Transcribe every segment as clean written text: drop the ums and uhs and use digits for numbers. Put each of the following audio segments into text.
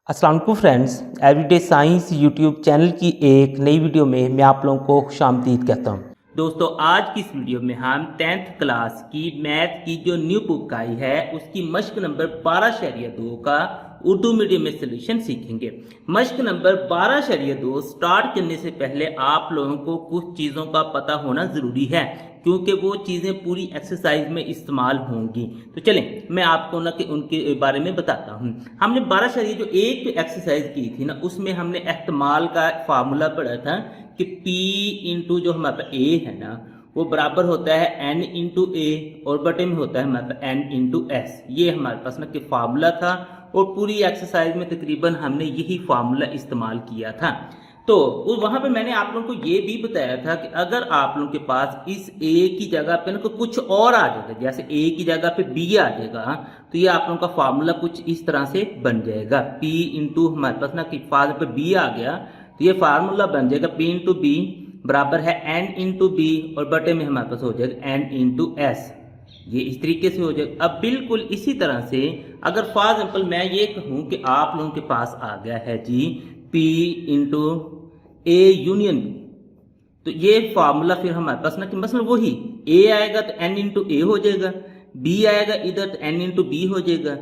अस्सलाम वालेकुम friends, everyday science YouTube channel की एक नई वीडियो में मैं आप लोगों को खुशामदीद कहता हूँ। दोस्तों, आज की इस वीडियो में हम 10th क्लास की मैथ की जो न्यू बुक आई है उसकी मश्क नंबर 12.2 का उर्दू मीडियम में सोल्यूशन सीखेंगे। मश्क नंबर 12.2 स्टार्ट करने से पहले आप लोगों को कुछ चीज़ों का पता होना ज़रूरी है, क्योंकि वो चीज़ें पूरी एक्सरसाइज में इस्तेमाल होंगी। तो चलें मैं आपको ना कि उनके बारे में बताता हूँ। हमने 12 जो एक एक्सरसाइज की थी ना, उसमें हमने एहतमाल का फार्मूला पढ़ा था कि P इंटू जो हमारे पास A है ना, वो बराबर होता है N इंटू ए और बटे में होता है हमारे पास N इंटू एस। ये हमारे पास ना कि फार्मूला था और पूरी एक्सरसाइज में तकरीबन हमने यही फार्मूला इस्तेमाल किया था। तो वहां पे मैंने आप लोगों को ये भी बताया था कि अगर आप लोगों के पास इस A की जगह पे ना कुछ और आ जाएगा, जैसे A की जगह पे B आ जाएगा, तो ये आप लोगों का फार्मूला कुछ इस तरह से बन जाएगा। P इंटू हमारे पास ना कि फार्मूला पे B आ गया, तो ये फार्मूला बन जाएगा P इंटू बी बराबर है N इंटू बी और बटे में हमारे पास हो जाएगा N इंटू एस। ये इस तरीके से हो जाएगा। अब बिल्कुल इसी तरह से अगर फॉर एग्जाम्पल मैं ये कहूँ कि आप लोगों के पास आ गया है जी P into A union B, तो ये फार्मूला फिर हमारे पास ना कि मसलन वही ए आएगा तो एन इंटू ए हो जाएगा, बी आएगा इधर तो एन इंटू बी हो जाएगा,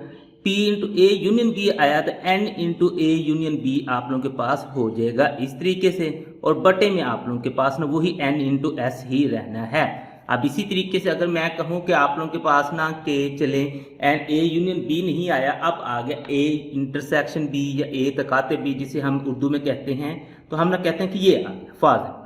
P into A union B आया तो N into A union B आप लोगों के पास हो जाएगा इस तरीके से। और बटे में आप लोगों के पास ना वही एन इंटू एस ही रहना है। अब इसी तरीके से अगर मैं कहूँ कि आप लोगों के पास ना के चले एन ए यूनियन बी नहीं आया, अब आ गया ए इंटरसेक्शन बी या ए तकाते बी जिसे हम उर्दू में कहते हैं, तो हम ना कहते हैं कि ये आ गया फॉर एग्जाम्पल,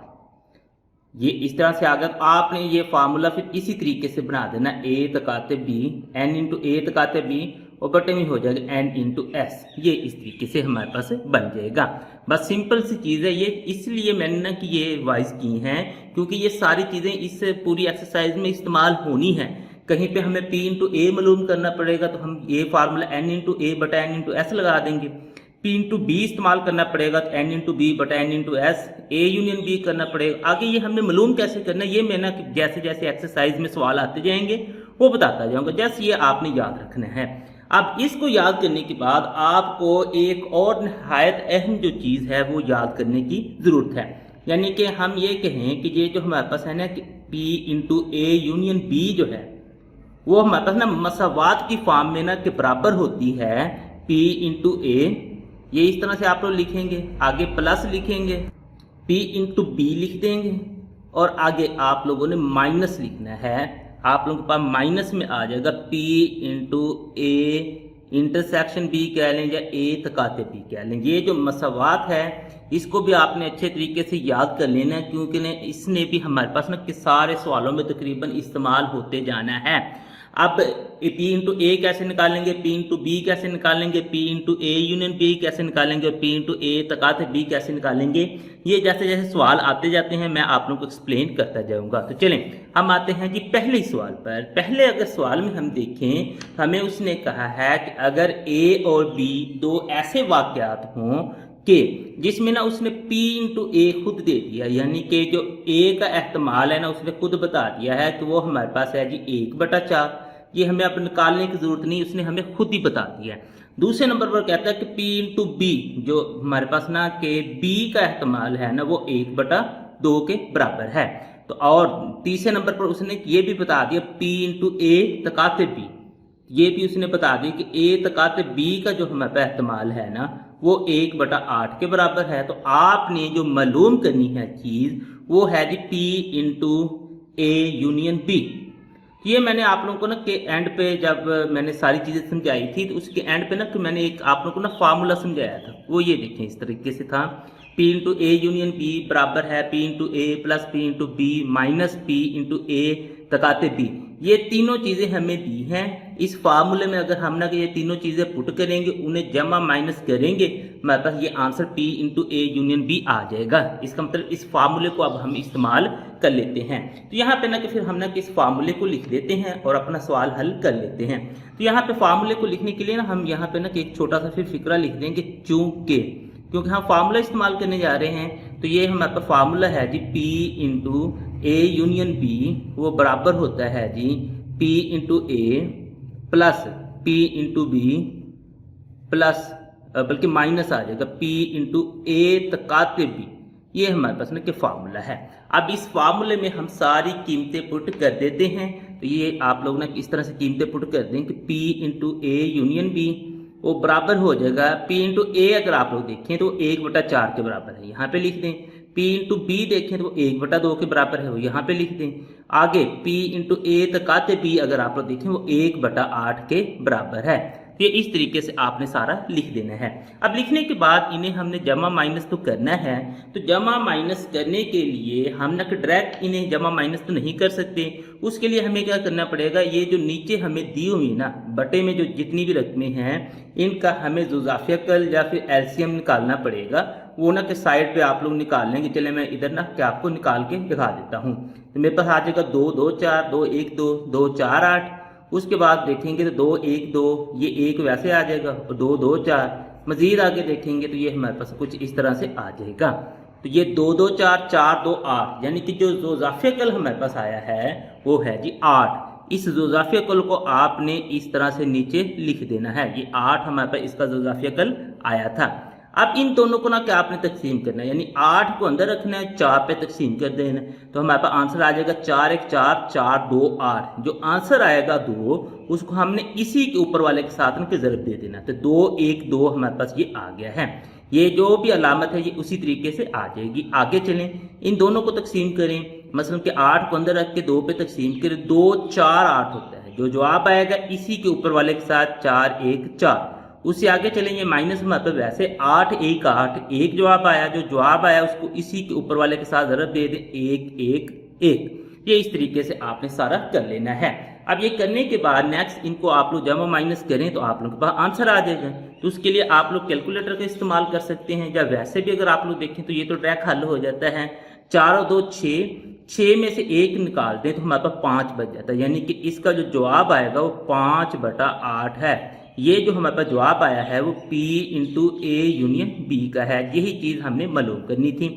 ये इस तरह से आ गया। तो आपने ये फार्मूला फिर इसी तरीके से बना देना, ए तकाते बी एन इंटू ए तकाते बी और बटे में हो जाएगा एन इंटू एस। ये इस तरीके से हमारे पास बन जाएगा। बस सिंपल सी चीज़ है ये, इसलिए मैंने ना कि ये वाइज की हैं क्योंकि ये सारी चीज़ें इस पूरी एक्सरसाइज में इस्तेमाल होनी है। कहीं पे हमें P इंटू ए मालूम करना पड़ेगा तो हम ये फार्मूला N इंटू ए बटा N इंटू एस लगा देंगे। P इंटू बी इस्तेमाल करना पड़ेगा तो N इंटू बी बटा N into S, A union B करना पड़ेगा। आगे ये हमने मालूम कैसे करना है ये मैं ना जैसे जैसे एक्सरसाइज में सवाल आते जाएंगे वो बताता जाऊंगा, जैसे ये आपने याद रखना है। अब इसको याद करने के बाद आपको एक और नहायत अहम जो चीज़ है वो याद करने की ज़रूरत है, यानी कि हम ये कहें कि ये जो हमारे पास है ना कि P into A union B जो है वो हमारे पास ना मसावात की फॉर्म में ना के बराबर होती है P इंटू ए। ये इस तरह से आप लोग लिखेंगे, आगे प्लस लिखेंगे, P इंटू बी लिख देंगे और आगे आप लोगों ने माइनस लिखना है। आप लोगों के पास माइनस में आ जाएगा P into A intersection B कह लें या ए तकाते बी कह लें। ये जो मसावात है इसको भी आपने अच्छे तरीके से याद कर लेना है, क्योंकि इसने भी हमारे पास ना कि सारे सवालों में तकरीबन इस्तेमाल होते जाना है। अब P इंटू ए कैसे निकालेंगे, P इंटू बी कैसे निकालेंगे, P into A union B कैसे निकालेंगे और P इंटू ए तकाते बी कैसे निकालेंगे, ये जैसे जैसे सवाल आते जाते हैं मैं आप लोगों को एक्सप्लेन करता जाऊंगा। तो चलें हम आते हैं जी पहले सवाल पर। पहले अगर सवाल में हम देखें तो हमें उसने कहा है कि अगर ए और बी दो ऐसे वाक़यात हों कि जिसमें ना उसने P इंटू ए खुद दे दिया, यानी कि जो A का एहतमाल है ना उसने खुद बता दिया है कि वो हमारे पास है जी 1/4। ये हमें अब निकालने की जरूरत नहीं, उसने हमें खुद ही बता दिया है। दूसरे नंबर पर कहता है कि P इंटू बी जो हमारे पास ना कि B का एहतमाल है ना वो 1/2 के बराबर है। तो और तीसरे नंबर पर उसने ये भी बता दिया P इंटू ए तकाते बी, ये भी उसने बता दिया कि A तकाते B का जो हमारा एहतमाल है ना वो 1/8 के बराबर है। तो आपने जो मालूम करनी है चीज़ वो है जी P into A union B. ये मैंने आप लोगों को ना के एंड पे जब मैंने सारी चीज़ें समझाई थी तो उसके एंड पे ना कि मैंने एक आप लोगों को ना फार्मूला समझाया था, वो ये देखें इस तरीके से था, P into A union B बराबर है P into A plus P into B minus P into A तकाते बी। ये तीनों चीज़ें हमें दी हैं। इस फार्मूले में अगर हम ना कि ये तीनों चीज़ें पुट करेंगे, उन्हें जमा माइनस करेंगे, हमारे पास ये answer P into A union B आ जाएगा। इसका मतलब इस फार्मूले को अब हम इस्तेमाल कर लेते हैं। तो यहाँ पे ना कि फिर हम ना कि इस फार्मूले को लिख देते हैं और अपना सवाल हल कर लेते हैं। तो यहाँ पे फार्मूले को लिखने के लिए ना हम यहाँ पे ना कि एक छोटा सा फिर फिक्रा लिख देंगे, क्योंकि हम फार्मूला इस्तेमाल करने जा रहे हैं। तो ये हमारे पास फार्मूला है जी P into A union B वो बराबर होता है जी P into A plus P into B plus बल्कि माइनस आ जाएगा P इंटू ए तकाते B। ये हमारे पास ना कि फार्मूला है। अब इस फार्मूले में हम सारी कीमतें पुट कर देते हैं। तो ये आप लोग ना इस तरह से कीमतें पुट कर दें कि P into A union B वो बराबर हो जाएगा P इंटू ए। अगर आप लोग देखें तो 1/4 के बराबर है, यहाँ पे लिख दें। P इंटू बी देखें तो 1/2 के बराबर है, वो यहाँ पे लिख दें। आगे P इंटू ए तकाते B अगर आप लोग देखें वो 1/8 के बराबर है। ये इस तरीके से आपने सारा लिख देना है। अब लिखने के बाद इन्हें हमने जमा माइनस तो करना है। तो जमा माइनस करने के लिए हम ना डायरेक्ट इन्हें जमा माइनस तो नहीं कर सकते। उसके लिए हमें क्या करना पड़ेगा, ये जो नीचे हमें दी हुई ना बटे में जो जितनी भी रकमें हैं इनका हमें जुजाफिया कल या फिर एलसीएम निकालना पड़ेगा। वो ना कि साइड पे आप लोग निकाल लेंगे। चले मैं इधर ना कि आपको निकाल के दिखा देता हूँ। तो मेरे पास आ जाएगा 2 2 4 2 1 2 2 4 8। उसके बाद देखेंगे तो 2 1 2 ये 1 वैसे आ जाएगा और 2 2 4। मजीद आगे देखेंगे तो ये हमारे पास कुछ इस तरह से आ जाएगा। तो ये 2 2 4 4 2 8 यानी कि जो जोजाफिया कल हमारे पास आया है वो है जी 8। इस जोजाफिया कल को आपने इस तरह से नीचे लिख देना है। ये 8 हमारे पास इसका जोजाफिया कल आया था। अब इन दोनों को ना क्या आपने तकसीम करना है, यानी 8 को अंदर रखना है, 4 पे तकसीम कर देना है। तो हमारे पास आंसर आ जाएगा 4 1 4 4 2 8। जो आंसर आएगा 2 उसको हमने इसी के ऊपर वाले के साथ में ज़रब दे देना। तो 2 1 2 हमारे पास ये आ गया है। ये जो भी अलामत है ये उसी तरीके से आ जाएगी। आगे चलें, इन दोनों को तकसीम करें। मसलन कि 8 को अंदर रख के 2 पे तकसीम करें, 2 4 8 होता है। जो जवाब आएगा इसी के ऊपर वाले के साथ 4 1 4। उससे आगे चलेंगे माइनस मतलब वैसे 8 1 8 एक जवाब आया। जो जवाब आया उसको इसी के ऊपर वाले के साथ ज़रब दे दें 1 1 1। ये इस तरीके से आपने सारा कर लेना है। अब ये करने के बाद नेक्स्ट इनको आप लोग जमा माइनस करें तो आप लोगों के पास आंसर आ जाएगा। तो उसके लिए आप लोग कैलकुलेटर का इस्तेमाल कर सकते हैं, या वैसे भी अगर आप लोग देखें तो ये तो डायरेक्ट हल हो जाता है। 4 और 2 6, 6 में से 1 निकाल दें तो हमारे पास 5 बच जाता है। यानी कि इसका जो जवाब आएगा वो 5/8 है। ये जो हमारे पास जवाब आया है वो P into A union B का है। यही चीज़ हमने मालूम करनी थी।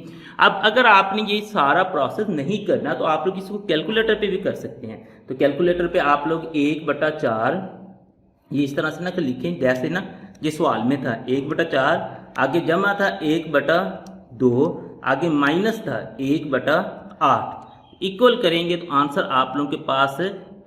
अब अगर आपने ये सारा प्रोसेस नहीं करना तो आप लोग इसको कैलकुलेटर पे भी कर सकते हैं। तो कैलकुलेटर पे आप लोग 1/4 ये इस तरह से ना लिखें जैसे ना ये सवाल में था 1/4, आगे जमा था 1/2, आगे माइनस था 1/8। इक्वल करेंगे तो आंसर आप लोगों के पास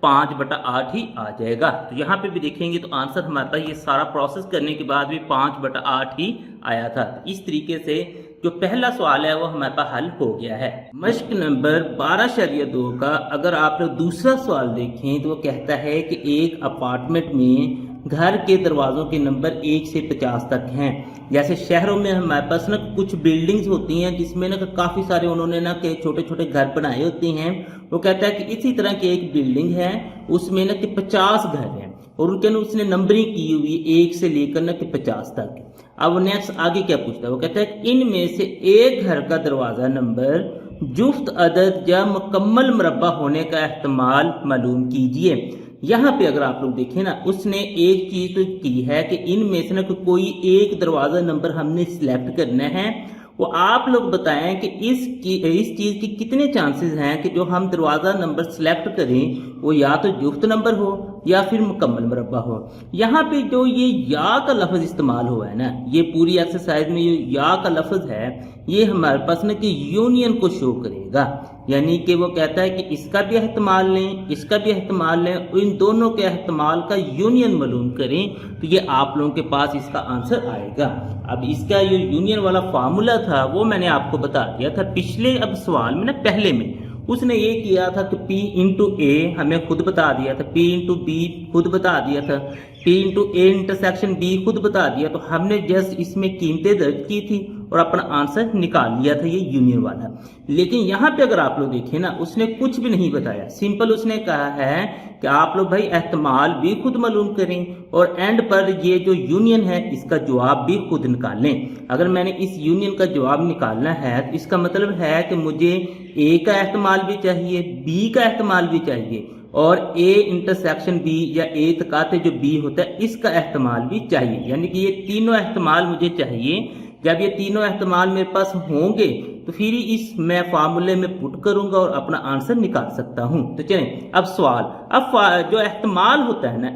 5/8 ही आ जाएगा। तो यहाँ पे भी देखेंगे तो आंसर हमारे पास ये सारा प्रोसेस करने के बाद भी 5/8 ही आया था। इस तरीके से जो पहला सवाल है वो हमारे पास हल हो गया है। मश्क नंबर 12.2 का अगर आप लोग दूसरा सवाल देखें तो वो कहता है कि एक अपार्टमेंट में घर के दरवाज़ों के नंबर 1 से 50 तक हैं। जैसे शहरों में हमारे पास ना कुछ बिल्डिंग्स होती हैं जिसमें ना काफ़ी सारे उन्होंने ना के छोटे छोटे घर बनाए होते हैं। वो कहता है कि इसी तरह की एक बिल्डिंग है, उसमें ना कि 50 घर हैं और उनके ना उसने नंबरिंग की हुई 1 से लेकर ना कि 50 तक। अब नेक्स्ट आगे क्या पूछता है, वो कहता है इनमें से एक घर का दरवाज़ा नंबर जुफ्त अदद या मुकम्मल मुरब्बा होने का एहतमाल मालूम कीजिए। यहाँ पे अगर आप लोग देखें ना उसने एक चीज़ तो की है कि इनमें से ना कोई एक दरवाज़ा नंबर हमने सिलेक्ट करना है। वो आप लोग बताएं कि इस चीज़ की कितने चांसेस हैं कि जो हम दरवाज़ा नंबर सेलेक्ट करें वो या तो जुफ्त नंबर हो या फिर मुकम्मल मुरब्बा हो। यहाँ पे जो ये या का लफ्ज़ इस्तेमाल हुआ है ना, ये पूरी एक्सरसाइज में ये या का लफ्ज़ है, ये हमारे पास ना कि यूनियन को शो करेगा। यानी कि वो कहता है कि इसका भी एहतमाल लें, इसका भी एहतमाल लें, इन दोनों के एहतमाल का यूनियन मालूम करें तो ये आप लोगों के पास इसका आंसर आएगा। अब इसका जो यूनियन वाला फार्मूला था वो मैंने आपको बता दिया था पिछले अब सवाल में ना पहले में। उसने ये किया था कि P इंटू ए हमें खुद बता दिया था, P इंटू बी खुद बता दिया था, P into A intersection B खुद बता दिया। तो हमने जस्ट इसमें कीमतें दर्ज की थी और अपना आंसर निकाल लिया था ये यूनियन वाला। लेकिन यहाँ पे अगर आप लोग देखें ना उसने कुछ भी नहीं बताया, सिंपल उसने कहा है कि आप लोग भाई एहतमाल भी खुद मालूम करें और एंड पर ये जो यूनियन है इसका जवाब भी खुद निकालें। अगर मैंने इस यूनियन का जवाब निकालना है तो इसका मतलब है कि मुझे ए का एहतमाल भी चाहिए, बी का एहतमाल भी चाहिए और ए इंटरसेक्शन बी या ए तकाते जो बी होता है इसका एहतमाल भी चाहिए। यानी कि ये तीनों एहतमाल मुझे चाहिए जब ये तीनों एहतमाल मेरे पास होंगे तो फिर इस मैं फार्मूले में पुट करूंगा और अपना आंसर निकाल सकता हूं। तो चलें अब सवाल, अब जो एहतमाल होता है ना,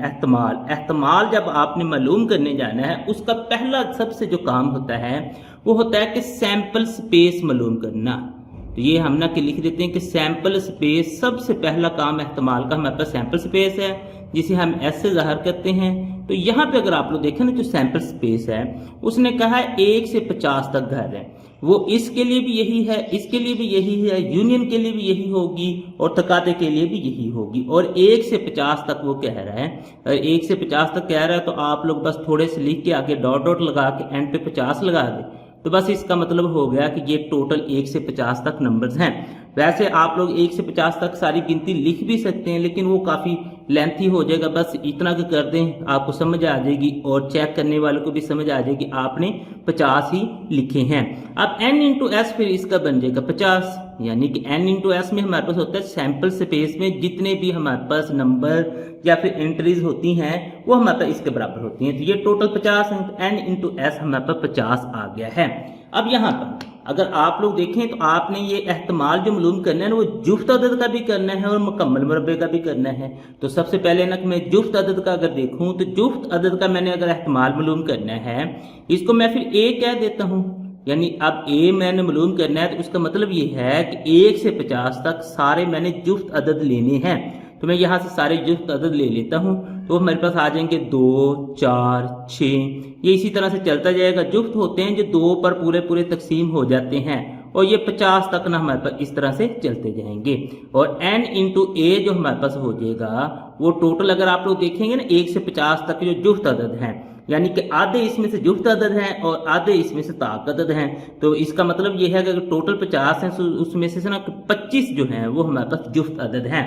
एहतमाल जब आपने मालूम करने जाना है उसका पहला सबसे जो काम होता है वो होता है कि सैंपल स्पेस मालूम करना। तो ये हम ना कि लिख देते हैं कि सैंपल स्पेस, सबसे पहला काम एहतमाल का हमारे पास सैंपल स्पेस है जिसे हम एस से ज़ाहिर करते हैं। तो यहाँ पे अगर आप लोग देखें ना, जो सैंपल स्पेस है उसने कहा है 1 से 50 तक घर है, वो इसके लिए भी यही है, इसके लिए भी यही है, यूनियन के लिए भी यही होगी और तकादे के लिए भी यही होगी। और 1 से 50 तक वो कह रहा है, 1 से 50 तक कह रहा है तो आप लोग बस थोड़े से लिख के आगे डॉट डॉट लगा के एंड पे 50 लगा दें, तो बस इसका मतलब हो गया कि ये टोटल 1 से 50 तक नंबर्स हैं। वैसे आप लोग 1 से 50 तक सारी गिनती लिख भी सकते हैं, लेकिन वो काफ़ी लेंथी हो जाएगा। बस इतना कि कर दें, आपको समझ आ जाएगी और चेक करने वालों को भी समझ आ जाएगी आपने 50 ही लिखे हैं। अब n इंटू एस फिर इसका बन जाएगा 50, यानी कि n इंटू एस में हमारे पास होता है सैंपल स्पेस में जितने भी हमारे पास नंबर या फिर एंट्रीज होती हैं वो हमारे पास इसके बराबर होती हैं। तो ये टोटल 50 है, तो n इंटू एस हमारे पास 50 आ गया है। अब यहाँ पर अगर आप लोग देखें तो आपने ये एहतमाल जो मालूम करना है ना, वो जुफ्त अदद का भी करना है और मुकम्मल मुरब्बे का भी करना है। तो सबसे पहले ना मैं जुफ्त अदद का अगर देखूं तो जुफ्त अदद का मैंने अगर एहतमाल मालूम करना है, इसको मैं फिर ए कह देता हूं, यानी अब ए मैंने मालूम करना है तो उसका मतलब ये है कि 1 से 50 तक सारे मैंने जुफ्त अदद लेने हैं। तो मैं यहाँ से सारे जुफ्त अदद ले लेता हूँ, तो मेरे पास आ जाएंगे 2, 4, 6, ये इसी तरह से चलता जाएगा। जुफ्त होते हैं जो 2 पर पूरे पूरे तकसीम हो जाते हैं और ये 50 तक ना हमारे पास इस तरह से चलते जाएंगे। और n इंटू ए जो हमारे पास हो जाएगा वो टोटल अगर आप लोग देखेंगे ना 1 से 50 तक जो जुफ्त अदद हैं, यानी कि आधे इसमें से जुफ्त अदद हैं और आधे इसमें से ताक अदद हैं। तो इसका मतलब ये है कि अगर टोटल 50 हैं तो उसमें से ना 25 जो हैं वो हमारे पास जुफ्त अदद हैं।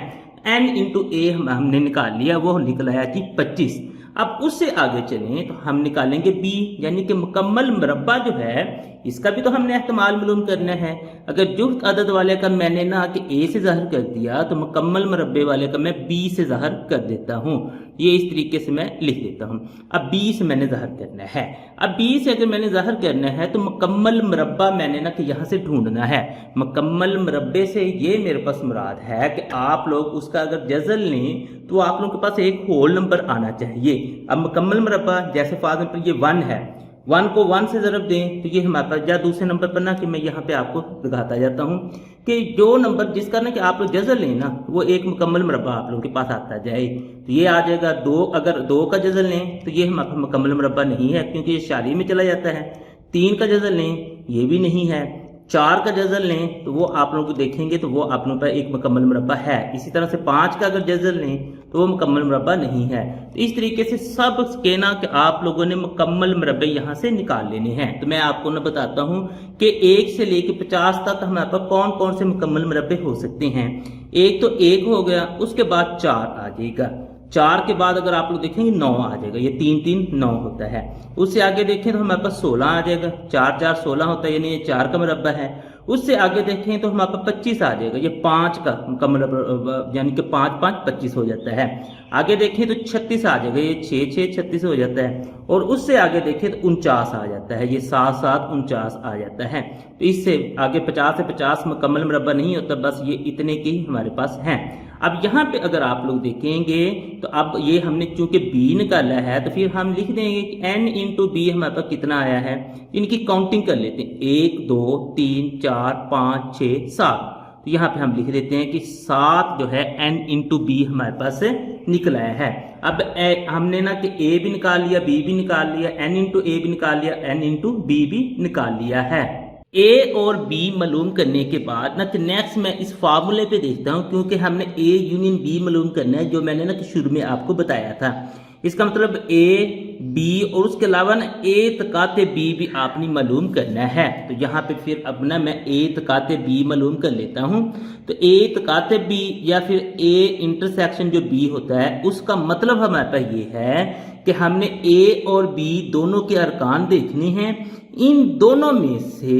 n इंटू ए हमने निकाल लिया, वो निकल आया जी 25। अब उससे आगे चलें तो हम निकालेंगे b, यानी कि मुकम्मल मुरब्बा जो है इसका भी तो हमने एहतमाल मालूम करना है। अगर जुफ्त अदद वाले का मैंने ना कि a से ज़ाहिर कर दिया तो मुकम्मल मुरब्बे वाले का मैं b से ज़ाहिर कर देता हूँ। ये इस तरीके से मैं लिख देता हूँ। अब b से मैंने ज़ाहिर करना है। अब b से अगर मैंने ज़ाहिर करना है तो मुकम्मल मुरब्बा मैंने ना कि यहाँ से ढूंढना है। मुकम्मल मुरब्बे से ये मेरे पास मुराद है कि आप लोग उसका अगर जज़ल लें तो आप लोगों के पास एक होल नंबर आना चाहिए। अब मुकम्मल मुरब्बा जैसे फॉर एग्जांपल ये 1 है, 1 को 1 से ज़रब दें तो ये हमारे पास, या दूसरे नंबर पर ना कि मैं यहाँ पे आपको दिखाता जाता हूँ कि जो नंबर जिसका ना कि आप लोग जज़ल लें ना वो एक मुकम्मल मुरब्बा आप लोगों के पास आता जाए। तो ये आ जाएगा 2, अगर 2 का जज़ल लें तो ये हमारा मुकम्मल मुरब्बा नहीं है क्योंकि ये शादी में चला जाता है। 3 का जज़ल लें ये भी नहीं है। 4 का जज़ल लें तो वो आप लोग देखेंगे तो वो आप लोगों पर एक मुकम्मल मुरब्बा है। इसी तरह से 5 का अगर जज़ल लें तो वो मुकम्मल मुरब्बा नहीं है। तो इस तरीके से सब कहना कि आप लोगों ने मुकम्मल मुरब्बे यहाँ से निकाल लेने हैं। तो मैं आपको ना बताता हूँ कि 1 से लेकर 50 तक हमारे पास कौन कौन से मुकम्मल मुरब्बे हो सकते हैं। एक तो 1 हो गया, उसके बाद 4 आ जाएगा, 4 के बाद अगर आप लोग देखेंगे 9 आ जाएगा, ये 3 3 9 होता है। उससे आगे देखें तो हमारे पास 16 आ जाएगा, 4 4 16 होता है, यानी ये 4 का मुरब्बा है। उससे आगे देखें तो हमारे पास 25 आ जाएगा, ये 5 का मुरब्बा, यानी कि 5 5 25 हो जाता है। आगे देखें तो 36 आ जाएगा, ये 6 6 36 हो जाता है। और उससे आगे देखें तो 49 आ जाता है, ये 7 7 49 आ जाता है। तो इससे आगे 50 से 50 मुकम्मल मुरब्बा नहीं होता, बस ये इतने के ही हमारे पास हैं। अब यहाँ पे अगर आप लोग देखेंगे तो अब ये हमने चूंकि b निकाला है तो फिर हम लिख देंगे कि n इंटू बी हमारे पास कितना आया है। इनकी काउंटिंग कर लेते हैं, 1 2 3 4 5 6 7। तो यहाँ पे हम लिख देते हैं कि 7 जो है n इंटू बी हमारे पास निकल आया है। अब हमने ना कि a भी निकाल लिया, b भी निकाल लिया, n इंटू ए भी निकाल लिया, n इंटू बी भी निकाल लिया है। ए और बी मालूम करने के बाद ना कि नेक्स्ट मैं इस फार्मूले पे देखता हूँ, क्योंकि हमने ए यूनियन बी मालूम करना है, जो मैंने ना कि शुरू में आपको बताया था। इसका मतलब ए बी और उसके अलावा ना ए तकाते बी भी आपने मालूम करना है। तो यहाँ पे फिर अब ना मैं ए तकाते बी मालूम कर लेता हूँ। तो ए तकाते बी या फिर ए इंटरसेक्शन जो बी होता है उसका मतलब हमारे पास ये है कि हमने ए और बी दोनों के अरकान देखने हैं। इन दोनों में से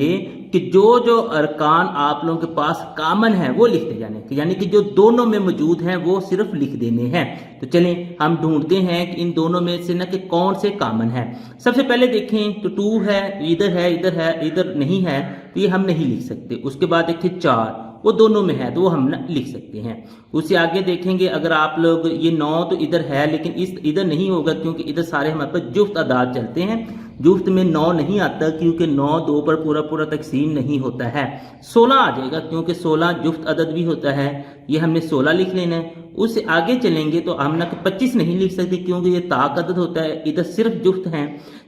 कि जो जो अरकान आप लोगों के पास कामन है वो लिखते जाने, यानी कि जो दोनों में मौजूद हैं वो सिर्फ लिख देने हैं। तो चलें हम ढूंढते हैं कि इन दोनों में से ना कि कौन से कामन है। सबसे पहले देखें तो 2 है, इधर है, इधर है, इधर नहीं है, तो ये हम नहीं लिख सकते। उसके बाद देखें 4, वो दोनों में है तो वो हम लिख सकते हैं। उससे आगे देखेंगे अगर आप लोग ये 9 तो इधर है लेकिन इधर नहीं होगा क्योंकि इधर सारे हमारे पास जुफ्त अदाद चलते हैं। जुफ्त में 9 नहीं आता क्योंकि 9 2 पर पूरा पूरा तकसीम नहीं होता है। 16 आ जाएगा क्योंकि 16 जुफ्त अदद भी होता है, ये हमने 16 लिख लेना है। उससे आगे चलेंगे तो हम ना 25 नहीं लिख सकते क्योंकि ये ताक अदद होता है, इधर सिर्फ जुफ्त हैं।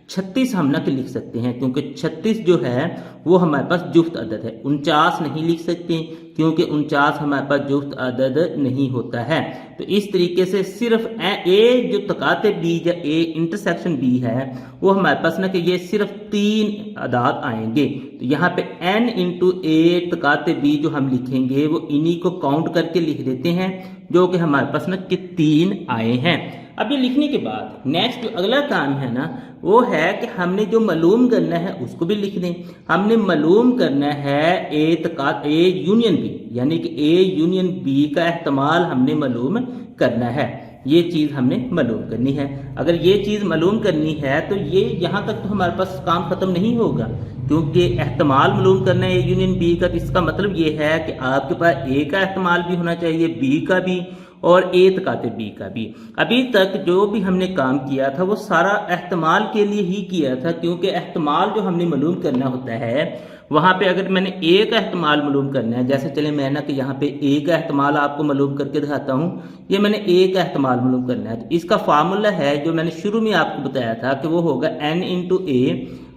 36 हम ना लिख सकते हैं क्योंकि 36 जो है वो हमारे पास जुफ्त अदद है। 49 नहीं लिख सकते क्योंकि 49 हमारे पास जुफ्त अदद नहीं होता है। तो इस तरीके से सिर्फ ए जो तकाते बी या ए इंटरसेक्शन बी है वो हमारे पास ना कि ये सिर्फ 3 अदाद आएंगे। तो यहाँ पे n इंटू ए तकाते बी जो हम लिखेंगे वो इन्हीं को काउंट करके लिख देते हैं जो कि हमारे पास ना कि 3 आए हैं। अब ये लिखने के बाद नेक्स्ट जो अगला काम है ना वो है कि हमने जो मालूम करना है उसको भी लिख दें। हमने मालूम करना है ए यूनियन बी, यानी कि ए यूनियन बी का एहतमाल हमने मालूम करना है। ये चीज़ हमने मालूम करनी है। अगर ये चीज़ मालूम करनी है तो ये यहाँ तक तो हमारे पास काम ख़त्म नहीं होगा क्योंकि एहतमाल मालूम करना है ए यूनियन बी का। तो इसका मतलब ये है कि आपके पास ए का एहतमाल भी होना चाहिए, बी का भी और ए तकाते बी का भी। अभी तक जो भी हमने काम किया था वो सारा एहतमाल के लिए ही किया था क्योंकि एहतमाल जो हमने मालूम करना होता है वहाँ पे अगर मैंने ए का एहतमाल मालूम करना है, जैसे चले मैं ना कि यहाँ पे ए का एहतमाल आपको मालूम करके दिखाता हूँ। ये मैंने ए का एहतमाल मालूम करना है तो इसका फार्मूला है जो मैंने शुरू में आपको बताया था कि वो होगा n इंटू ए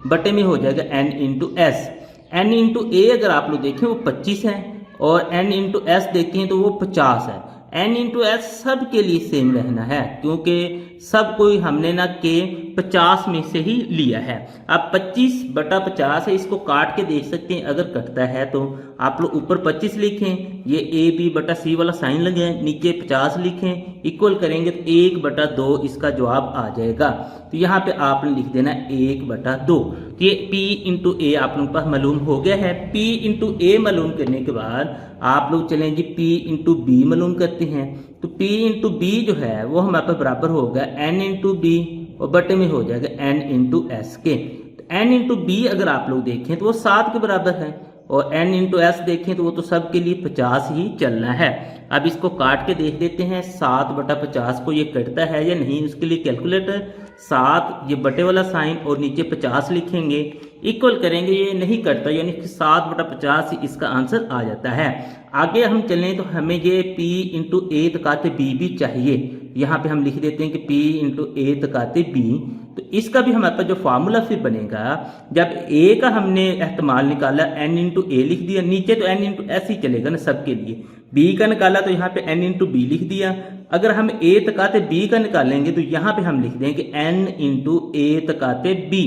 बटे में हो जाएगा n into S. n into A अगर आप लोग देखें वो 25 है और n इंटू एस देखें तो वो 50 है। n इंटू एस सब के लिए सेम रहना है क्योंकि सब कोई हमने ना के 50 में से ही लिया है। अब 25 बटा 50 है, इसको काट के देख सकते हैं। अगर कटता है तो आप लोग ऊपर 25 लिखें, ये ए बी बटा सी वाला साइन लगाएं, नीचे 50 लिखें, इक्वल करेंगे तो 1 बटा 2 इसका जवाब आ जाएगा। तो यहाँ पे आपने लिख देना 1 बटा 2। तो ये P इंटू ए आप लोगों के पास मालूम हो गया है। P इंटू ए मालूम करने के बाद आप लोग चलें जी P इंटू बी मालूम करते हैं। तो P इंटू बी जो है वो हमारे पास बराबर होगा n इंटू बी और बटे में हो जाएगा n इंटू एस के। तो n इंटू बी अगर आप लोग देखें तो वो 7 के बराबर है और n इंटू एस देखें तो वो तो सब के लिए 50 ही चलना है। अब इसको काट के देख लेते हैं 7 बटा 50 को ये कटता है या नहीं। उसके लिए कैलकुलेटर 7 ये बटे वाला साइन और नीचे 50 लिखेंगे, इक्वल करेंगे, ये नहीं कटता यानी कि 7 बटा 50 इसका आंसर आ जाता है। आगे हम चलें तो हमें ये P इंटू ए तकाते बी भी चाहिए। यहाँ पे हम लिख देते हैं कि P इंटू ए तकाते बी। तो इसका भी हमारे पास जो फार्मूला फिर बनेगा, जब ए का हमने एहतमाल निकाला n इंटू ए लिख दिया, नीचे तो n इंटू एस ही चलेगा ना सबके लिए। बी का निकाला तो यहाँ पे n इंटू बी लिख दिया। अगर हम ए तकाते बी का निकालेंगे तो यहाँ पे हम लिख देंगे n इंटू ए तकाते बी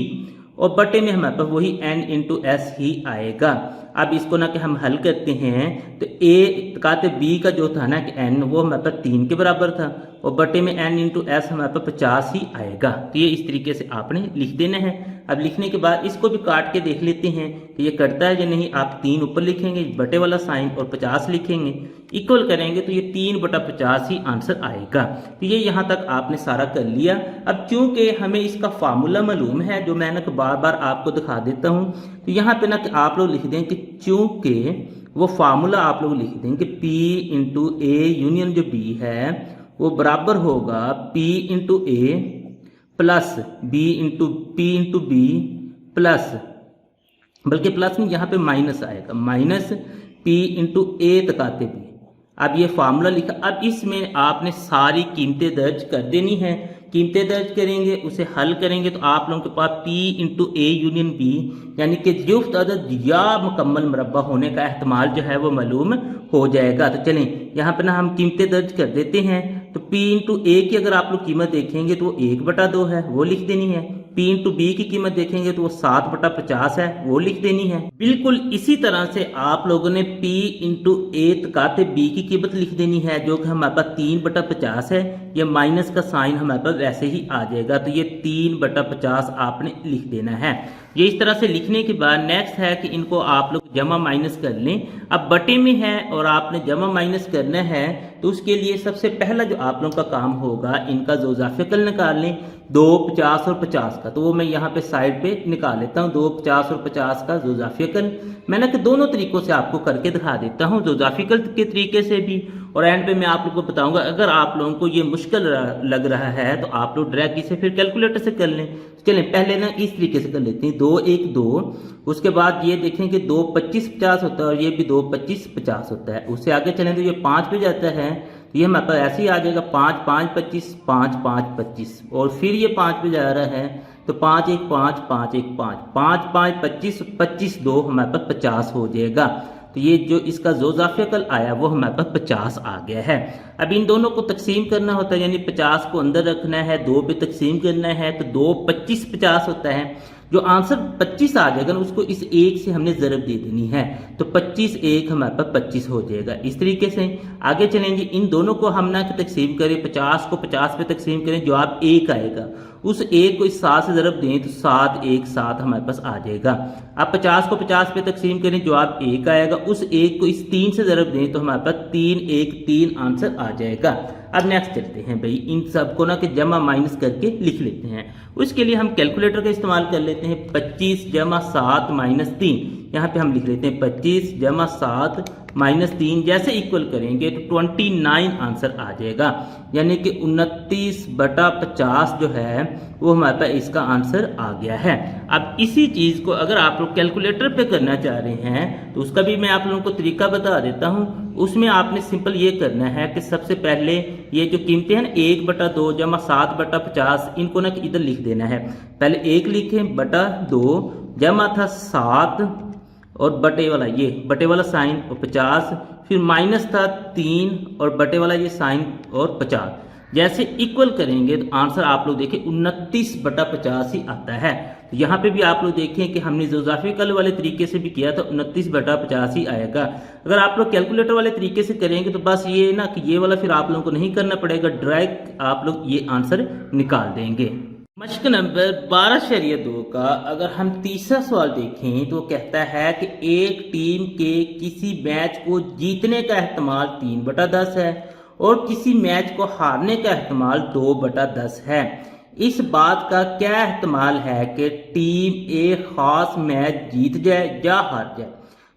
और बटे में हमारे पास वही n इंटू एस ही आएगा। अब इसको ना कि हम हल करते हैं तो ए तकाते बी का जो था ना कि n वो हमारे पास 3 के बराबर था और बटे में n इंटू एस हमारे पास 50 ही आएगा। तो ये इस तरीके से आपने लिख देना है। अब लिखने के बाद इसको भी काट के देख लेते हैं कि ये कटता है या नहीं। आप 3 ऊपर लिखेंगे, बटे वाला साइन और 50 लिखेंगे, इक्वल करेंगे तो ये 3 बटा 50 ही आंसर आएगा। तो ये यहाँ तक आपने सारा कर लिया। अब चूंकि हमें इसका फार्मूला मालूम है जो मैं ना बार बार आपको दिखा देता हूँ, तो यहाँ पे ना कि आप लोग लिख दें कि चूंकि वो फार्मूला आप लोग लिख दें कि P इंटू ए यूनियन जो B है वो बराबर होगा P into A plus B into P into B plus, बल्कि प्लस में यहाँ पे माइनस आएगा, माइनस P इंटू ए तकाते बी। अब ये फार्मूला लिखा। अब इसमें आपने सारी कीमतें दर्ज कर देनी है। कीमतें दर्ज करेंगे, उसे हल करेंगे तो आप लोगों के पास P into A union B यानी कि जुफ्त अदद या मुकम्मल मुरब्बा होने का एहतमाल जो है वो मालूम हो जाएगा। तो चलें यहाँ पे ना हम कीमतें दर्ज कर देते हैं। तो P इंटू ए की अगर आप लोग कीमत देखेंगे तो वो 1 बटा 2 है, वो लिख देनी है। P इंटू बी की कीमत देखेंगे तो वो 7 बटा 50 है, वो लिख देनी है। बिल्कुल इसी तरह से आप लोगों ने P इंटू ए तकाते बी की कीमत लिख देनी है जो कि हमारे पास 3 बटा 50 है। ये माइनस का साइन हमारे पास वैसे ही आ जाएगा। तो ये 3/50 आपने लिख देना है। ये इस तरह से लिखने के बाद नेक्स्ट है कि इनको आप लोग जमा माइनस कर लें। अब बटे में है और आपने जमा माइनस करना है, तो उसके लिए सबसे पहला जो आप लोगों का काम होगा, इनका ज़ोज़ाफ़िकल निकाल लें, 2, 50 और 50 का। तो वो मैं यहाँ पे साइड पे निकाल लेता हूँ, 2, 50 और 50 का ज़ोज़ाफ़िकल। मैंने कि दोनों तरीकों से आपको करके दिखा देता हूँ, ज़ोज़ाफ़िकल के तरीके से भी, और एंड पे मैं आप लोगों को बताऊंगा। अगर आप लोगों को ये मुश्किल लग रहा है तो आप लोग डायरेक्ट इसे फिर कैलकुलेटर से कर लें। चलें पहले ना इस तरीके से कर लेते हैं, 2, 1, 2, उसके बाद ये देखें कि 2, 25, 50 होता है और ये भी 2, 25, 50 होता है। उससे आगे चलें तो ये 5 पे जाता है, तो ये हमारे पास ऐसे ही आ जाएगा 5, 5, 25, 5, 5, 25, और फिर ये 5 पे जा रहा है, तो 5, 1, 5, 5, 1, 5, 5, 5, 25, 25, 2 हमारे पास 50 हो जाएगा। तो ये जो इसका ज़ोज़ाफ़िकल आया वो हमारे पास 50 आ गया है। अब इन दोनों को तकसीम करना होता है, यानी 50 को अंदर रखना है, 2 पे तकसीम करना है, तो 2, 25, 50 होता है। जो आंसर 25 आ जाएगा ना, उसको इस 1 से हमने ज़रब दे देनी है, तो 25, 1 हमारे पास 25 हो जाएगा। इस तरीके से आगे चलेंगे, इन दोनों को हम ना तकसीम करें, 50 को 50 पे तकसीम करें, जवाब 1 आएगा। उस 1 को इस 7 से ज़रब दें तो 7, 1, 7 हमारे पास आ जाएगा। अब 50 को 50 पे तकसीम करें, जवाब 1 आएगा। उस 1 को इस 3 से ज़रब दें तो हमारे पास 3, 1, 3 आंसर आ जाएगा। अब नेक्स्ट चलते हैं भाई, इन सबको ना कि जमा माइनस करके लिख लेते हैं। उसके लिए हम कैलकुलेटर का इस्तेमाल कर लेते हैं। 25 जमा 7 माइनस 3, यहाँ पे हम लिख लेते हैं 25 जमा 7 माइनस 3, जैसे इक्वल करेंगे तो 29 आंसर आ जाएगा, यानी कि 29/50 जो है वो हमारे पास इसका आंसर आ गया है। अब इसी चीज़ को अगर आप लोग कैलकुलेटर पे करना चाह रहे हैं तो उसका भी मैं आप लोगों को तरीका बता देता हूँ। उसमें आपने सिंपल ये करना है कि सबसे पहले ये जो कीमतें हैं ना, 1/2 जमा 7/50, इनको ना इधर लिख देना है। पहले 1 लिखें, बटा 2 जमा था 7 और बटे वाला ये बटे वाला साइन और 50, फिर माइनस था 3 और बटे वाला ये साइन और 50। जैसे इक्वल करेंगे तो आंसर आप लोग देखें 29/50 ही आता है। तो यहाँ पे भी आप लोग देखें कि हमने ज़ोज़ाफ़िकल वाले तरीके से भी किया तो 29/50 ही आएगा। अगर आप लोग कैलकुलेटर वाले तरीके से करेंगे तो बस ये ना कि ये वाला फिर आप लोगों को नहीं करना पड़ेगा, डायरेक्ट आप लोग ये आंसर निकाल देंगे। मश्क नंबर 12/2 का अगर हम तीसरा सवाल देखें तो कहता है कि एक टीम के किसी मैच को जीतने का एहतमाल 3/10 है और किसी मैच को हारने का एहतमाल 2/10 है। इस बात का क्या एहतमाल है कि टीम एक खास मैच जीत जाए या हार जाए।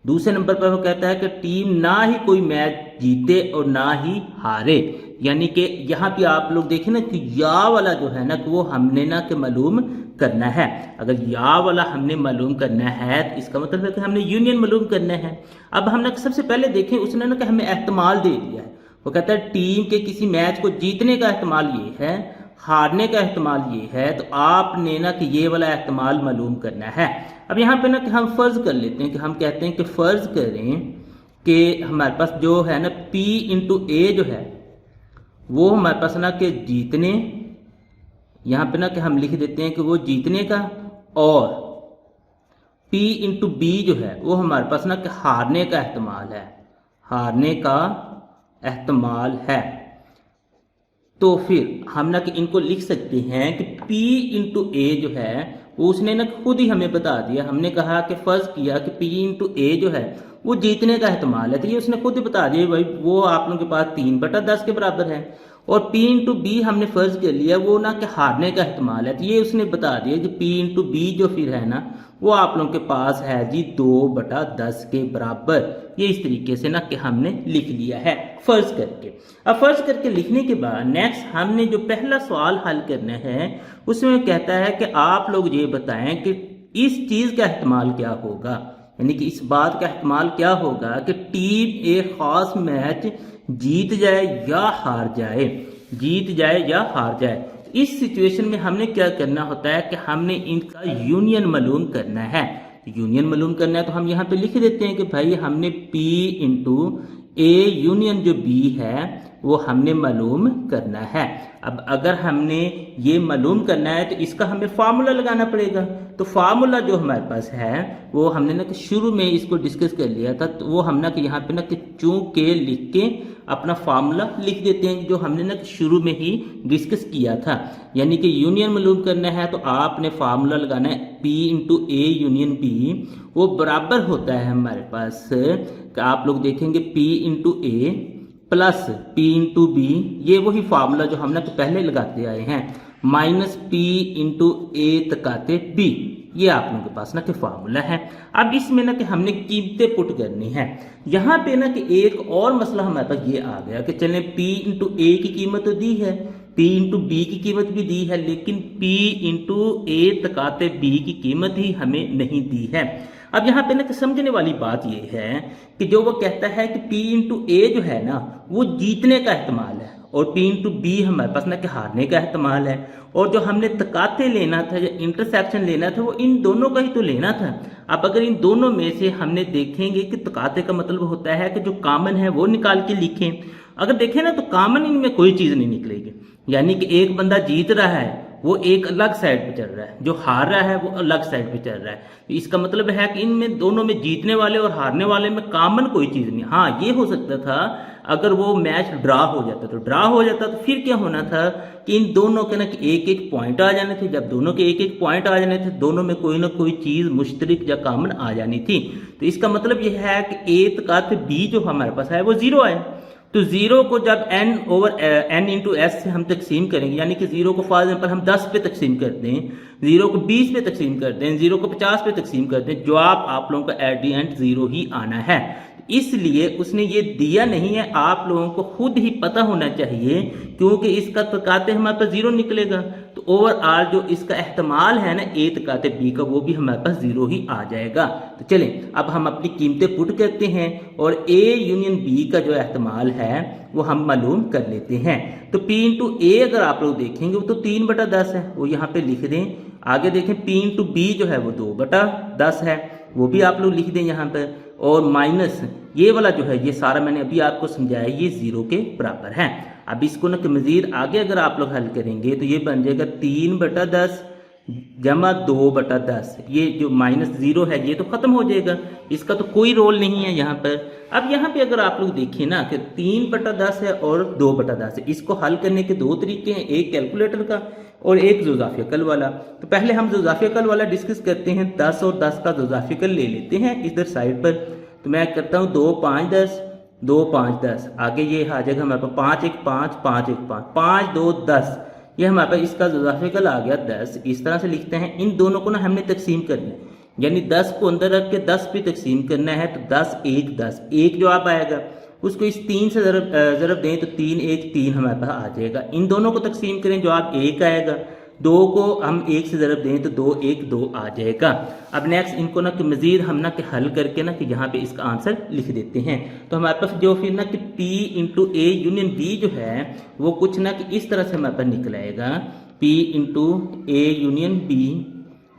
दूसरे नंबर पर वो कहता है कि टीम ना ही कोई मैच जीते और ना ही हारे, यानी कि यहाँ पे आप लोग देखें ना कि या वाला जो है ना कि वो हमने ना कि मालूम करना है। अगर या वाला हमने मालूम करना है तो इसका मतलब है कि हमने यूनियन मालूम करना है। अब हमने सबसे पहले देखें, उसने ना कि हमें एहतमाल दे दिया है। वो कहता है टीम के किसी मैच को जीतने का एहतमाल ये है, हारने का एहतमाल ये है, तो आपने ना कि ये वाला एहतमाल मालूम करना है। अब यहाँ पे ना कि हम फर्ज कर लेते हैं कि हम कहते हैं कि फर्ज करें कि हमारे पास जो है ना P × A जो है वो हमारे पास ना कि जीतने, यहाँ पे ना कि हम लिख देते हैं कि वो जीतने का, और P × B जो है वो हमारे पास ना कि हारने का एहतमाल है, हारने का एहतमाल है। तो फिर हम ना कि इनको लिख सकते हैं कि P × A जो है वो उसने ना खुद ही हमें बता दिया। हमने कहा कि फर्ज किया कि P × A जो है वो जीतने का एहतमाल है, तो ये उसने खुद ही बता दिया भाई वो आप लोगों के पास 3/10 के बराबर है। और P × B हमने फर्ज कर लिया वो ना कि हारने का एहतमाल है, तो ये उसने बता दिया कि P × B जो फिर है ना वो आप लोगों के पास है जी 2/10 के बराबर। ये इस तरीके से ना कि हमने लिख लिया है फर्ज करके। अब फर्ज करके लिखने के बाद नेक्स्ट हमने जो पहला सवाल हल करना है उसमें कहता है कि आप लोग ये बताएं कि इस चीज़ का इस्तेमाल क्या होगा, यानी कि इस बात का इस्तेमाल क्या होगा कि टीम एक खास मैच जीत जाए या हार जाए, जीत जाए या हार जाए। इस सिचुएशन में हमने क्या करना होता है कि हमने इनका यूनियन मालूम करना है। यूनियन मालूम करना है तो हम यहाँ पे लिख देते हैं कि भाई हमने P × A यूनियन जो B है वो हमने मालूम करना है। अब अगर हमने ये मालूम करना है तो इसका हमें फार्मूला लगाना पड़ेगा। तो फार्मूला जो हमारे पास है वो हमने ना कि शुरू में इसको डिस्कस कर लिया था, तो वो हम ना कि यहाँ पे ना कि चूंकि लिख के अपना फार्मूला लिख देते हैं जो हमने ना शुरू में ही डिस्कस किया था। यानी कि यूनियन मालूम करना है तो आपने फार्मूला लगाना है P into A union B, वो बराबर होता है हमारे पास कि आप लोग देखेंगे P into A plus P into B, ये वही फार्मूला जो हमने पहले लगाते आए हैं, माइनस P इंटू ए तकाते B, ये आप लोगों के पास ना कि फार्मूला है। अब इसमें ना कि हमने कीमतें पुट करनी है। यहाँ पे ना कि एक और मसला हमारे पास ये आ गया कि चलें P इंटू ए की कीमत तो दी है, P इंटू बी की कीमत भी दी है, लेकिन P इंटू ए तकाते B की कीमत ही हमें नहीं दी है। अब यहाँ पे ना कि समझने वाली बात ये है कि जो वो कहता है कि P इंटू ए जो है ना वो जीतने का एहतमाल है और P इंटू बी हमारे पास ना कि हारने का एहतमाल है, और जो हमने तकाते लेना था या इंटरसेक्शन लेना था वो इन दोनों का ही तो लेना था। अब अगर इन दोनों में से हमने देखेंगे कि तकाते का मतलब होता है कि जो कॉमन है वो निकाल के लिखें, अगर देखें ना तो कॉमन इनमें कोई चीज़ नहीं निकलेगी। यानी कि एक बंदा जीत रहा है वो एक अलग साइड पे चल रहा है, जो हार रहा है वो अलग साइड पे चल रहा है, तो इसका मतलब है कि इनमें दोनों में जीतने वाले और हारने वाले में कॉमन कोई चीज़ नहीं। हाँ ये हो सकता था अगर वो मैच ड्रा हो जाता, तो ड्रा हो जाता तो फिर क्या होना था कि इन दोनों के ना एक एक पॉइंट आ जाने थे। जब दोनों के एक एक पॉइंट आ जाने थे दोनों में कोई ना कोई चीज़ मुश्तरक या कॉमन आ जानी थी। तो इसका मतलब यह है कि ए तकाते बी जो हमारे पास है वो जीरो है। तो जीरो को जब n over n into S से हम तकसीम करेंगे, यानी कि जीरो को फॉर एग्जाम्पल हम 10 पे तकसीम कर दें, जीरो को 20 पे तकसीम कर दें, जीरो को 50 पे तकसीम कर दें, जवाब आप लोगों का एट दी एंड जीरो ही आना है। इसलिए उसने ये दिया नहीं है, आप लोगों को खुद ही पता होना चाहिए, क्योंकि इसका तकाते हमारे पास जीरो निकलेगा तो ओवरऑल जो इसका एहतमाल है ना ए तकाते बी का वो भी हमारे पास जीरो ही आ जाएगा। तो चलें अब हम अपनी कीमतें पुट करते हैं और ए यूनियन बी का जो एहतमाल है वो हम मालूम कर लेते हैं। तो P इंटू ए अगर आप लोग देखेंगे वो तो 3/10 है, वो यहाँ पे लिख दें। आगे देखें P इंटू बी जो है वो 2/10 है, वो भी आप लोग लिख दें यहाँ पर। और माइनस ये वाला जो है ये सारा मैंने अभी आपको समझाया ये जीरो के बराबर है। अब इसको ना कि मजीद आगे अगर आप लोग हल करेंगे तो ये बन जाएगा 3/10 जमा 2/10, ये जो माइनस जीरो है ये तो खत्म हो जाएगा, इसका तो कोई रोल नहीं है यहाँ पर। अब यहाँ पे अगर आप लोग देखिए ना कि 3/10 है और 2/10 है, इसको हल करने के दो तरीके हैं, एक कैलकुलेटर का और एक जोजाफिया कल वाला। तो पहले हम जोजाफिया कल वाला डिस्कस करते हैं। 10 और 10 का जोजाफिया कल ले लेते हैं इधर साइड पर। तो मैं करता हूँ 2 5 10, 2 5 10, आगे ये आ जाएगा हमारे पास 5 1 5 5 1 5 5 2 10, ये हमारे पास इसका जोजाफिकल आ गया 10। इस तरह से लिखते हैं। इन दोनों को ना हमने तकसीम करना है, यानी 10 को अंदर रख के 10 पे तकसीम करना है। तो 10 1 10, एक जो आप आएगा उसको इस 3 से ज़रब दें तो 3 1 3 हमारे पास आ जाएगा। इन दोनों को तकसीम करें, जो आप 1 आएगा, 2 को हम 1 से ज़रब दें तो 2 1 2 आ जाएगा। अब नेक्स्ट इनको ना कि मज़ीद हम ना कि हल करके ना कि यहाँ पे इसका आंसर लिख देते हैं। तो हमारे पास जो फिर ना कि P into A union B जो है वो कुछ ना कि इस तरह से हमारे पास निकल आएगा, P into A union B,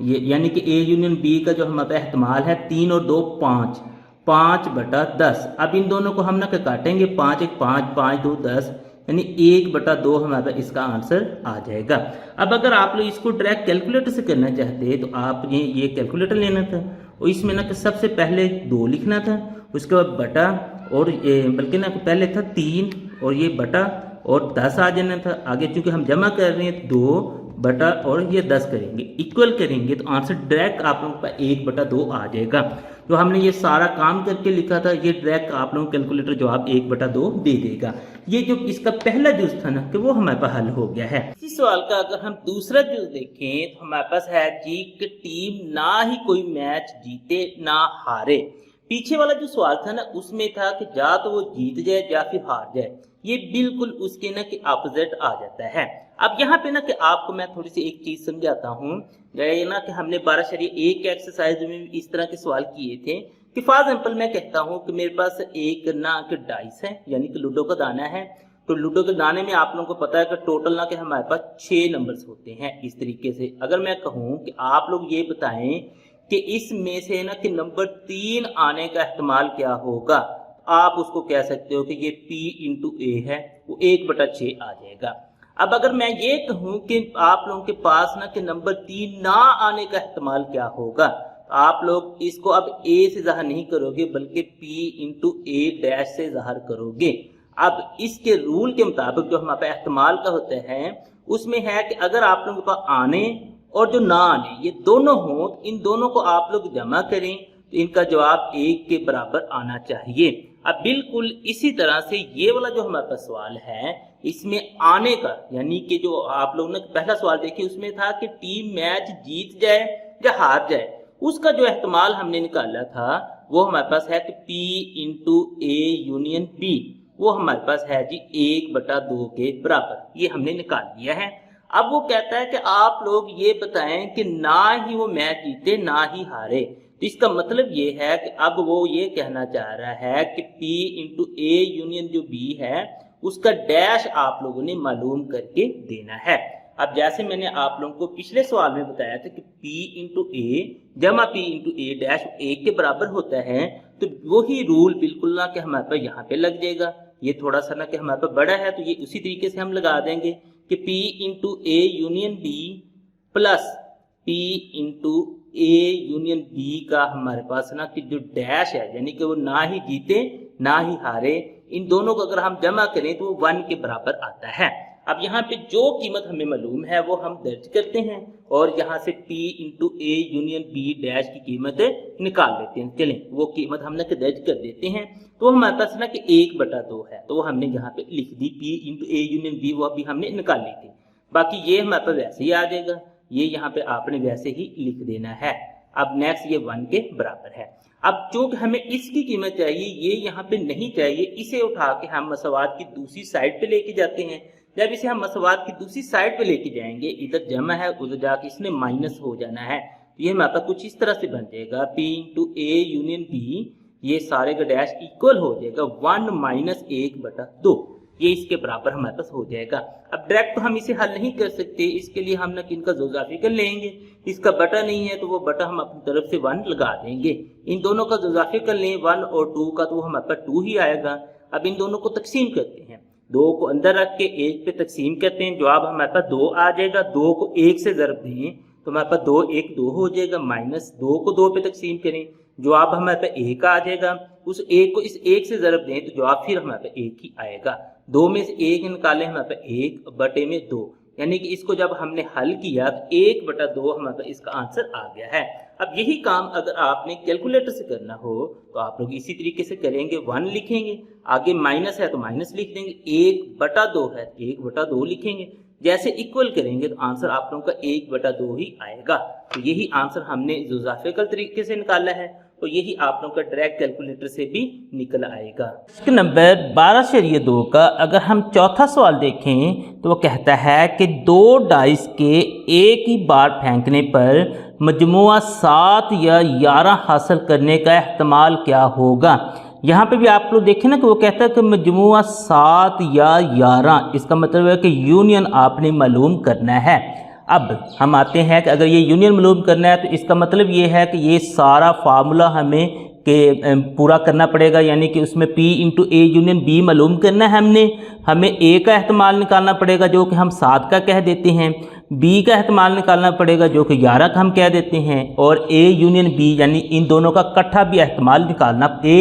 ये यानी कि ए यूनियन बी का जो हमारे पास एहतमाल है 3 और 2 5, 5/10। अब इन दोनों को हम ना काटेंगे, 5 1 5 5 2 10, यानी 1/2 हमारा इसका आंसर आ जाएगा। अब अगर आप लोग इसको डायरेक्ट कैलकुलेटर से करना चाहते हैं तो आपने ये कैलकुलेटर लेना था और इसमें ना कि सबसे पहले 2 लिखना था, उसके बाद बटा और ये बल्कि ना पहले था 3 और ये बटा और 10 आ जाना था। आगे चूंकि हम जमा कर रहे हैं 2 बटा और ये 10 करेंगे, इक्वल करेंगे तो आंसर डायरेक्ट आप लोगों का 1/2 आ जाएगा। तो हमने ये सारा काम करके लिखा था, ये डायरेक्ट आप लोगों कैलकुलेटर जवाब 1/2 दे देगा। ये जो इसका पहला जुज था ना कि वो हमारे पास हल हो गया है। इसी सवाल का अगर हम दूसरा जुज देखें तो हमारे पास है जी कि टीम ना ही कोई मैच जीते ना हारे। पीछे वाला जो सवाल था ना उसमें था कि या तो वो जीत जाए या फिर हार जाए, ये बिल्कुल उसके ना कि अपोजिट आ जाता है। अब यहाँ पे ना कि आपको मैं थोड़ी सी एक चीज समझाता हूँ, ये ना कि हमने 12/1 के एक्सरसाइज में इस तरह के सवाल किए थे कि फॉर एग्जाम्पल मैं कहता हूँ कि मेरे पास एक ना कि डाइस है, यानी कि लूडो का दाना है। तो लूडो के दाने में आप लोगों को पता है कि टोटल ना कि हमारे पास 6 नंबर्स होते हैं। इस तरीके से अगर मैं कहूँ कि आप लोग ये बताएं कि इसमें से ना कि नंबर 3 आने का एहतमाल क्या होगा, आप उसको कह सकते हो कि ये P इंटू ए है, वो 1/6 आ जाएगा। अब अगर मैं ये कहूं कि आप लोगों के पास ना कि नंबर 3 ना आने का एहतमाल क्या होगा, तो आप लोग इसको अब ए से ज़ाहिर नहीं करोगे बल्कि P इंटू ए डैश से ज़ाहिर करोगे। अब इसके रूल के मुताबिक जो हमारे पास इस्तेमाल का होता है उसमें है कि अगर आप लोगों के पास आने और जो ना आने ये दोनों हों तो इन दोनों को आप लोग जमा करें तो इनका जवाब 1 के बराबर आना चाहिए। अब बिल्कुल इसी तरह से ये वाला जो हमारे पास सवाल है इसमें आने का यानी कि जो आप लोगों ने पहला सवाल देखिए उसमें था कि टीम मैच जीत जाए या हार जाए, उसका जो एहतमाल हमने निकाला था वो हमारे पास है कि P into A union B, वो हमारे पास है जी 1/2 के बराबर, ये हमने निकाल लिया है। अब वो कहता है कि आप लोग ये बताएं कि ना ही वो मैच जीते ना ही हारे, तो इसका मतलब ये है कि अब वो ये कहना चाह रहा है कि P इंटू A यूनियन जो B है उसका डैश आप लोगों ने मालूम करके देना है। अब जैसे मैंने आप लोगों को पिछले सवाल में बताया था कि P इंटू A जमा P इंटू A डैश 1 के बराबर होता है, तो वही रूल बिल्कुल ना कि हमारे पास यहाँ पे लग जाएगा, ये थोड़ा सा ना कि हमारे पास बड़ा है तो ये उसी तरीके से हम लगा देंगे कि P into A union B plus P into A union B का हमारे पास ना कि जो डैश है यानी कि वो ना ही जीते ना ही हारे, इन दोनों को अगर हम जमा करें तो वो 1 के बराबर आता है। अब यहाँ पे जो कीमत हमें मालूम है वो हम दर्ज करते हैं और यहाँ से P into A union B dash की कीमत निकाल लेते हैं। चलें वो कीमत हमने दर्ज कर देते हैं, तो हमारे पास ना कि 1/2 है तो वो हमने यहाँ पे लिख दी P into A union B, वो अभी हमने निकाल ली थी। बाकी ये हमारे पास वैसे ही आ जाएगा, ये यहाँ पे आपने वैसे ही लिख देना है। अब नेक्स्ट ये 1 के बराबर है। अब चूंकि हमें इसकी कीमत चाहिए, ये यहाँ पे नहीं चाहिए, इसे उठा के हम मसवाद की दूसरी साइड पे लेके जाते हैं। जब इसे हम मसवाद की दूसरी साइड पे लेके जाएंगे, इधर जमा है उधर जाके इसमें माइनस हो जाना है, तो ये हमारे पास कुछ इस तरह से बन जाएगा P into A union B, ये सारे का डैश इक्वल हो जाएगा 1 माइनस 1/2, ये इसके बराबर हमारे पास हो जाएगा। अब डायरेक्ट तो हम इसे हल नहीं कर सकते, इसके लिए हम ना इनका जोजाफी कर लेंगे, इसका बटा नहीं है तो वो बटा हम अपनी तरफ से 1 लगा देंगे। इन दोनों का जोजाफी कर लें 1 और 2 का, तो वो हमारे पास 2 ही आएगा। अब इन दोनों को तकसीम करते हैं, 2 को अंदर रख के 1 पे तकसीम करते हैं, जवाब हमारे पास 2 आ जाएगा। 2 को 1 से ज़रब दें तो हमारे पास 2 1 2 हो जाएगा, माइनस 2 को 2 पे तकसीम करें, जवाब हमारे पास 1 आ जाएगा। उस 1 को इस 1 से ज़रब दें तो जवाब फिर हमारे पास 1 ही आएगा। 2 में से 1 निकालें हमारे पास 1 बटे में 2, यानी कि इसको जब हमने हल किया तो 1/2 हमारे पास इसका आंसर आ गया है। अब यही काम अगर आपने कैलकुलेटर से करना हो तो आप लोग इसी तरीके से करेंगे, 1 लिखेंगे, आगे माइनस है तो माइनस लिख देंगे, 1/2 है 1/2 लिखेंगे, जैसे इक्वल करेंगे तो आंसर आप लोगों का 1/2 ही आएगा। तो यही आंसर हमने जोग्राफिकल तरीके से निकाला है और यही आप लोगों का डायरेक्ट कैलकुलेटर से भी निकल आएगा। प्रश्न नंबर 12/2 का अगर हम चौथा सवाल देखें तो वो कहता है कि 2 डाइस के एक ही बार फेंकने पर मजमुआ 7 या 11 हासिल करने का एहतमाल क्या होगा। यहाँ पे भी आप लोग देखें ना कि वो कहता है कि मजमुआ 7 या 11, इसका मतलब है कि यूनियन आपने मालूम करना है। अब हम आते हैं कि अगर ये यूनियन मालूम करना है तो इसका मतलब ये है कि ये सारा फार्मूला हमें पूरा करना पड़ेगा, यानी कि उसमें P into A union B मालूम करना है हमें A का एहतमाल निकालना पड़ेगा जो कि हम 7 का कह देते हैं, B का एहतमाल निकालना पड़ेगा जो कि 11 का हम कह देते हैं, और A यूनियन B यानी इन दोनों का इकट्ठा भी एहतमाल निकालना, A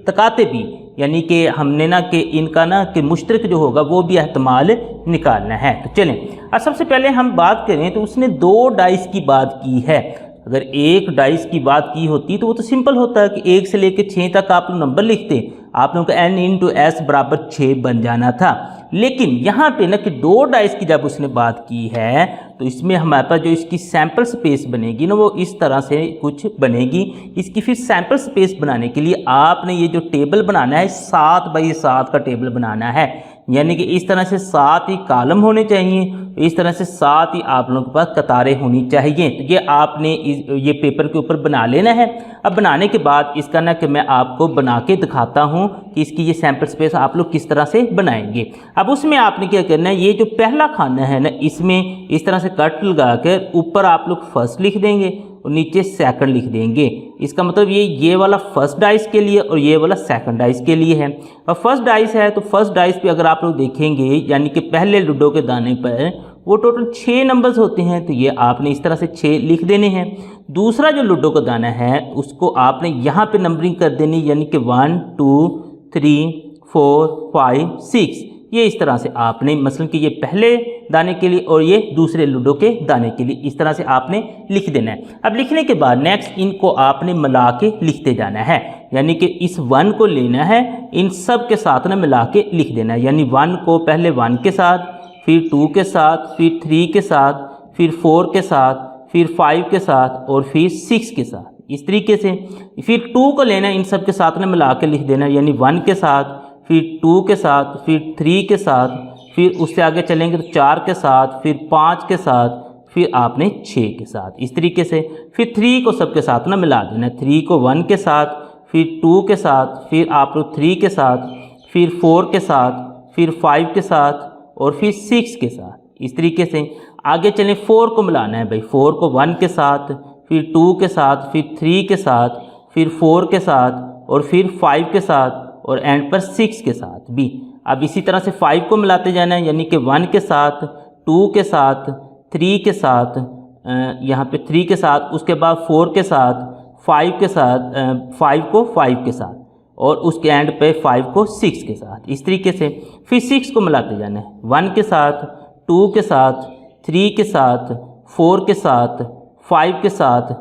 तकाते भी यानी कि हमने ना कि इनका ना कि मुश्तरक जो होगा वो भी एहतमाल निकालना है। तो चलें अब सबसे पहले हम बात करें तो उसने 2 डाइस की बात की है। अगर 1 डाइस की बात की होती तो वो तो सिंपल होता है कि 1 से लेकर 6 तक आप लोग नंबर लिखते, आप लोगों का n इंटू एस बराबर 6 बन जाना था। लेकिन यहाँ पे ना कि 2 डाइस की जब उसने बात की है तो इसमें हमारे पास जो इसकी सैंपल स्पेस बनेगी ना वो इस तरह से कुछ बनेगी। इसकी फिर सैंपल स्पेस बनाने के लिए आपने ये जो टेबल बनाना है 7x7 का टेबल बनाना है, यानी कि इस तरह से 7 ही कॉलम होने चाहिए, इस तरह से 7 ही आप लोगों के पास कतारें होनी चाहिए। तो ये आपने ये पेपर के ऊपर बना लेना है। अब बनाने के बाद इसका ना कि मैं आपको बना के दिखाता हूँ कि इसकी ये सैंपल स्पेस आप लोग किस तरह से बनाएंगे। अब उसमें आपने क्या करना है, ये जो पहला खाना है ना इसमें इस तरह से कट लगा कर ऊपर आप लोग फर्स्ट लिख देंगे और नीचे सेकंड लिख देंगे। इसका मतलब ये वाला फर्स्ट डाइस के लिए और ये वाला सेकंड डाइस के लिए है। और फर्स्ट डाइस है तो फर्स्ट डाइस पे अगर आप लोग देखेंगे यानी कि पहले लूडो के दाने पर वो टोटल 6 नंबर्स होते हैं, तो ये आपने इस तरह से 6 लिख देने हैं। दूसरा जो लूडो का दाना है उसको आपने यहाँ पे नंबरिंग कर देनी, यानी कि 1 2 3 4 5 6। ये इस तरह से आपने मसलन कि ये पहले दाने के लिए और ये दूसरे लूडो के दाने के लिए इस तरह से आपने लिख देना है। अब लिखने के बाद नेक्स्ट इनको आपने मिला के लिखते जाना है, यानी कि इस 1 को लेना है, इन सब के साथ ना मिला के लिख देना है। यानी 1 को पहले 1 के साथ, फिर 2 के साथ, फिर 3 के साथ, फिर 4 के साथ, फिर 5 के साथ और फिर 6 के साथ, इस तरीके से। फिर 2 को लेना है, इन सब के साथ ना मिला के लिख देना है, यानी 1 के साथ, फिर 2 के साथ, फिर 3 के साथ, फिर उससे आगे चलेंगे तो 4 के साथ, फिर 5 के साथ, फिर आपने 6 के साथ, इस तरीके से। फिर 3 को सबके साथ ना मिला देना है, 3 को 1 के साथ, फिर 2 के साथ, फिर आप लोग 3 के साथ, फिर 4 के साथ, फिर 5 के साथ और फिर 6 के साथ, इस तरीके से। आगे चलें, 4 को मिलाना है भाई, 4 को 1 के साथ, फिर 2 के साथ, फिर 3 के साथ, फिर 4 के साथ और फिर 5 के साथ और एंड पर 6 के साथ भी। अब इसी तरह से 5 को मिलाते जाना है, यानी कि 1 के साथ, 2 के साथ, 3 के साथ, यहाँ पे 3 के साथ, उसके बाद 4 के साथ, 5 के साथ, 5 को 5 के साथ और उसके एंड पे 5 को 6 के साथ, इस तरीके से। फिर 6 को मिलाते जाना है, 1 के साथ, 2 के साथ, 3 के साथ, 4 के साथ, 5 के साथ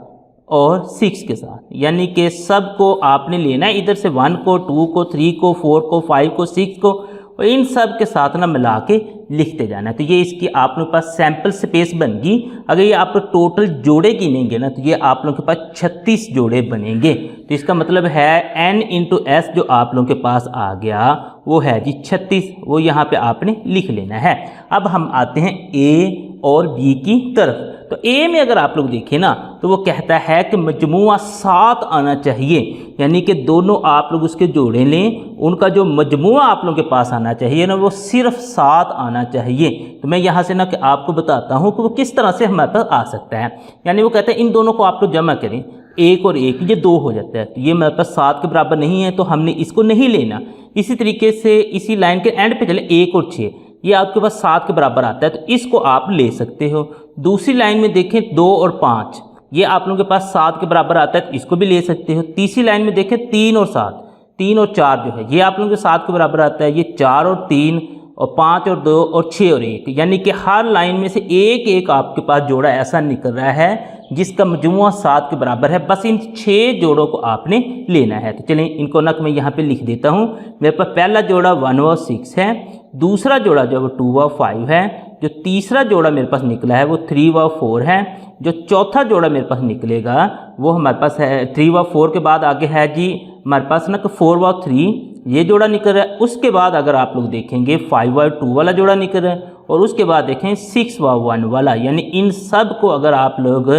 और 6 के साथ, यानी कि सब को आपने लेना है, इधर से 1 को, 2 को, 3 को, 4 को, 5 को, 6 को और इन सब के साथ ना मिला के लिखते जाना है। तो ये इसकी आप लोगों के पास सैम्पल स्पेस बन गई। अगर ये आप लोग टोटल जोड़े गिनेंगे ना तो ये आप लोगों के पास 36 जोड़े बनेंगे। तो इसका मतलब है n इंटू एस जो आप लोगों के पास आ गया वो है जी 36, वो यहाँ पे आपने लिख लेना है। अब हम आते हैं ए और बी की तरफ। तो ए में अगर आप लोग देखें ना तो वो कहता है कि मजमुआ 7 आना चाहिए, यानी कि दोनों आप लोग उसके जोड़े लें, उनका जो मजमुआ आप लोगों के पास आना चाहिए ना वो सिर्फ 7 आना चाहिए। तो मैं यहाँ से ना कि आपको बताता हूँ कि वो किस तरह से हमारे पास आ सकता है। यानी वो कहता है इन दोनों को आप लोग जमा करें, 1 और 1 ये 2 हो जाता है, तो ये मेरे पास 7 के बराबर नहीं है तो हमने इसको नहीं लेना। इसी तरीके से इसी लाइन के एंड पे चले 1 और 6 ये आपके पास 7 के बराबर आता है तो इसको आप ले सकते हो। दूसरी लाइन में देखें 2 और 5 ये आप लोगों के पास 7 के बराबर आता है तो इसको भी ले सकते हो। तीसरी लाइन में देखें 3 और 7, 3 और 4 जो है ये आप लोगों के 7 के बराबर आता है, ये 4 और 3 और 5 और 2 और 6 और 1, यानी कि हर लाइन में से एक एक आपके पास जोड़ा ऐसा निकल रहा है जिसका मजमुआ 7 के बराबर है। बस इन 6 जोड़ों को आपने लेना है। तो चलें इनको ना मैं यहाँ पे लिख देता हूँ। मेरे पास पहला जोड़ा 1 व 6 है, दूसरा जोड़ा जो वो 2 व 5 है, जो तीसरा जोड़ा मेरे पास निकला है वो 3 व 4 है, जो चौथा जोड़ा मेरे पास निकलेगा वो हमारे पास है 3 व 4 के बाद आगे है जी हमारे पास ना 4 व 3 ये जोड़ा निकल रहा है। उसके बाद अगर आप लोग देखेंगे 5 व 2 वाला जोड़ा निकल रहा है और उसके बाद देखें 6 व 1 वाला, यानी इन सब को अगर आप लोग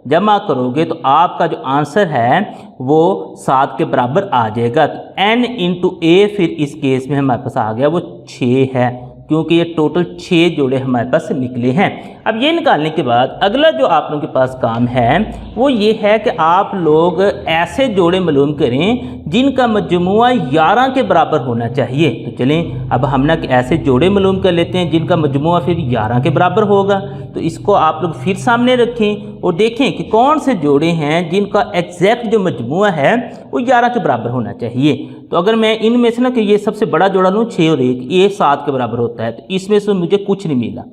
जमा करोगे तो आपका जो आंसर है वो 7 के बराबर आ जाएगा। तो n इंटू ए फिर इस केस में हमारे पास आ गया वो 6 है, क्योंकि ये टोटल 6 जोड़े हमारे पास निकले हैं। अब ये निकालने के बाद अगला जो आप लोगों के पास काम है वो ये है कि आप लोग ऐसे जोड़े मालूम करें जिनका मजमुआ 11 के बराबर होना चाहिए। तो चलें अब हम ना ऐसे जोड़े मालूम कर लेते हैं जिनका मजमुआ फिर 11 के बराबर होगा। तो इसको आप लोग फिर सामने रखें और देखें कि कौन से जोड़े हैं जिनका एग्जैक्ट जो मजमुआ है वो 11 के बराबर होना चाहिए। तो अगर मैं इनमें से ना कि ये सबसे बड़ा जोड़ा लूँ 6 और 1 ये 7 के बराबर होता है, तो इसमें से मुझे कुछ नहीं मिला।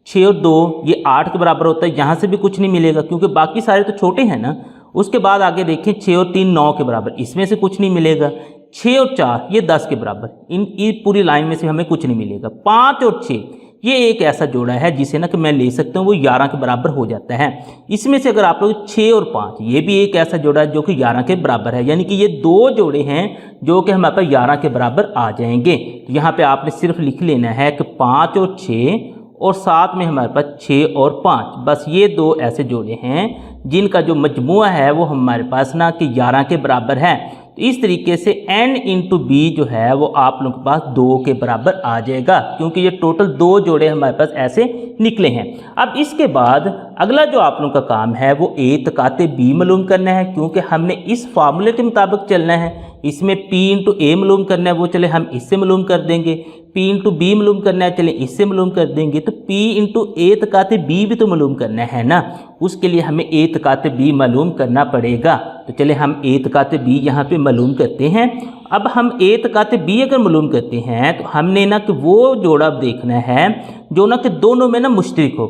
6 और 2 ये 8 के बराबर होता है, यहाँ से भी कुछ नहीं मिलेगा क्योंकि बाकी सारे तो छोटे हैं ना। उसके बाद आगे देखें 6 और 3 9 के बराबर, इसमें से कुछ नहीं मिलेगा। 6 और 4 ये 10 के बराबर, इन पूरी लाइन में से हमें कुछ नहीं मिलेगा। 5 और 6 ये एक ऐसा जोड़ा है जिसे ना कि मैं ले सकता हूँ वो 11 के बराबर हो जाता है। इसमें से अगर आप लोग 6 और 5 ये भी एक ऐसा जोड़ा है जो कि 11 के बराबर है, यानी कि ये 2 जोड़े हैं जो कि हमारे पास 11 के बराबर आ जाएंगे। तो यहाँ पे आपने सिर्फ लिख लेना है कि 5 और 6 और साथ में हमारे पास 6 और 5, बस ये 2 ऐसे जोड़े हैं जिनका जो मजमुआ है वो हमारे पास ना कि 11 के बराबर है। तो इस तरीके से n इंटू बी जो है वो आप लोगों के पास 2 के बराबर आ जाएगा, क्योंकि ये टोटल 2 जोड़े हमारे पास ऐसे निकले हैं। अब इसके बाद अगला जो आप लोगों का काम है वो ए तकाते बी मालूम करना है, क्योंकि हमने इस फार्मूले के मुताबिक चलना है। इसमें p इंटू ए मालूम करना है, वो चले हम इससे मालूम कर देंगे। p इंटू बी मालूम करना है, चले इससे मालूम कर देंगे। तो p इंटू ए तकाते बी भी तो मालूम करना है ना, उसके लिए हमें ए तकाते बी मालूम करना पड़ेगा। तो चले हम ए तकाते बी यहाँ पे मालूम करते हैं। अब हम ए तकाते बी अगर मालूम करते हैं तो हमने ना कि वो जोड़ा देखना है जो ना कि दोनों में ना मुश्तरक हो।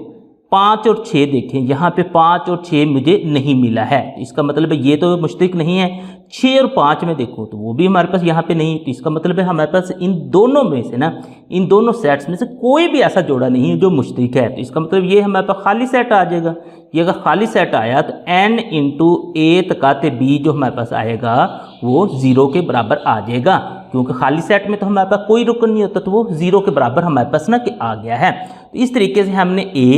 5 और 6 देखें, यहाँ पे 5 और 6 मुझे नहीं मिला है, इसका मतलब है ये तो मुश्तरक नहीं है। 6 और 5 में देखो तो वो भी हमारे पास यहाँ पे नहीं, तो इसका मतलब है हमारे पास इन दोनों में से ना, इन दोनों सेट्स में से कोई भी ऐसा जोड़ा नहीं है जो मुश्तरक है। तो इसका मतलब ये हमारे पास खाली सेट आ जाएगा। ये अगर खाली सेट आया तो n इंटू ए तकाते बी जो हमारे पास आएगा वो 0 के बराबर आ जाएगा, क्योंकि खाली सेट में तो हमारे पास कोई रुकन नहीं होता, तो वो 0 के बराबर हमारे पास ना कि आ गया है। तो इस तरीके से हमने ए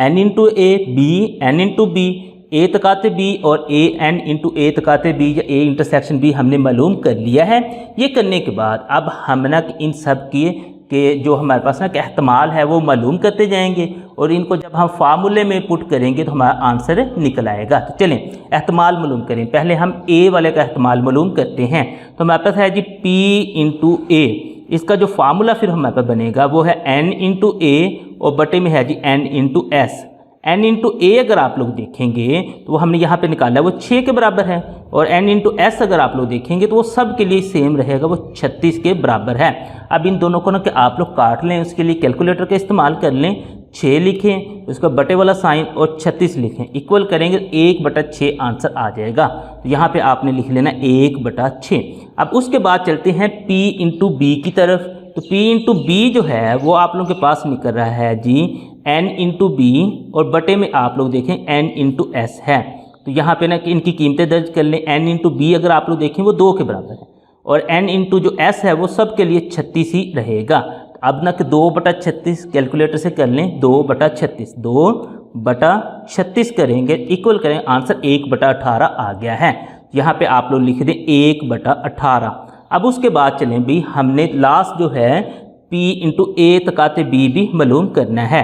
n इंटू ए, बी n इंटू बी, ए तकाते बी और ए एन इंटू ए तकाते बी या ए इंटरसेक्शन बी हमने मालूम कर लिया है। ये करने के बाद अब हम ना इन सब के जो हमारे पास ना कि एहतमाल है वो मालूम करते जाएंगे, और इनको जब हम फार्मूले में पुट करेंगे तो हमारा आंसर निकल आएगा। तो चलें एहतमाल मालूम करें। पहले हम ए वाले का एहतमाल मालूम करते हैं। तो हमारे पास है जी पी इंटू ए, इसका जो फार्मूला फिर हमारे पास बनेगा वो है n इंटू ए और बटे में है जी n into S. n into A अगर आप लोग देखेंगे तो वो हमने यहाँ पे निकाला है वो 6 के बराबर है, और n इंटू एस अगर आप लोग देखेंगे तो वो सब के लिए सेम रहेगा, वो 36 के बराबर है। अब इन दोनों को ना कि आप लोग काट लें, उसके लिए कैलकुलेटर का इस्तेमाल कर लें। 6 लिखें, उसका बटे वाला साइन और 36 लिखें, इक्वल करेंगे 1/6 आंसर आ जाएगा। तो यहाँ पे आपने लिख लेना 1/6। अब उसके बाद चलते हैं p इंटू बी की तरफ। तो p इंटू बी जो है वो आप लोगों के पास निकल रहा है जी n इंटू बी और बटे में आप लोग देखें n इंटू एस है। तो यहाँ पे ना कि इनकी कीमतें दर्ज कर लें। n इंटू बी अगर आप लोग देखें वो 2 के बराबर है, और n इंटू जो s है वो सब के लिए 36 ही रहेगा। तो अब ना कि 2/36 कैलकुलेटर से कर लें, 2/36 2/36 करेंगे, इक्वल करें, आंसर 1/18 आ गया है। यहाँ पे आप लोग लिख दें 1/18। अब उसके बाद चलें भी हमने लास्ट जो है p इंटू ए तकाते बी भी मालूम करना है।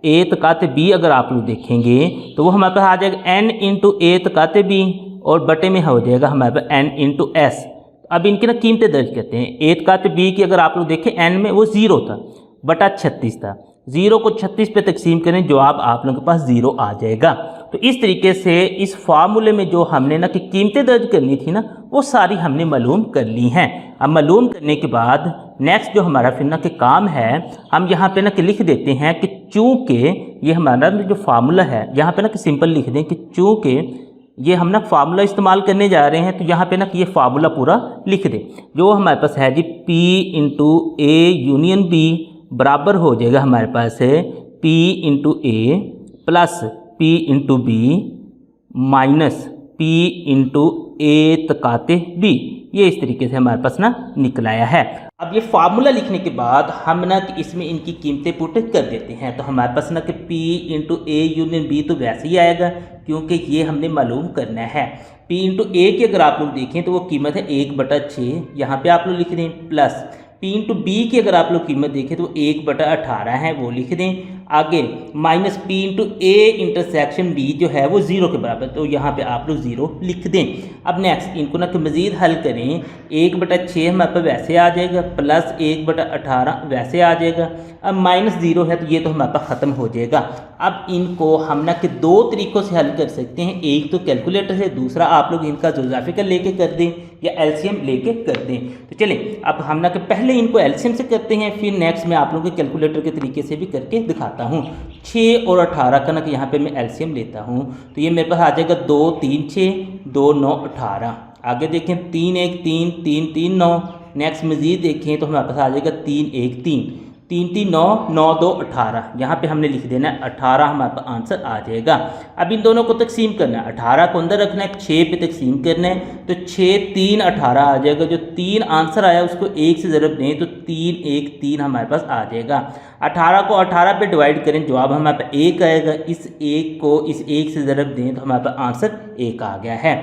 ए तकाते बी अगर आप लोग देखेंगे तो वो हमारे पास आ जाएगा n इंटू ए तकाते बी और बटे में हो जाएगा हमारे पास n इंटू एस। अब इनकी ना कीमतें दर्ज करते हैं। ए तकाते बी की अगर आप लोग देखें n में वो 0 था बटा 36 था, 0 को 36 पे तकसीम करें, जवाब आप लोगों के पास 0 आ जाएगा। तो इस तरीके से इस फार्मूले में जो हमने ना कि कीमतें दर्ज करनी थी ना वो सारी हमने मालूम कर ली हैं। अब मालूम करने के बाद नेक्स्ट जो हमारा फिर ना कि काम है, हम यहाँ पे ना कि लिख देते हैं कि चूँकि ये हमारा जो फार्मूला है, यहाँ पे ना कि सिंपल लिख दें कि चूँकि ये हम ना फार्मूला इस्तेमाल करने जा रहे हैं, तो यहाँ पे ना कि ये फार्मूला पूरा लिख दें। जो हमारे पास है जी p into A union B बराबर हो जाएगा हमारे पास है p into A plus p into B minus p into A तकाते बी। ये इस तरीके से हमारे पास ना निकल आया है। अब ये फार्मूला लिखने के बाद हम ना कि इसमें इनकी कीमतें पुट कर देते हैं। तो हमारे पास ना कि p into A union B तो वैसे ही आएगा क्योंकि ये हमने मालूम करना है। p इंटू ए की अगर आप लोग देखें तो वो कीमत है 1/6, यहाँ पे आप लोग लिख दें, प्लस p इंटू बी की अगर आप लोग कीमत देखें तो 1/18 है, वो लिख दें। आगे minus p into A intersection b जो है वो 0 के बराबर, तो यहाँ पे आप लोग 0 लिख दें। अब नेक्स्ट इनको ना कि मज़ीद हल करें, 1/6 हमारे पास वैसे आ जाएगा, प्लस 1/18 वैसे आ जाएगा। अब माइनस 0 है तो ये तो हमारे पास ख़त्म हो जाएगा। अब इनको हम ना कि 2 तरीक़ों से हल कर सकते हैं, एक तो कैलकुलेटर से, दूसरा आप लोग इनका जोग्राफिकल लेके कर दें या एलसीएम लेके कर दें। तो चलें अब हम ना कि पहले इनको एलसीएम से करते हैं, फिर नेक्स्ट मैं आप लोगों के कैलकुलेटर के तरीके से भी करके दिखाता हूँ। 6 और 18 का ना कि यहाँ पे मैं एलसीएम लेता हूँ, तो ये मेरे पास आ जाएगा 2 3 6 2 9 18। आगे देखें 3 1 3 3 3 9। नेक्स्ट मज़ीद देखें तो हमारे पास आ जाएगा 3 1 3 3 3 9 9 2 18। यहाँ पे हमने लिख देना है 18, हमारे पास आंसर आ जाएगा। अब इन दोनों को तकसीम करना है, 18 को अंदर रखना है, 6 पे तकसीम करना है, तो 6 3 18 आ जाएगा। जो 3 आंसर आया उसको 1 से ज़रब दें तो 3 1 3 हमारे पास आ जाएगा। 18 को 18 पे डिवाइड करें, जवाब हमारे पास 1 आएगा। इस 1 को इस 1 से ज़रब दें तो हमारे पास आंसर 1 आ गया है।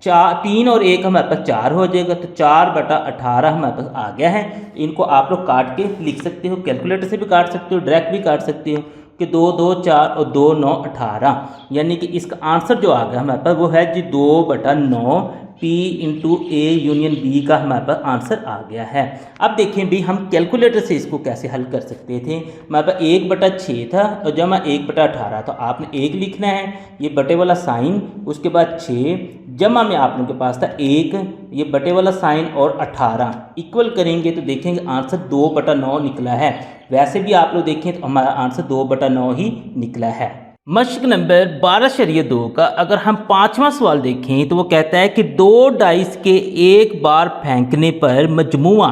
3 और 1 हमारे पास 4 हो जाएगा, तो 4/18 हमारे पास आ गया है। इनको आप लोग काट के लिख सकते हो, कैलकुलेटर से भी काट सकते हो, डायरेक्ट भी काट सकते हो कि 2 2 4 और 2 9 18, यानी कि इसका आंसर जो आ गया हमारे पास वो है जी 2/9 P into A union B का हमारे पास आंसर आ गया है। अब देखें भी हम कैलकुलेटर से इसको कैसे हल कर सकते थे। हमारे पास 1/6 था और जमा 1/18, तो आपने 1 लिखना है, ये बटे वाला साइन, उसके बाद 6 जमा में आप लोगों के पास था 1, ये बटे वाला साइन और 18 इक्वल करेंगे तो देखेंगे आंसर 2/9 निकला है। वैसे भी आप लोग देखें तो हमारा आंसर 2/9 ही निकला है। मशक नंबर 12.2 का अगर हम 5वां सवाल देखें तो वो कहता है कि 2 डाइस के एक बार फेंकने पर मजमुआ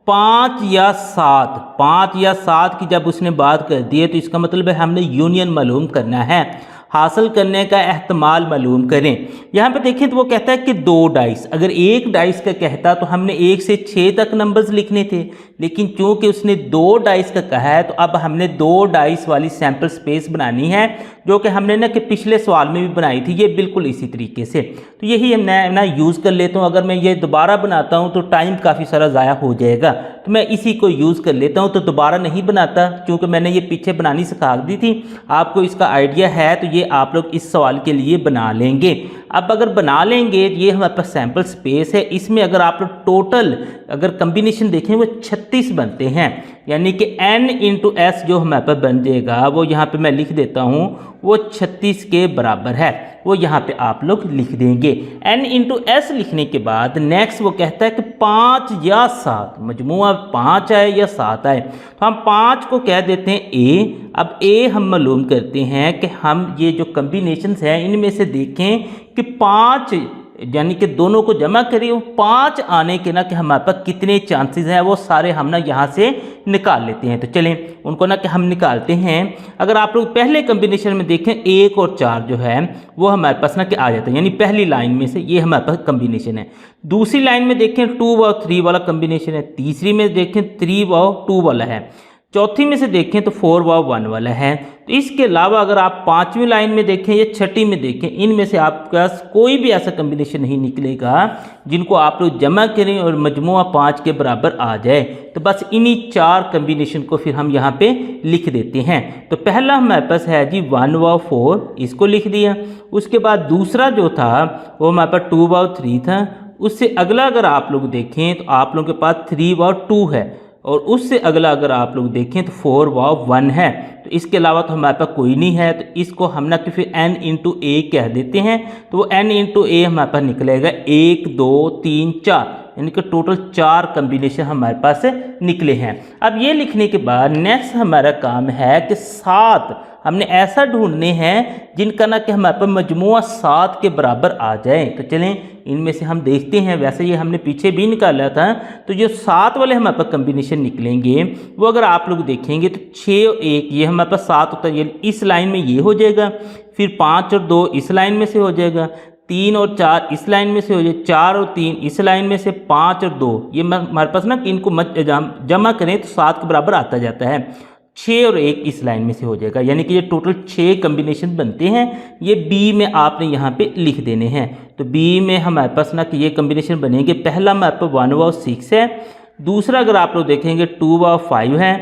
5 या 7 की जब उसने बात कर दी है तो इसका मतलब है हमने यूनियन मालूम करना है, हासिल करने का एहतमाल मालूम करें। यहाँ पे देखें तो वो कहता है कि 2 डाइस, अगर एक डाइस का कहता तो हमने 1 से 6 तक नंबर्स लिखने थे, लेकिन चूंकि उसने 2 डाइस का कहा है तो अब हमने 2 डाइस वाली सैम्पल स्पेस बनानी है, जो कि हमने ना कि पिछले सवाल में भी बनाई थी, ये बिल्कुल इसी तरीके से। तो यही मैं ना यूज़ कर लेता हूँ। अगर मैं ये दोबारा बनाता हूँ तो टाइम काफ़ी सारा ज़ाया हो जाएगा, तो मैं इसी को यूज़ कर लेता हूँ, तो दोबारा नहीं बनाता क्योंकि मैंने ये पीछे बनानी सिखा दी थी। आपको इसका आइडिया है तो ये आप लोग इस सवाल के लिए बना लेंगे। अब अगर बना लेंगे, ये हमारे पास सैम्पल स्पेस है, इसमें अगर आप लोग टोटल अगर कम्बिनेशन देखें वो 36 बनते हैं, यानी कि n इंटू एस जो हमारे पास बन जाएगा वो यहाँ पे मैं लिख देता हूँ, वो 36 के बराबर है, वो यहाँ पे आप लोग लिख देंगे। n इंटू एस लिखने के बाद नेक्स्ट वो कहता है कि 5 या 7, मजमुआ 5 आए या 7 आए, तो हम 5 को कह देते हैं a। अब a हम मालूम करते हैं कि हम ये जो कम्बिनेशंस हैं इनमें से देखें कि 5 यानी कि दोनों को जमा करिए, वो 5 आने के ना कि हमारे पास कितने चांसेस हैं वो सारे हम ना यहाँ से निकाल लेते हैं। तो चलें उनको ना कि हम निकालते हैं। अगर आप लोग पहले कम्बिनेशन में देखें 1 और 4 जो है वो हमारे पास ना कि आ जाता है, यानी पहली लाइन में से ये हमारे पास कम्बिनेशन है। दूसरी लाइन में देखें 2 और 3 वाला कम्बिनेशन है, तीसरी में देखें 3 और 2 वाला है, चौथी में से देखें तो 4 व 1 वाला है। तो इसके अलावा अगर आप 5वीं लाइन में देखें या 6ठी में देखें, इनमें से आपके पास कोई भी ऐसा कम्बिनेशन नहीं निकलेगा जिनको आप लोग जमा करें और मजमुआ 5 के बराबर आ जाए। तो बस इन्हीं 4 कम्बिनेशन को फिर हम यहाँ पे लिख देते हैं। तो पहला हमारे पास है जी 1 व 4, इसको लिख दिया। उसके बाद दूसरा जो था वो हमारे पास 2 व 3 था। उससे अगला अगर आप लोग देखें तो आप लोगों के पास 3 व 2 है, और उससे अगला अगर आप लोग देखें तो 4 व 1 है। तो इसके अलावा तो हमारे पास कोई नहीं है, तो इसको हम ना कि फिर n इंटू ए कह देते हैं। तो वो n इंटू ए हमारे पास निकलेगा 1 2 3 4, यानी कि टोटल 4 कम्बिनेशन हमारे पास निकले हैं। अब ये लिखने के बाद नेक्स्ट हमारा काम है कि 7 हमने ऐसा ढूंढने हैं जिनका ना कि हमारे पास मजमुआ 7 के बराबर आ जाए। तो चलें इनमें से हम देखते हैं। वैसे ये हमने पीछे भी निकाला था, तो जो 7 वाले हमारे पास कम्बिनेशन निकलेंगे वो अगर आप लोग देखेंगे तो 6 और 1 ये हमारे पास 7 होता है, ये इस लाइन में ये हो जाएगा, फिर 5 और 2 इस लाइन में से हो जाएगा, 3 और 4 इस लाइन में से हो जाए, 4 और 3 इस लाइन में से, 5 और 2 ये हमारे पास ना कि इनको जमा करें तो 7 के बराबर आता जाता है, 6 और 1 इस लाइन में से हो जाएगा, यानी कि ये टोटल 6 कम्बिनेशन बनते हैं। ये बी में आपने यहाँ पे लिख देने हैं। तो बी में हमारे पास ना कि ये कम्बिनेशन बनेंगे। पहला हमारे पास 1 व 6 है, दूसरा अगर आप लोग देखेंगे 2 व 5 है,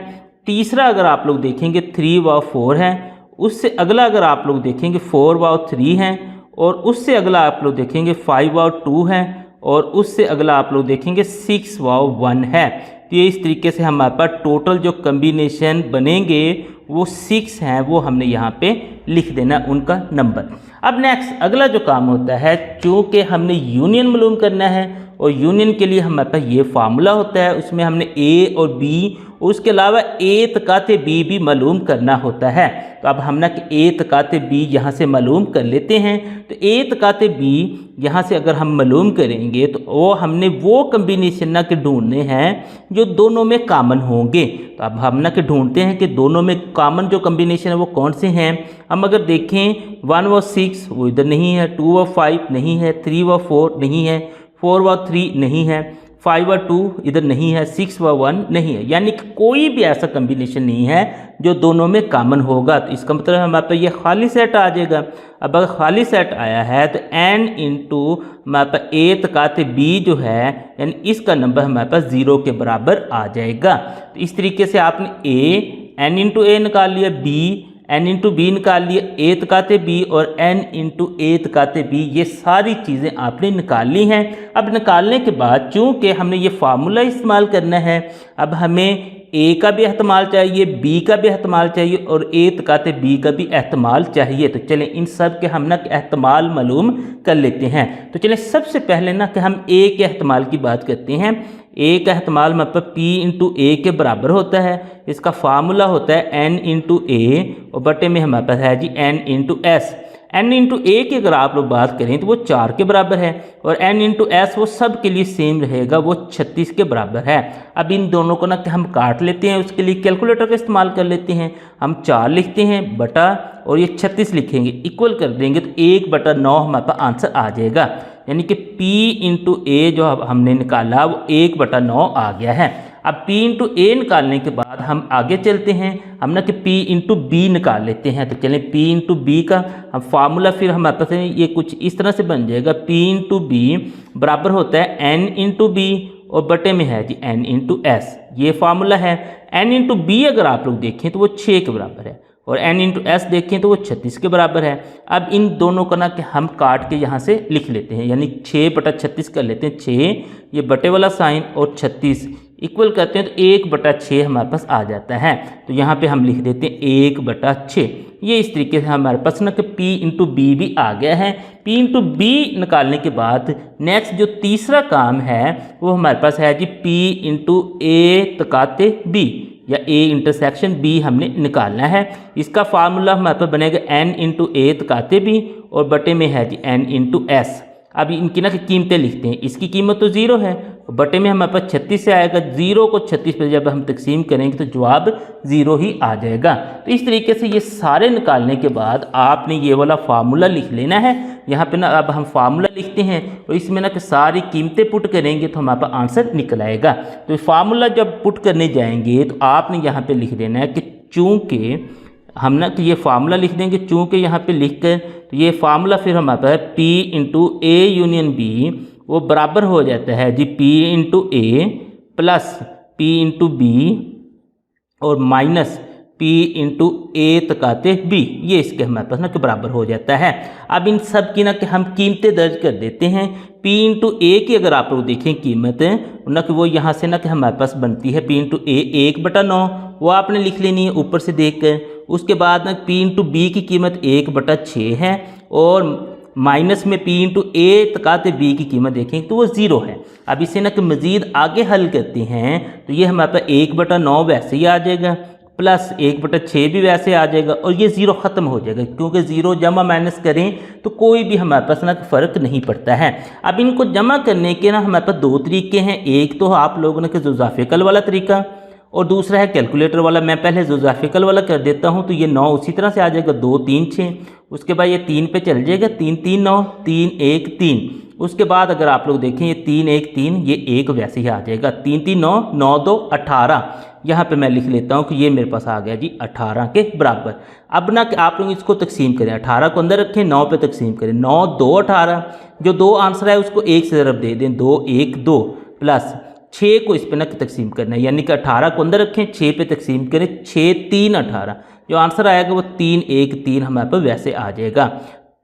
तीसरा अगर आप लोग देखेंगे 3 व 4 है, उससे अगला अगर आप लोग देखेंगे 4 व 3 है, और उससे अगला आप लोग देखेंगे 5 व 2 है, और उससे अगला आप लोग देखेंगे 6 व 1 है। तो ये इस तरीके से हमारे पास टोटल जो कम्बिनेशन बनेंगे वो 6 हैं, वो हमने यहाँ पे लिख देना उनका नंबर। अब नेक्स्ट अगला जो काम होता है, चूँकि हमने यूनियन मालूम करना है और यूनियन के लिए हमारे पास ये फार्मूला होता है, उसमें हमने ए और बी, उसके अलावा ए तकाते बी भी मालूम करना होता है। तो अब हम ना कि ए तकाते बी यहाँ से मालूम कर लेते हैं। तो ए तकाते बी यहाँ से अगर हम मालूम करेंगे तो वो हमने वो कम्बिनेशन ना के ढूंढने हैं जो दोनों में कॉमन होंगे। तो अब हम ना कि ढूंढते हैं कि दोनों में कॉमन जो कम्बिनेशन है वो कौन से हैं। हम अगर देखें 1 व 6 वो इधर नहीं है, 2 व 5 नहीं है, 3 व 4 नहीं है, 4 व 3 नहीं है, 5 व 2 इधर नहीं है, 6 व 1 नहीं है, यानी कि कोई भी ऐसा कम्बिनेशन नहीं है जो दोनों में कॉमन होगा। तो इसका मतलब हमारे पास ये खाली सेट आ जाएगा। अब अगर खाली सेट आया है तो n इंटू हमारे पास ए तकाते b जो है, यानी इसका नंबर हमारे पास 0 के बराबर आ जाएगा। तो इस तरीके से आपने a n इंटू ए निकाल लिया, b n इंटू बी निकाल लिया, a तकाते b और n इंटू a तकाते b, ये सारी चीज़ें आपने निकाल ली हैं। अब निकालने के बाद चूँकि हमने ये फार्मूला इस्तेमाल करना है, अब हमें a का भी एहतमाल चाहिए, b का भी एहतमाल चाहिए और a तकाते b का भी एहतमाल चाहिए। तो चलें इन सब के हम ना एहतमाल मालूम कर लेते हैं। तो चलें सबसे पहले ना कि हम a के एहतमाल की बात करते हैं। a का एहतमाल मतलब p इंटू a के बराबर होता है। इसका फार्मूला होता है n इंटू a और बटे में हमारे पास है जी n into s। n into A की अगर आप लोग बात करें तो वो 4 के बराबर है और n इंटू एस वो सब के लिए सेम रहेगा, वो 36 के बराबर है। अब इन दोनों को ना हम काट लेते हैं, उसके लिए कैलकुलेटर का इस्तेमाल कर लेते हैं। हम 4 लिखते हैं बटा और ये 36 लिखेंगे, इक्वल कर देंगे तो 1/9 हमारे पास आंसर आ जाएगा। यानी कि p इंटू ए जो हमने निकाला वो 1/9 आ गया है। अब p इंटू ए निकालने के बाद हम आगे चलते हैं, हम ना कि p इंटू बी निकाल लेते हैं। तो चलें p इंटू बी का हम फार्मूला फिर हमारे पास ये कुछ इस तरह से बन जाएगा, p इंटू बी बराबर होता है n इंटू बी और बटे में है जी n इंटू एस। ये फार्मूला है। n इंटू बी अगर आप लोग देखें तो वो 6 के बराबर है और n इंटू एस देखें तो वो 36 के बराबर है। अब इन दोनों का ना कि हम काट के यहाँ से लिख लेते हैं, यानी 6/36 कर लेते हैं। 6 ये बटे वाला साइन और 36 इक्वल करते हैं तो 1/6 हमारे पास आ जाता है। तो यहाँ पे हम लिख देते हैं 1/6। ये इस तरीके से हमारे पास ना कि p इंटू बी भी आ गया है। p इंटू बी निकालने के बाद नेक्स्ट जो तीसरा काम है वो हमारे पास है जी p इंटू ए तकाते b या a इंटरसेक्शन b हमने निकालना है। इसका फार्मूला हमारे पास बनेगा n इंटू ए तकाते b और बटे में है जी n इंटू एस। अब इनकी ना कीमतें लिखते हैं। इसकी कीमत तो 0 है, बटे में हमारे पास 36 से आएगा। 0 को 36 पर जब हम तकसीम करेंगे तो जवाब 0 ही आ जाएगा। तो इस तरीके से ये सारे निकालने के बाद आपने ये वाला फार्मूला लिख लेना है। यहाँ पे ना अब हम फार्मूला लिखते हैं और इसमें ना कि सारी कीमतें पुट करेंगे तो हमारे पास आंसर निकल आएगा। तो फार्मूला जब पुट करने जाएंगे तो आपने यहाँ पर लिख देना है कि चूँकि हम ना तो ये फार्मूला लिख देंगे, चूँकि यहाँ पे लिख कर तो ये फार्मूला फिर हमारे पास है p into A union B वो बराबर हो जाता है जी p into A plus p into B और माइनस p इंटू ए तकाते b। ये इसके हमारे पास ना कि बराबर हो जाता है। अब इन सब की ना कि हम कीमतें दर्ज कर देते हैं। p इंटू ए की अगर आप लोग देखें कीमत ना कि वो यहाँ से ना कि हमारे पास बनती है p इंटू ए 1/9, वो आपने लिख लेनी है ऊपर से देख कर। उसके बाद ना p इंटू बी की कीमत 1/6 है और माइनस में p इंटू ए तकाते b की कीमत देखें तो वो 0 है। अब इसे ना कि मज़ीद आगे हल करते हैं तो ये हमारे पास 1/9 वैसे ही आ जाएगा प्लस 1/6 भी वैसे आ जाएगा और ये 0 ख़त्म हो जाएगा, क्योंकि 0 जमा माइनस करें तो कोई भी हमारे पास ना फ़र्क नहीं पड़ता है। अब इनको जमा करने के ना हमारे पास 2 तरीके हैं। एक तो आप लोगों ने कि ज़ुज़ाफ़िकल वाला तरीका और दूसरा है कैलकुलेटर वाला। मैं पहले ज़ुज़ाफ़िकल वाला कर देता हूं तो ये 9 उसी तरह से आ जाएगा, 2 3 6। उसके बाद ये 3 पे चल जाएगा, 3 3 9 3 1 3। उसके बाद अगर आप लोग देखें ये 3 1 3, ये 1 वैसे ही आ जाएगा, 3 3 9 9 2 18। यहाँ पे मैं लिख लेता हूँ कि ये मेरे पास आ गया जी 18 के बराबर। अब ना कि आप लोग इसको तकसीम करें, 18 को अंदर रखें, 9 पे तकसीम करें, 9 2 18। जो 2 आंसर है उसको 1 से ज़रब दे दें, 2 1 2 प्लस 6 को इस पे ना तकसीम करना है, यानी कि 18 को अंदर रखें, 6 पे तकसीम करें, 6 3 18। जो आंसर आएगा वो 3 1 3 हमारे पास वैसे आ जाएगा।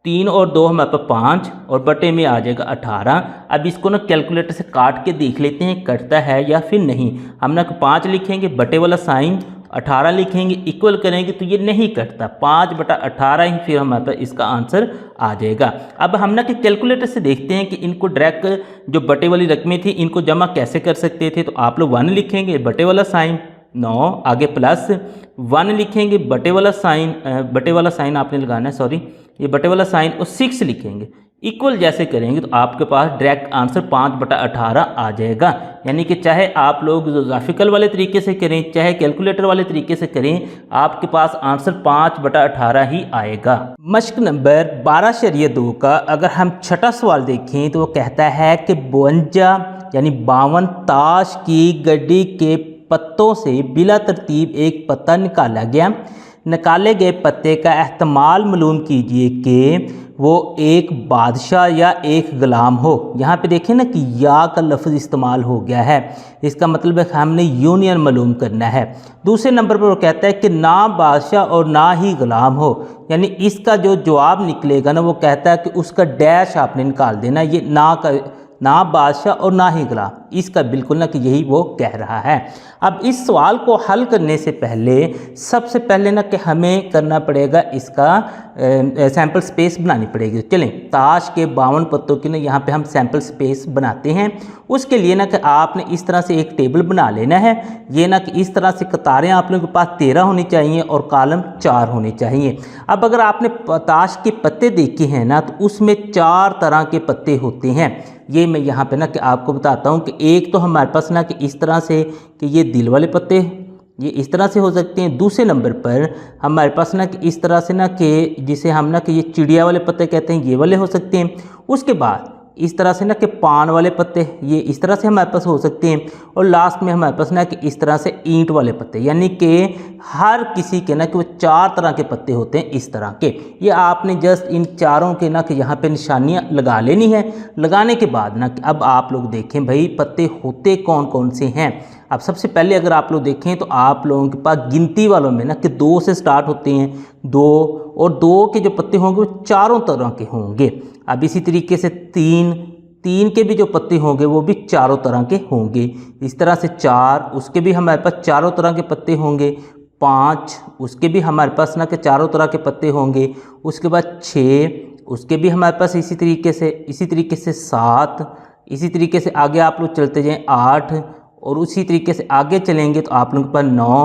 3 और 2 हमारे पास 5 और बटे में आ जाएगा 18। अब इसको ना कैलकुलेटर से काट के देख लेते हैं कटता है या फिर नहीं। हम ना 5 लिखेंगे, बटे वाला साइन 18 लिखेंगे, इक्वल करेंगे तो ये नहीं कटता, 5/18 ही फिर हमारे पास इसका आंसर आ जाएगा। अब हम ना कि कैलकुलेटर से देखते हैं कि इनको डायरेक्ट जो बटे वाली रकमें थी इनको जमा कैसे कर सकते थे। तो आप लोग 1 लिखेंगे, बटे वाला साइन 9, आगे प्लस 1 लिखेंगे, बटे वाला साइन आपने लगाना है, सॉरी ये बटे वाला साइन और 6 लिखेंगे, इक्वल जैसे करेंगे तो आपके पास डायरेक्ट आंसर 5/18 आ जाएगा। यानी कि चाहे आप लोग ज़ुज़ाफ़िकल वाले तरीके से करें चाहे कैलकुलेटर वाले तरीके से करें, आपके पास आंसर 5/18 ही आएगा। मश्क नंबर 12/2 का अगर हम छठा सवाल देखें तो वो कहता है कि 52 यानी 52 ताश की गड्डी के पत्तों से बिला तरतीब एक पत्ता निकाला गया। निकाले गए पत्ते का एहतमाल मालूम कीजिए कि वो एक बादशाह या एक ग़ुलाम हो। यहाँ पे देखिए ना कि या का लफ्ज़ इस्तेमाल हो गया है, इसका मतलब है कि हमने यूनियन मालूम करना है। दूसरे नंबर पर वो कहता है कि ना बादशाह और ना ही ग़ुलाम हो, यानी इसका जो जवाब निकलेगा ना वो कहता है कि उसका डैश आपने निकाल देना, ये ना बादशाह और ना ही ग़ुलाम, इसका बिल्कुल ना कि यही वो कह रहा है। अब इस सवाल को हल करने से पहले सबसे पहले ना कि हमें करना पड़ेगा इसका सैम्पल स्पेस बनानी पड़ेगी। चलें, ताश के 52 पत्तों की ना यहाँ पे हम सैम्पल स्पेस बनाते हैं। उसके लिए ना कि आपने इस तरह से एक टेबल बना लेना है। ये ना कि इस तरह से कतारें आप लोगों के पास 13 होनी चाहिए और कॉलम 4 होने चाहिए। अब अगर आपने ताश के पत्ते देखे हैं ना तो उसमें 4 तरह के पत्ते होते हैं। ये मैं यहाँ पे ना कि आपको बताता हूँ कि एक तो हमारे पास ना कि इस तरह से कि ये दिल वाले पत्ते, ये इस तरह से हो सकते हैं। दूसरे नंबर पर हमारे पास ना कि इस तरह से ना कि जिसे हम ना कि ये चिड़िया वाले पत्ते कहते हैं, ये वाले हो सकते हैं। उसके बाद इस तरह से ना कि पान वाले पत्ते, ये इस तरह से हमारे पास हो सकते हैं। और लास्ट में हमारे पास ना कि इस तरह से ईंट वाले पत्ते, यानी कि हर किसी के ना कि वो 4 तरह के पत्ते होते हैं इस तरह के। ये आपने जस्ट इन चारों के ना कि यहाँ पे निशानियाँ लगा लेनी है। लगाने के बाद ना कि अब आप लोग देखें भाई पत्ते होते कौन कौन से हैं। अब सबसे पहले अगर आप लोग देखें तो आप लोगों के पास गिनती वालों में ना कि 2 से स्टार्ट होते हैं, 2, और 2 के जो पत्ते होंगे वो चारों तरह के होंगे। अब इसी तरीके से 3 के भी जो पत्ते होंगे वो भी चारों तरह के होंगे। इस तरह से 4, उसके भी हमारे पास चारों तरह के पत्ते होंगे। 5, उसके भी हमारे पास ना कि चारों तरह के पत्ते होंगे। उसके बाद 6, उसके भी हमारे पास इसी तरीके से 7, इसी तरीके से आगे आप लोग चलते जाएं 8, और उसी तरीके से आगे चलेंगे तो आप लोगों के पास 9,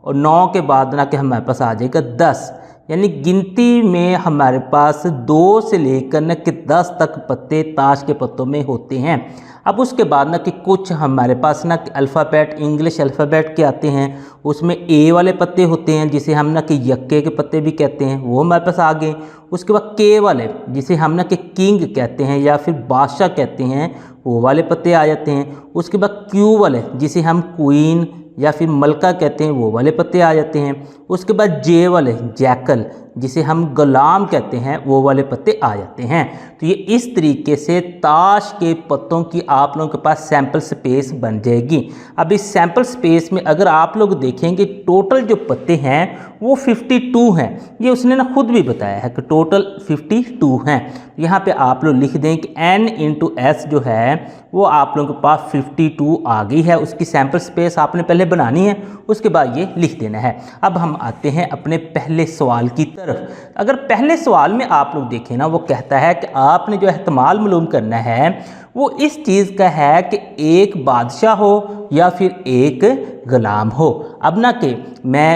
और 9 के बाद ना कि हमारे पास आ जाएगा 10। यानी गिनती में हमारे पास 2 से लेकर ना कि 10 तक पत्ते ताश के पत्तों में होते हैं। अब उसके बाद ना कि कुछ हमारे पास ना कि अल्फ़ाबेट, इंग्लिश अल्फ़ाबेट के आते हैं। उसमें ए वाले पत्ते होते हैं जिसे हम ना कि यक्के के पत्ते भी कहते हैं, वो हमारे पास आ गए। उसके बाद के वाले जिसे हम ना कि किंग कहते हैं या फिर बादशाह कहते हैं, वो वाले पत्ते आ जाते हैं। उसके बाद क्यू वाले जिसे हम क्वीन या फिर मलका कहते हैं, वो वाले पत्ते आ जाते हैं। उसके बाद जे वाले जैकल जिसे हम गुलाम कहते हैं, वो वाले पत्ते आ जाते हैं। तो ये इस तरीके से ताश के पत्तों की आप लोगों के पास सैम्पल स्पेस बन जाएगी। अब इस सैम्पल स्पेस में अगर आप लोग देखेंगे टोटल जो पत्ते हैं वो 52 हैं। ये उसने ना खुद भी बताया है कि टोटल 52 हैं। यहाँ पे आप लोग लिख दें कि n × s जो है वो आप लोगों के पास 52 आ गई है। उसकी सैम्पल स्पेस आपने पहले बनानी है, उसके बाद ये लिख देना है। अब हम आते हैं अपने पहले सवाल की तरफ। अगर पहले सवाल में आप लोग देखें ना, वो कहता है कि आपने जो एहतमाल मालूम करना है वो इस चीज़ का है कि एक बादशाह हो या फिर एक ग़ुलाम हो। अब ना कि मैं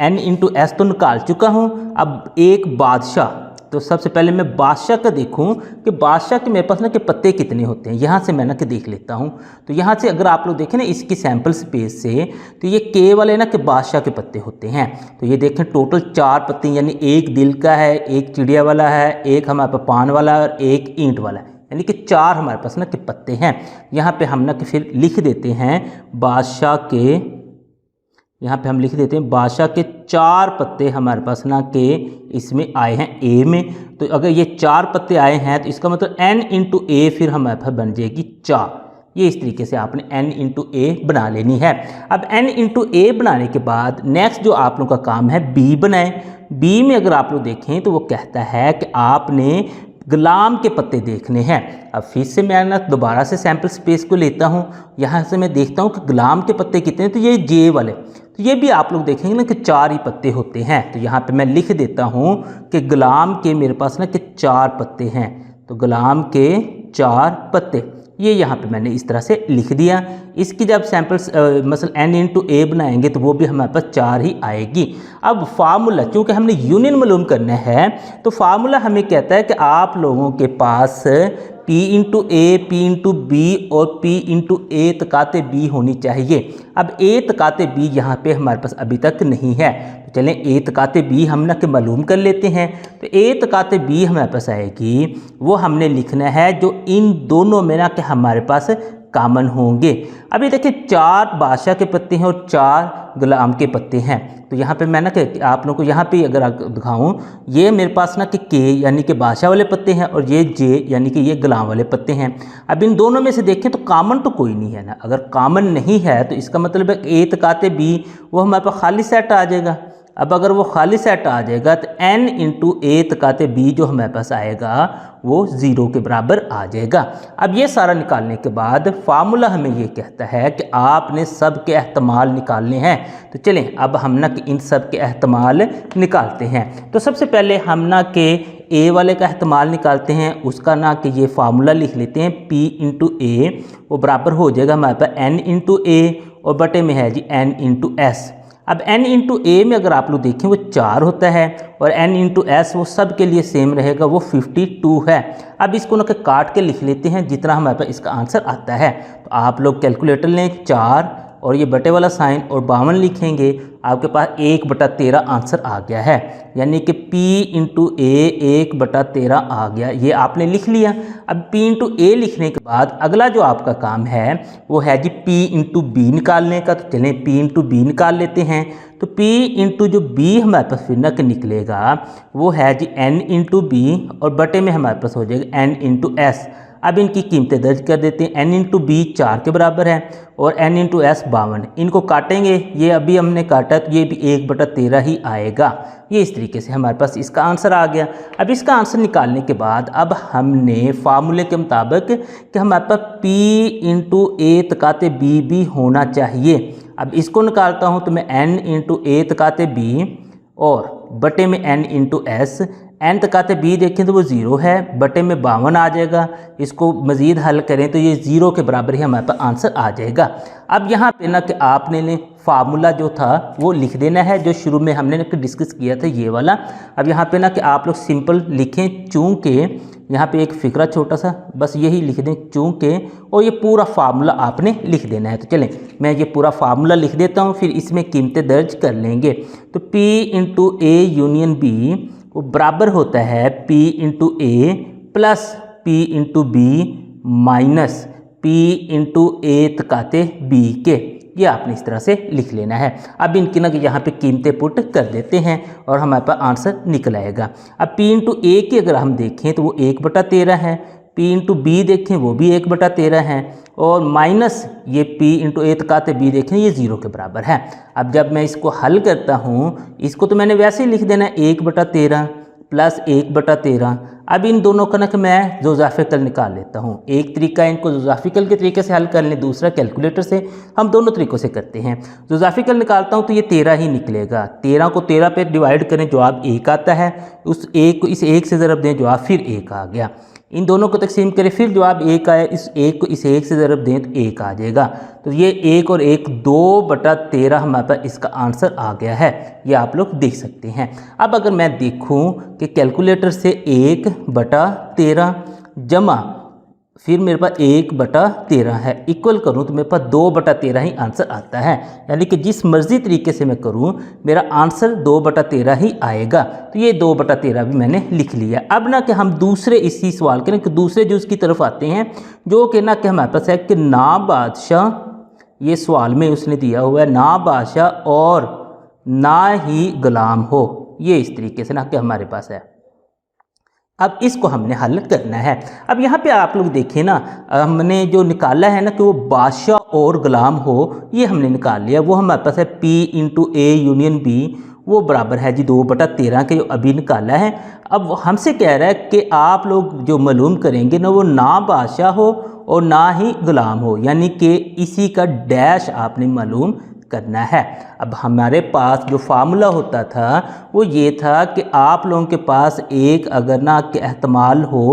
n × s तो निकाल चुका हूँ, अब एक बादशाह, तो सबसे पहले मैं बादशाह का देखूं कि बादशाह के मेरे पास ना कि पत्ते कितने होते हैं। यहाँ से मैं ना कि देख लेता हूँ। तो यहाँ से अगर आप लोग देखें ना इसकी सैम्पल स्पेस से, तो ये के वाले ना कि बादशाह के पत्ते होते हैं। तो ये देखें टोटल 4 पत्ते, यानी एक दिल का है, एक चिड़िया वाला है, एक हमारे पास पान वाला और एक ईंट वाला है, यानी कि 4 हमारे पास ना कि पत्ते हैं। यहाँ पे हम ना कि फिर लिख देते हैं बादशाह के, यहाँ पे हम लिख देते हैं बादशाह के 4 पत्ते हमारे पास ना कि इसमें आए हैं ए में। तो अगर ये 4 पत्ते आए हैं तो इसका मतलब n × a फिर हमारे पास बन जाएगी 4। ये इस तरीके से आपने n × a बना लेनी है। अब n × a बनाने के बाद नेक्स्ट जो आप लोगों का काम है b बनाएं। b में अगर आप लोग देखें तो वो कहता है कि आपने गुलाम के पत्ते देखने हैं। अब फिर से मैं ना दोबारा से सैम्पल स्पेस को लेता हूँ। यहाँ से मैं देखता हूँ कि गुलाम के पत्ते कितने हैं, तो ये जे वाले, तो ये भी आप लोग देखेंगे ना कि 4 ही पत्ते होते हैं। तो यहाँ पे मैं लिख देता हूँ कि गुलाम के मेरे पास ना कि 4 पत्ते हैं। तो गुलाम के 4 पत्ते, ये यहाँ पे मैंने इस तरह से लिख दिया। इसकी जब सैम्पल्स मतलब n × a बनाएंगे तो वो भी हमारे पास 4 ही आएगी। अब फार्मूला, क्योंकि हमने यूनियन मालूम करना है तो फार्मूला हमें कहता है कि आप लोगों के पास P × a, P × b और P × a तकाते b होनी चाहिए। अब a तकाते b यहाँ पे हमारे पास अभी तक नहीं है, तो चलें a तकाते b हम ना कि मालूम कर लेते हैं। तो a तकाते b हमारे पास आएगी, वो हमने लिखना है जो इन दोनों में ना कि हमारे पास कॉमन होंगे। अभी देखिए 4 बादशाह के पत्ते हैं और 4 गुलाम के पत्ते हैं। तो यहाँ पे मैं ना कि आप लोगों को यहाँ पे अगर दिखाऊं, ये मेरे पास ना कि के यानी कि बादशाह वाले पत्ते हैं और ये जे यानी कि ये गुलाम वाले पत्ते हैं। अब इन दोनों में से देखें तो कॉमन तो कोई नहीं है ना। अगर कॉमन नहीं है तो इसका मतलब है ए तकाते बी वो हमारे पास खाली सेट आ जाएगा। अब अगर वो खाली सेट आ जाएगा तो n इंटू ए तकाते बी जो हमारे पास आएगा वो 0 के बराबर आ जाएगा। अब ये सारा निकालने के बाद फार्मूला हमें ये कहता है कि आपने सब के एहतमाल निकालने हैं। तो चलें अब हम ना कि इन सब के एहतमाल निकालते हैं। तो सबसे पहले हम ना कि ए वाले का एहतमाल निकालते हैं। उसका ना कि ये फार्मूला लिख लेते हैं p इंटू ए, वो बराबर हो जाएगा हमारे पास n इंटू ए और बटे में है जी n इंटू एस। अब n इंटू ए में अगर आप लोग देखें वो 4 होता है और n इंटू एस वो सब के लिए सेम रहेगा, वो 52 है। अब इसको ना काट के लिख लेते हैं जितना हमारे पास इसका आंसर आता है। तो आप लोग कैलकुलेटर लें 4 और ये बटे वाला साइन और 52 लिखेंगे, आपके पास 1/13 आंसर आ गया है। यानी कि p इंटू ए 1/13 आ गया, ये आपने लिख लिया। अब p इंटू ए लिखने के बाद अगला जो आपका काम है वो है जी p इंटू बी निकालने का। तो चलें p इंटू बी निकाल लेते हैं। तो p इंटू जो b हमारे पास फिर ना निकलेगा वो है जी n इंटू बी और बटे में हमारे पास हो जाएगा n इंटू एस। अब इनकी कीमतें दर्ज कर देते हैं। n इंटू बी 4 के बराबर है और n इंटू एस 52। इनको काटेंगे, ये अभी हमने काटा तो ये भी 1/13 ही आएगा। ये इस तरीके से हमारे पास इसका आंसर आ गया। अब इसका आंसर निकालने के बाद अब हमने फार्मूले के मुताबिक कि हमारे पास p इंटू ए तकाते बी भी होना चाहिए। अब इसको निकालता हूँ तो मैं n इंटू ए तकाते बी और बटे में n इंटू एस। n तकाते बी देखें तो वो 0 है, बटे में 52 आ जाएगा। इसको मज़ीद हल करें तो ये 0 के बराबर ही हमारे पास आंसर आ जाएगा। अब यहाँ पे ना कि आपने फार्मूला जो था वो लिख देना है जो शुरू में हमने डिस्कस किया था ये वाला। अब यहाँ पे ना कि आप लोग सिंपल लिखें चूँकि यहाँ पे एक फ़िक्रा छोटा सा बस यही लिख दें चूँकि, और ये पूरा फार्मूला आपने लिख देना है। तो चलें मैं ये पूरा फार्मूला लिख देता हूँ, फिर इसमें कीमतें दर्ज कर लेंगे। तो p into A union B वो बराबर होता है p into A plus p into B minus p into A तकाते b के। ये आपने इस तरह से लिख लेना है। अब इनकी ना कि यहाँ पे कीमतें पुट कर देते हैं और हमारे पास आंसर निकल आएगा। अब p इंटू ए की अगर हम देखें तो वो 1/13 है, p इंटू बी देखें वो भी 1/13 है और माइनस ये p इंटू ए तकाते b देखें ये 0 के बराबर है। अब जब मैं इसको हल करता हूँ, इसको तो मैंने वैसे ही लिख देना है 1/13 प्लस 1/13। अब इन दोनों का ना कि मैं जोग्राफिकल निकाल लेता हूँ। एक तरीका है इनको जोग्राफिकल के तरीके से हल कर लें, दूसरा कैलकुलेटर से। हम दोनों तरीक़ों से करते हैं। जोग्राफिकल निकालता हूँ तो ये 13 ही निकलेगा। 13 को 13 पे डिवाइड करें, जवाब 1 आता है। उस 1 को इस 1 से ज़रब दें, जवाब फिर 1 आ गया। इन दोनों को तकसीम करें, फिर जवाब 1 आया। इस 1 को इस 1 से ज़रब दें तो 1 आ जाएगा। तो ये 1 और 1 2/13 हमारे पास इसका आंसर आ गया है। ये आप लोग देख सकते हैं। अब अगर मैं देखूं कि कैलकुलेटर से 1/13 जमा फिर मेरे पास 1/13 है इक्वल करूं तो मेरे पास 2/13 ही आंसर आता है। यानी कि जिस मर्जी तरीके से मैं करूं मेरा आंसर 2/13 ही आएगा। तो ये 2/13 भी मैंने लिख लिया। अब ना कि हम दूसरे इसी सवाल के ना कि दूसरे जुज़ की तरफ आते हैं, जो कि ना कि हमारे पास है कि ना बादशाह, ये सवाल में उसने दिया हुआ है ना बादशाह और ना ही गुलाम हो। ये इस तरीके से ना कि हमारे पास है। अब इसको हमने हल करना है। अब यहाँ पे आप लोग देखें ना, हमने जो निकाला है ना कि वो बादशाह और गुलाम हो, ये हमने निकाल लिया। वो हमारे पास है p into A union B, वो बराबर है जी 2/13 के, जो अभी निकाला है। अब हमसे कह रहा है कि आप लोग जो मालूम करेंगे ना वो ना बादशाह हो और ना ही गुलाम हो, यानी कि इसी का डैश आपने मालूम करना है। अब हमारे पास जो फार्मूला होता था वो ये था कि आप लोगों के पास एक अगर ना के एहतमाल हो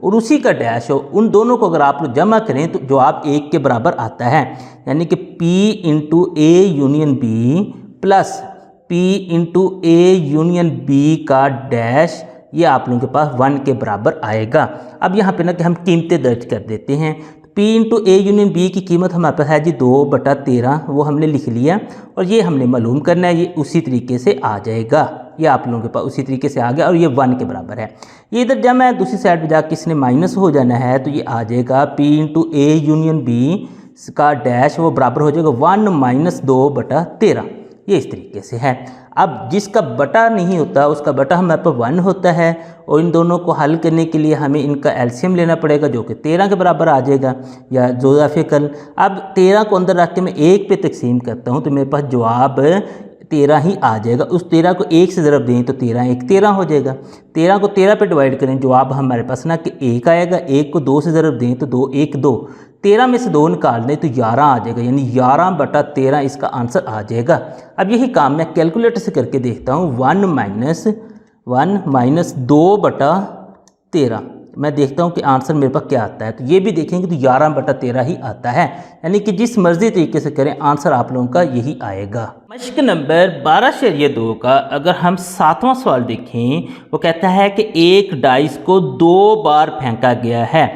और उसी का डैश हो, उन दोनों को अगर आप लोग जमा करें तो जवाब 1 के बराबर आता है। यानी कि p into A union B plus p into A union B का डैश, ये आप लोगों के पास 1 के बराबर आएगा। अब यहाँ पे ना कि हम कीमतें दर्ज कर देते हैं। P into A union B की कीमत हमारे पास है जी 2/13, वो हमने लिख लिया और ये हमने मालूम करना है, ये उसी तरीके से आ जाएगा, ये आप लोगों के पास उसी तरीके से आ गया और ये 1 के बराबर है। ये इधर जब मैं दूसरी साइड पे जाकर इसने माइनस हो जाना है तो ये आ जाएगा P into A union B का डैश वो बराबर हो जाएगा 1 - 2/13, ये इस तरीके से है। अब जिसका बटा नहीं होता उसका बटा हमारे पास 1 होता है और इन दोनों को हल करने के लिए हमें इनका एलसीएम लेना पड़ेगा जो कि 13 के बराबर आ जाएगा या जो या फिर कल। अब 13 को अंदर रख के मैं 1 पे तकसीम करता हूँ तो मेरे पास जवाब 13 ही आ जाएगा। उस 13 को 1 से ज़रब दें तो 13 1 13 हो जाएगा। 13 को 13 पे डिवाइड करें, जवाब हमारे पास ना कि 1 आएगा। 1 को 2 से ज़रब दें तो 2 1 2, 13 में से 2 निकाल दें तो 11 आ जाएगा, यानी 11/13 इसका आंसर आ जाएगा। अब यही काम मैं कैलकुलेटर से करके देखता हूँ। 1 - 2/13 मैं देखता हूँ कि आंसर मेरे पास क्या आता है। तो ये भी देखेंगे तो 11/13 ही आता है, यानी कि जिस मर्जी तरीके से करें आंसर आप लोगों का यही आएगा। मश्क नंबर 12/2 का अगर हम 7वां सवाल देखें, वो कहता है कि एक डाइस को 2 बार फेंका गया है।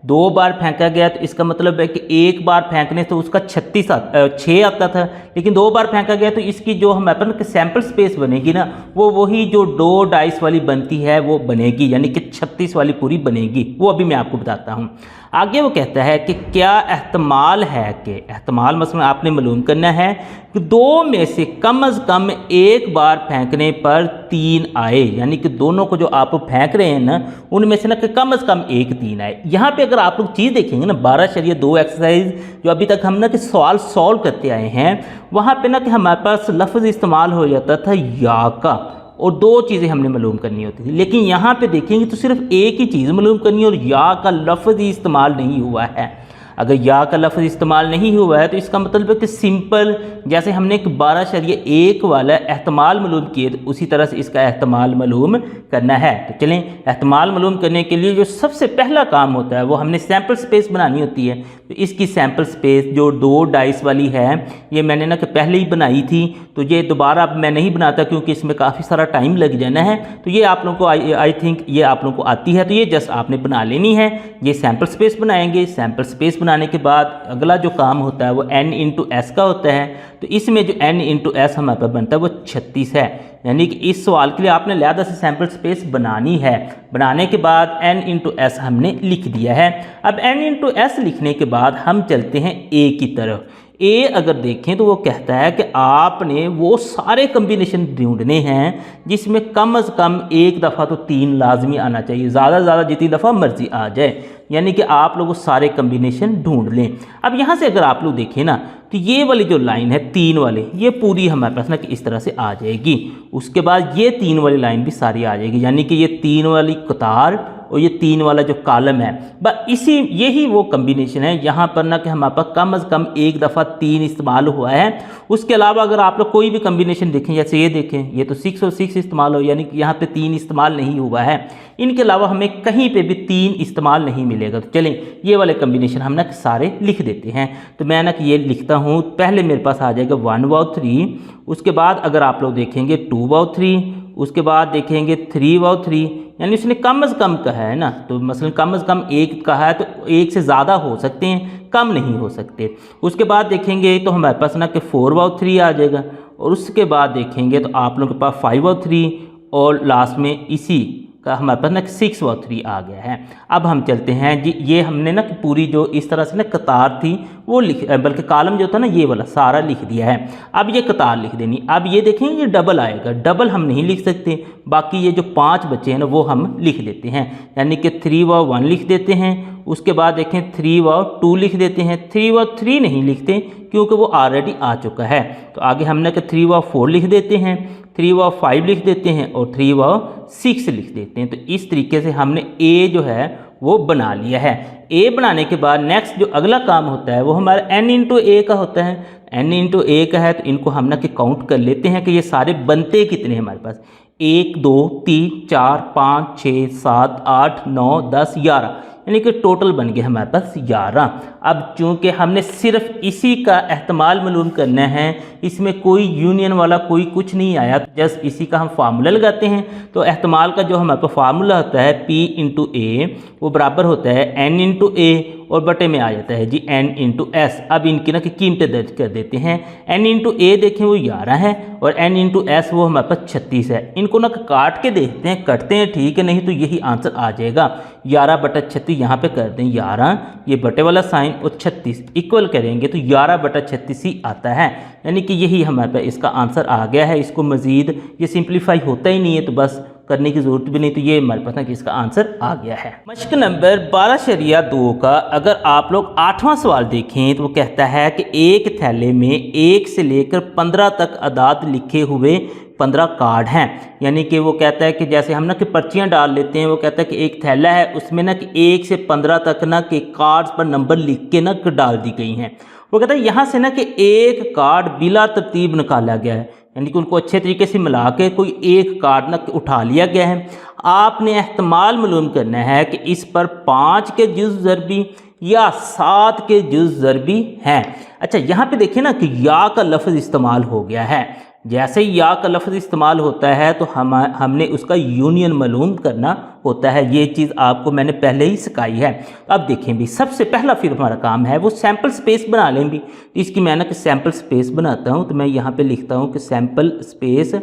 2 बार फेंका गया तो इसका मतलब है कि एक बार फेंकने से उसका 6 आता था, लेकिन 2 बार फेंका गया तो इसकी जो हमारे पास सैंपल स्पेस बनेगी ना वो वही जो 2 डाइस वाली बनती है वो बनेगी, यानी कि 36 वाली पूरी बनेगी। वो अभी मैं आपको बताता हूँ। आगे वो कहता है कि क्या एहतमाल है कि एहतमाल मसलन आपने मालूम करना है कि 2 में से कम एक बार फेंकने पर 3 आए, यानी कि दोनों को जो आप फेंक रहे हैं ना उनमें से ना कि कम से कम एक 3 आए। यहाँ पे अगर आप लोग चीज़ देखेंगे ना 12/2 एक्सरसाइज जो अभी तक हम ना कि सवाल सॉल्व करते आए हैं, वहाँ पे ना कि हमारे पास लफ्ज़ इस्तेमाल हो जाता था या का, और 2 चीज़ें हमने मालूम करनी होती थी। लेकिन यहाँ पे देखेंगे तो सिर्फ एक ही चीज़ मालूम करनी है और या का लफ्ज़ ही इस्तेमाल नहीं हुआ है। अगर या का लफ्ज़ इस्तेमाल नहीं हुआ है तो इसका मतलब है कि सिंपल जैसे हमने एक 12/1 वाला एहतमाल मालूम किए तो उसी तरह से इसका एहतमाल मालूम करना है। तो चलें, एहतमाल मालूम करने के लिए जो सबसे पहला काम होता है वो हमने सैंपल स्पेस बनानी होती है। तो इसकी सैंपल स्पेस जो 2 डाइस वाली है ये मैंने ना कि पहले ही बनाई थी, तो ये दोबारा अब मैं नहीं बनाता क्योंकि इसमें काफ़ी सारा टाइम लग जाना है। तो ये आप लोगों को आई थिंक ये आप लोगों को आती है, तो ये जस्ट आपने बना लेनी है। ये सैंपल स्पेस बनाएंगे। सैंपल स्पेस बनाने के बाद अगला जो काम होता है वो n × s का होता है। तो इसमें जो n × s हमारे पास बनता है वो 36 है, यानी कि इस सवाल के लिए आपने लिहाजा से सैंपल स्पेस बनानी है। बनाने के बाद n × s हमने लिख दिया है। अब n × s लिखने के बाद हम चलते हैं a की तरफ। ए अगर देखें तो वो कहता है कि आपने वो सारे कम्बिनेशन ढूंढने हैं जिसमें कम से कम एक दफ़ा तो 3 लाजमी आना चाहिए, ज़्यादा से ज़्यादा जितनी दफ़ा मर्जी आ जाए, यानी कि आप लोग सारे कम्बिनेशन ढूंढ लें। अब यहाँ से अगर आप लोग देखें ना तो ये वाली जो लाइन है 3 वाले ये पूरी हमारे पास ना कि इस तरह से आ जाएगी। उसके बाद ये 3 वाली लाइन भी सारी आ जाएगी, यानी कि ये 3 वाली कतार और ये 3 वाला जो कॉलम है बस यही वो कम्बिनेशन है। यहाँ पर ना कि हमारे पास कम से कम एक दफ़ा 3 इस्तेमाल हुआ है। उसके अलावा अगर आप लोग कोई भी कम्बिनेशन देखें, जैसे ये देखें ये तो 6 और 6 इस्तेमाल हो, यानी कि यहाँ पे 3 इस्तेमाल नहीं हुआ है। इनके अलावा हमें कहीं पे भी 3 इस्तेमाल नहीं मिलेगा। तो चलें ये वाले कम्बिनेशन हम ना सारे लिख देते हैं। तो मैं ना कि ये लिखता हूँ। पहले मेरे पास आ जाएगा 1/3, उसके बाद अगर आप लोग देखेंगे 2/3, उसके बाद देखेंगे 3/3, यानी उसने कम से कम कहा है ना, तो मसलन कम से कम 1 कहा है तो 1 से ज़्यादा हो सकते हैं, कम नहीं हो सकते। उसके बाद देखेंगे तो हमारे पास ना कि 4/3 आ जाएगा, और उसके बाद देखेंगे तो आप लोगों के पास 5/3 और लास्ट में इसी का हमारे पास ना 6/3 आ गया है। अब हम चलते हैं जी, ये हमने ना पूरी जो इस तरह से ना कतार थी वो बल्कि कॉलम जो था ना ये वाला सारा लिख दिया है। अब ये कतार लिख देनी। अब ये देखेंगे ये डबल आएगा, डबल हम नहीं लिख सकते, बाकी ये जो 5 बचे हैं ना वो हम लिख देते हैं, यानी कि 3/1 लिख देते हैं। उसके बाद देखें 3/2 लिख देते हैं। 3/3 नहीं लिखते क्योंकि वो ऑलरेडी आ चुका है। तो आगे हमने कि 3/4 लिख देते हैं, 3/5 लिख देते हैं और 3/6 लिख देते हैं। तो इस तरीके से हमने ए जो है वो बना लिया है। ए बनाने के बाद नेक्स्ट जो अगला काम होता है वो हमारा n × a का होता है। n × a का है तो इनको हम ना कि काउंट कर लेते हैं कि ये सारे बनते कितने हैं हमारे पास। 1 2 3 4 5 6 7 8 9 10 11, यानी कि टोटल बन गया हमारे पास 11। अब चूंकि हमने सिर्फ इसी का एहतमाल मालूम करना है, इसमें कोई यूनियन वाला कोई कुछ नहीं आया, जस्ट इसी का हम फार्मूला लगाते हैं। तो एहतमाल का जो हमारे पास फार्मूला होता है P × A वो बराबर होता है n × A, और बटे में आ जाता है जी n इंटू एस। अब इनकी ना कि कीमतें दर्ज कर देते हैं। n इंटू ए देखें वो 11 है और n इंटू एस वो हमारे पास 36 है। इनको ना काट के देखते हैं, कटते हैं ठीक है, नहीं तो यही आंसर आ जाएगा 11 बटा 36। यहाँ पे कर दें 11, ये बटे वाला साइन और 36 इक्वल करेंगे तो 11 बटा 36 ही आता है, यानी कि यही हमारे पास इसका आंसर आ गया है। इसको मज़ीद ये सिंप्लीफाई होता ही नहीं है तो बस करने की ज़रूरत भी नहीं, तो ये हमारे पास ना कि इसका आंसर आ गया है। मश्क नंबर 12.2 का अगर आप लोग 8वां सवाल देखें तो वो कहता है कि एक थैले में 1 से लेकर 15 तक अदाद लिखे हुए 15 कार्ड हैं। यानी कि वो कहता है कि जैसे हम ना कि पर्चियाँ डाल लेते हैं, वो कहता है कि एक थैला है उसमें ना कि 1 से 15 तक ना कि कार्ड्स पर नंबर लिख के ना डाल दी गई हैं। वो कहता है यहाँ से ना कि एक कार्ड बिला तरतीब निकाला गया है, यानी कि उनको अच्छे तरीके से मिला के कोई एक कार्ड ना उठा लिया गया है। आपने एहतमाल मालूम करना है कि इस पर 5 के जुज़ ज़रबी या 7 के जुज़ ज़रबी हैं। अच्छा, यहाँ पे देखिए ना कि या का लफ्ज़ इस्तेमाल हो गया है। जैसे ही या का लफ्ज़ इस्तेमाल होता है तो हमने उसका यूनियन मालूम करना होता है। ये चीज़ आपको मैंने पहले ही सिखाई है। अब देखें भी, सबसे पहला फिर हमारा काम है वो सैम्पल स्पेस बना लें भी। इसकी मैं ना कि सैम्पल स्पेस बनाता हूँ, तो मैं यहाँ पे लिखता हूँ कि सैम्पल स्पेस,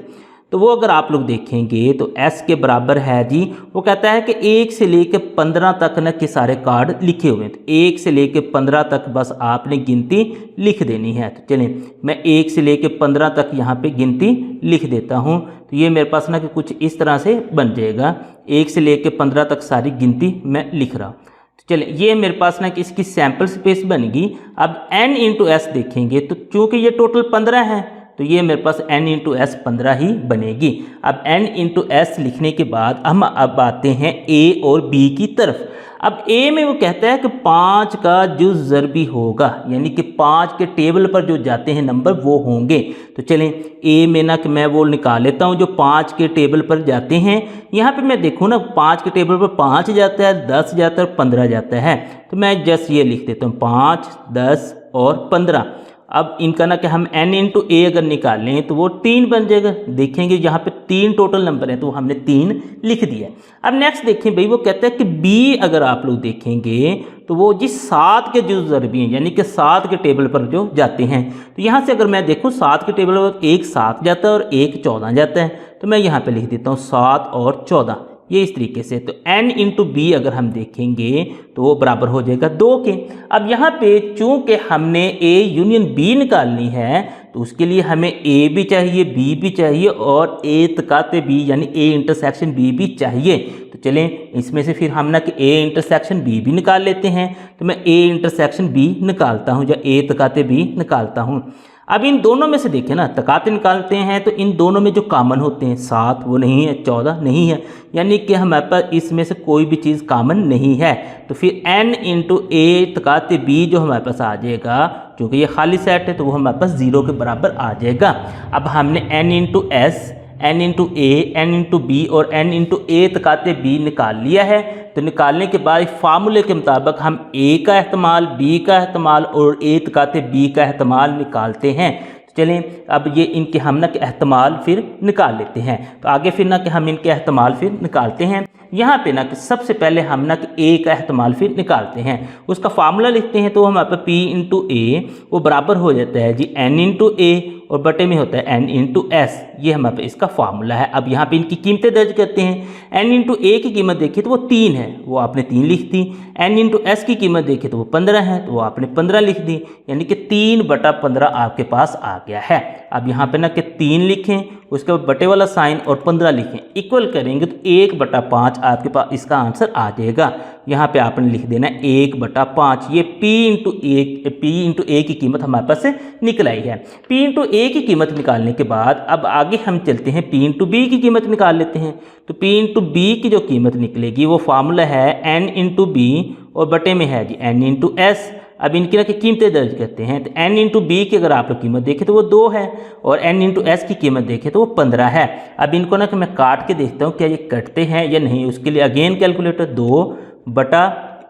तो वो अगर आप लोग देखेंगे तो s के बराबर है जी। वो कहता है कि 1 से लेकर 15 तक न के सारे कार्ड लिखे हुए हैं, तो 1 से लेकर 15 तक बस आपने गिनती लिख देनी है। तो चलें मैं 1 से लेकर 15 तक यहाँ पे गिनती लिख देता हूँ। तो ये मेरे पास ना कि कुछ इस तरह से बन जाएगा, 1 से लेकर 15 तक सारी गिनती मैं लिख रहा हूँ। तो चलें ये मेरे पास ना कि इसकी सैम्पल स्पेस बनेगी। अब n इंटू एस देखेंगे तो चूँकि ये टोटल 15 है तो ये मेरे पास n इंटू एस 15 ही बनेगी। अब n इंटू एस लिखने के बाद हम अब आते हैं a और b की तरफ। अब a में वो कहता है कि 5 का जुज़ ज़रबी होगा, यानी कि 5 के टेबल पर जो जाते हैं नंबर वो होंगे। तो चलें a में ना कि मैं वो निकाल लेता हूँ जो 5 के टेबल पर जाते हैं। यहाँ पे मैं देखूँ ना 5 के टेबल पर 5 जाता है, 10 जाता है और 15 जाता है। तो मैं जस्ट ये लिख देता हूँ 5, 10 और 15। अब इनका ना कि हम n इंटू ए अगर निकालें तो वो 3 बन जाएगा। देखेंगे यहाँ पे 3 टोटल नंबर हैं तो हमने 3 लिख दिया। अब नेक्स्ट देखें भाई, वो कहता है कि b अगर आप लोग देखेंगे तो वो जी 7 के जुज़ ज़रबी हैं, यानी कि 7 के टेबल पर जो जाते हैं। तो यहाँ से अगर मैं देखूँ 7 के टेबल पर एक 7 जाता है और एक 14 जाता है, तो मैं यहाँ पे लिख देता हूँ 7 और 14, ये इस तरीके से। तो n इंटू बी अगर हम देखेंगे तो वो बराबर हो जाएगा 2 के। अब यहाँ पे चूँकि हमने a यूनियन b निकालनी है तो उसके लिए हमें a भी चाहिए, b भी चाहिए और a तकाते b यानी a इंटरसेक्शन b भी चाहिए। तो चलें इसमें से फिर हम ना कि a इंटरसेक्शन b भी निकाल लेते हैं। तो मैं a इंटरसेक्शन b निकालता हूँ या a तकाते b निकालता हूँ। अब इन दोनों में से देखें ना, तकाते निकालते हैं तो इन दोनों में जो कॉमन होते हैं 7 वो नहीं है, 14 नहीं है, यानी कि हमारे पास इसमें से कोई भी चीज़ कॉमन नहीं है। तो फिर n इंटू ए तकाते b जो हमारे पास आ जाएगा, क्योंकि ये खाली सेट है तो वो हमारे पास 0 के बराबर आ जाएगा। अब हमने n into S, n into A, n into B और n इंटू ए तकाते b निकाल लिया है। तो निकालने के बाद फार्मूले के मुताबिक हम a का एहतमाल, b का एहतमाल और a तकाते b का एहतमाल निकालते हैं। तो चलें अब ये इनके हम ना के एहतमाल फिर निकाल लेते हैं। तो आगे फिर ना कि हम इनके एहतमाल फिर निकालते हैं। यहाँ पे ना कि सबसे पहले हम ना कि a का एहतमाल फिर निकालते हैं, उसका फार्मूला लिखते हैं। तो हमारे पास p इंटू ए वो बराबर हो जाता है जी n इंटू ए और बटे में होता है n इंटू एस, ये हमारे पास इसका फार्मूला है। अब यहाँ पे इनकी कीमतें दर्ज करते हैं। n इंटू ए की कीमत देखिए तो वो 3 है, वो आपने 3 लिख दी। n इंटू एस की कीमत देखिए तो वो 15 है, तो वो आपने 15 लिख दी, यानी कि 3 बटा 15 आपके पास आ गया है। अब यहाँ पे ना कि 3 लिखें, उसके बाद बटे वाला साइन और 15 लिखें, इक्वल करेंगे तो 1 बटा 5 आपके पास इसका आंसर आ जाएगा। यहाँ पे आपने लिख देना 1 बटा 5। ये p इंटू ए की कीमत हमारे पास से निकल आई है। p इंटू ए की कीमत निकालने के बाद अब आगे हम चलते हैं p इंटू बी की कीमत निकाल लेते हैं। तो p इंटू बी की जो कीमत निकलेगी वो फार्मूला है n इंटू बी और बटे में है जी n इंटू एस। अब इनकी ना की कीमतें दर्ज करते हैं। तो n इंटू बी की अगर आप लोग कीमत देखें तो वो 2 है और n इंटू एस की कीमत देखें तो वो 15 है। अब इनको ना कि मैं काट के देखता हूँ क्या ये कटते हैं या नहीं। उसके लिए अगेन कैलकुलेटर 2 बटा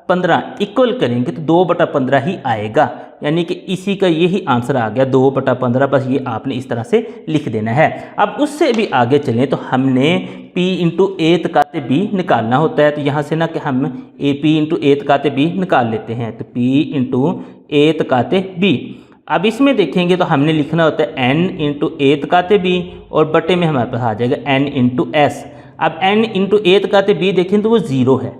15 इक्वल करेंगे तो 2 बटा 15 ही आएगा, यानी कि इसी का यही आंसर आ गया 2/15। बस ये आपने इस तरह से लिख देना है। अब उससे भी आगे चलें तो हमने p इंटू ए तकाते b निकालना होता है। तो यहाँ से ना कि हम p इंटू ए तकाते b निकाल लेते हैं। तो p इंटू ए तकाते b। अब इसमें देखेंगे तो हमने लिखना होता है n इंटू ए तकाते b और बटे में हमारे पास आ जाएगा n इंटू एस। अब n इंटू ए तकाते b देखें तो वो 0 है,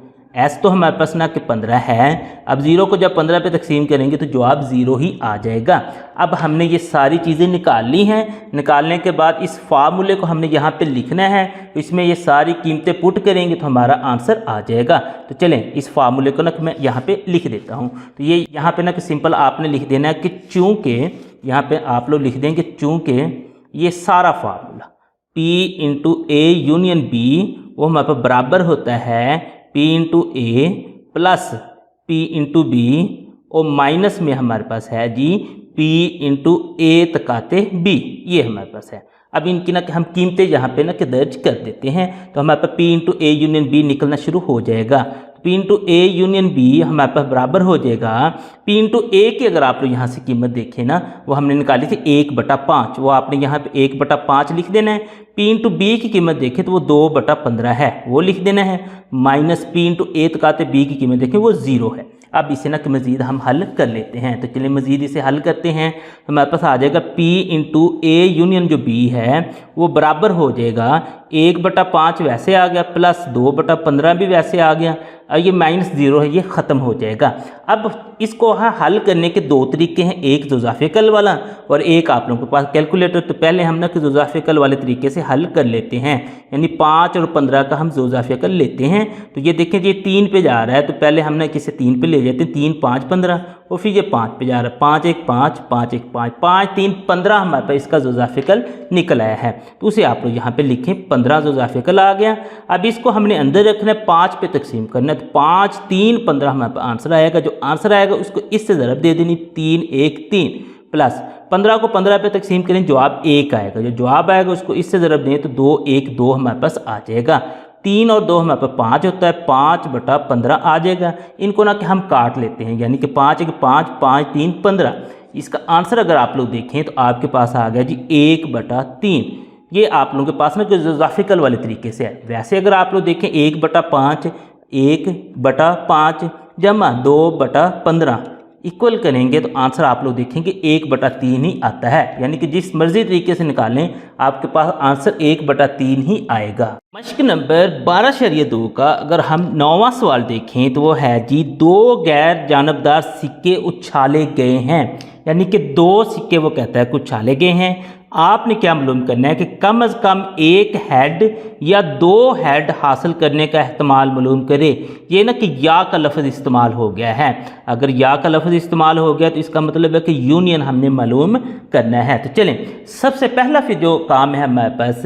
s तो हमारे पास ना कि 15 है। अब 0 को जब 15 पे तकसीम करेंगे तो जवाब 0 ही आ जाएगा। अब हमने ये सारी चीज़ें निकाल ली हैं। निकालने के बाद इस फार्मूले को हमने यहाँ पे लिखना है। तो इसमें ये सारी कीमतें पुट करेंगे तो हमारा आंसर आ जाएगा। तो चलें इस फार्मूले को ना मैं यहाँ पे लिख देता हूँ। तो ये यहाँ पे ना कि सिंपल आपने लिख देना है कि चूँकि यहाँ पे आप लोग लिख देंगे चूँकि ये सारा formula p into A union b वो हमारे पास बराबर होता है p into A plus p into B और माइनस में हमारे पास है जी p इंटू ए तकाते b, ये हमारे पास है। अब इनकी ना कि हम कीमतें यहाँ पे ना कि दर्ज कर देते हैं। तो हमारे पास p into A union b निकलना शुरू हो जाएगा। p into A union b हमारे पास बराबर हो जाएगा p इंटू ए की अगर आप लोग यहाँ से कीमत देखें ना वो हमने निकाली थी 1/5, वो आपने यहाँ पे 1/5 लिख देना है। p इंटू बी की कीमत देखें तो वो 2/15 है, वो लिख देना है। माइनस p इंटू ए तकाते b की कीमत देखें वो 0 है। अब इसे ना कि मज़ीद हम हल कर लेते हैं। तो चलिए मज़ीद इसे हल करते हैं। तो हमारे पास आ जाएगा p इंटू ए यूनियन जो b है वो बराबर हो जाएगा 1/5 वैसे आ गया प्लस 2/15 भी वैसे आ गया और ये -0 है, ये ख़त्म हो जाएगा। अब इसको हल करने के दो तरीके हैं, एक ज़ोज़ाफ़े कल वाला और एक आप लोगों के पास कैलकुलेटर। तो पहले हम ना कि ज़ोज़ाफ़े कल वाले तरीके से हल कर लेते हैं, यानी 5 और 15 का हम ज़ोज़ाफ़े कल लेते हैं। तो ये देखें ये 3 पे जा रहा है तो पहले हम ना किसे 3 पे ले जाते हैं, 3 5 15 और फिर ये 5 पे जा रहा है, 5 1 5 5 1 5 5 3 15 हमारे पास इसका ज़ोज़ाफ़े कल निकल आया है। तो उसे आप लोग यहाँ पे लिखें 15 ज़ोज़ाफ़े कल आ गया। अब इसको हमने अंदर रखना है, 5 पे तकसीम करना है। तो 5 3 15 हमारे पास आंसर आएगा। जो आंसर आएगा उसको इससे ज़रब दे देनी 3 1 3 प्लस 15 को 15 पे तकसीम करें जवाब 1 आएगा। जो जवाब आएगा उसको इससे ज़रब दें तो 2 1 2 हमारे पास आ जाएगा। 3 और 2 हमारे पास 5 होता है, 5/15 आ जाएगा। इनको ना कि हम काट लेते हैं, यानी कि 5 1 5 5 3 15। इसका आंसर अगर आप लोग देखें तो आपके पास आ गया जी 1/3। ये आप लोगों के पास ना ज़ोज़ाफ़े वाले तरीके से है। वैसे अगर आप लोग देखें 1/5 1/5 जमा 2/15 इक्वल करेंगे तो आंसर आप लोग देखेंगे 1/3 ही आता है। यानी कि जिस मर्जी तरीके से निकालें आपके पास आंसर 1/3 ही आएगा। मश्क नंबर 12.2 का अगर हम 9वां सवाल देखें तो वो है जी 2 गैर जानबदार सिक्के उछाले गए हैं। यानी कि 2 सिक्के वो कहता है कि उछाले गए हैं। आपने क्या मालूम करना है कि कम अज़ कम 1 हेड या 2 हेड हासिल करने का एहतमाल मालूम करे। ये ना कि या का लफ्ज़ इस्तेमाल हो गया है। अगर या का लफ्ज़ इस्तेमाल हो गया तो इसका मतलब है कि यूनियन हमने मालूम करना है। तो चलें सबसे पहला फिर जो काम है हमारे पास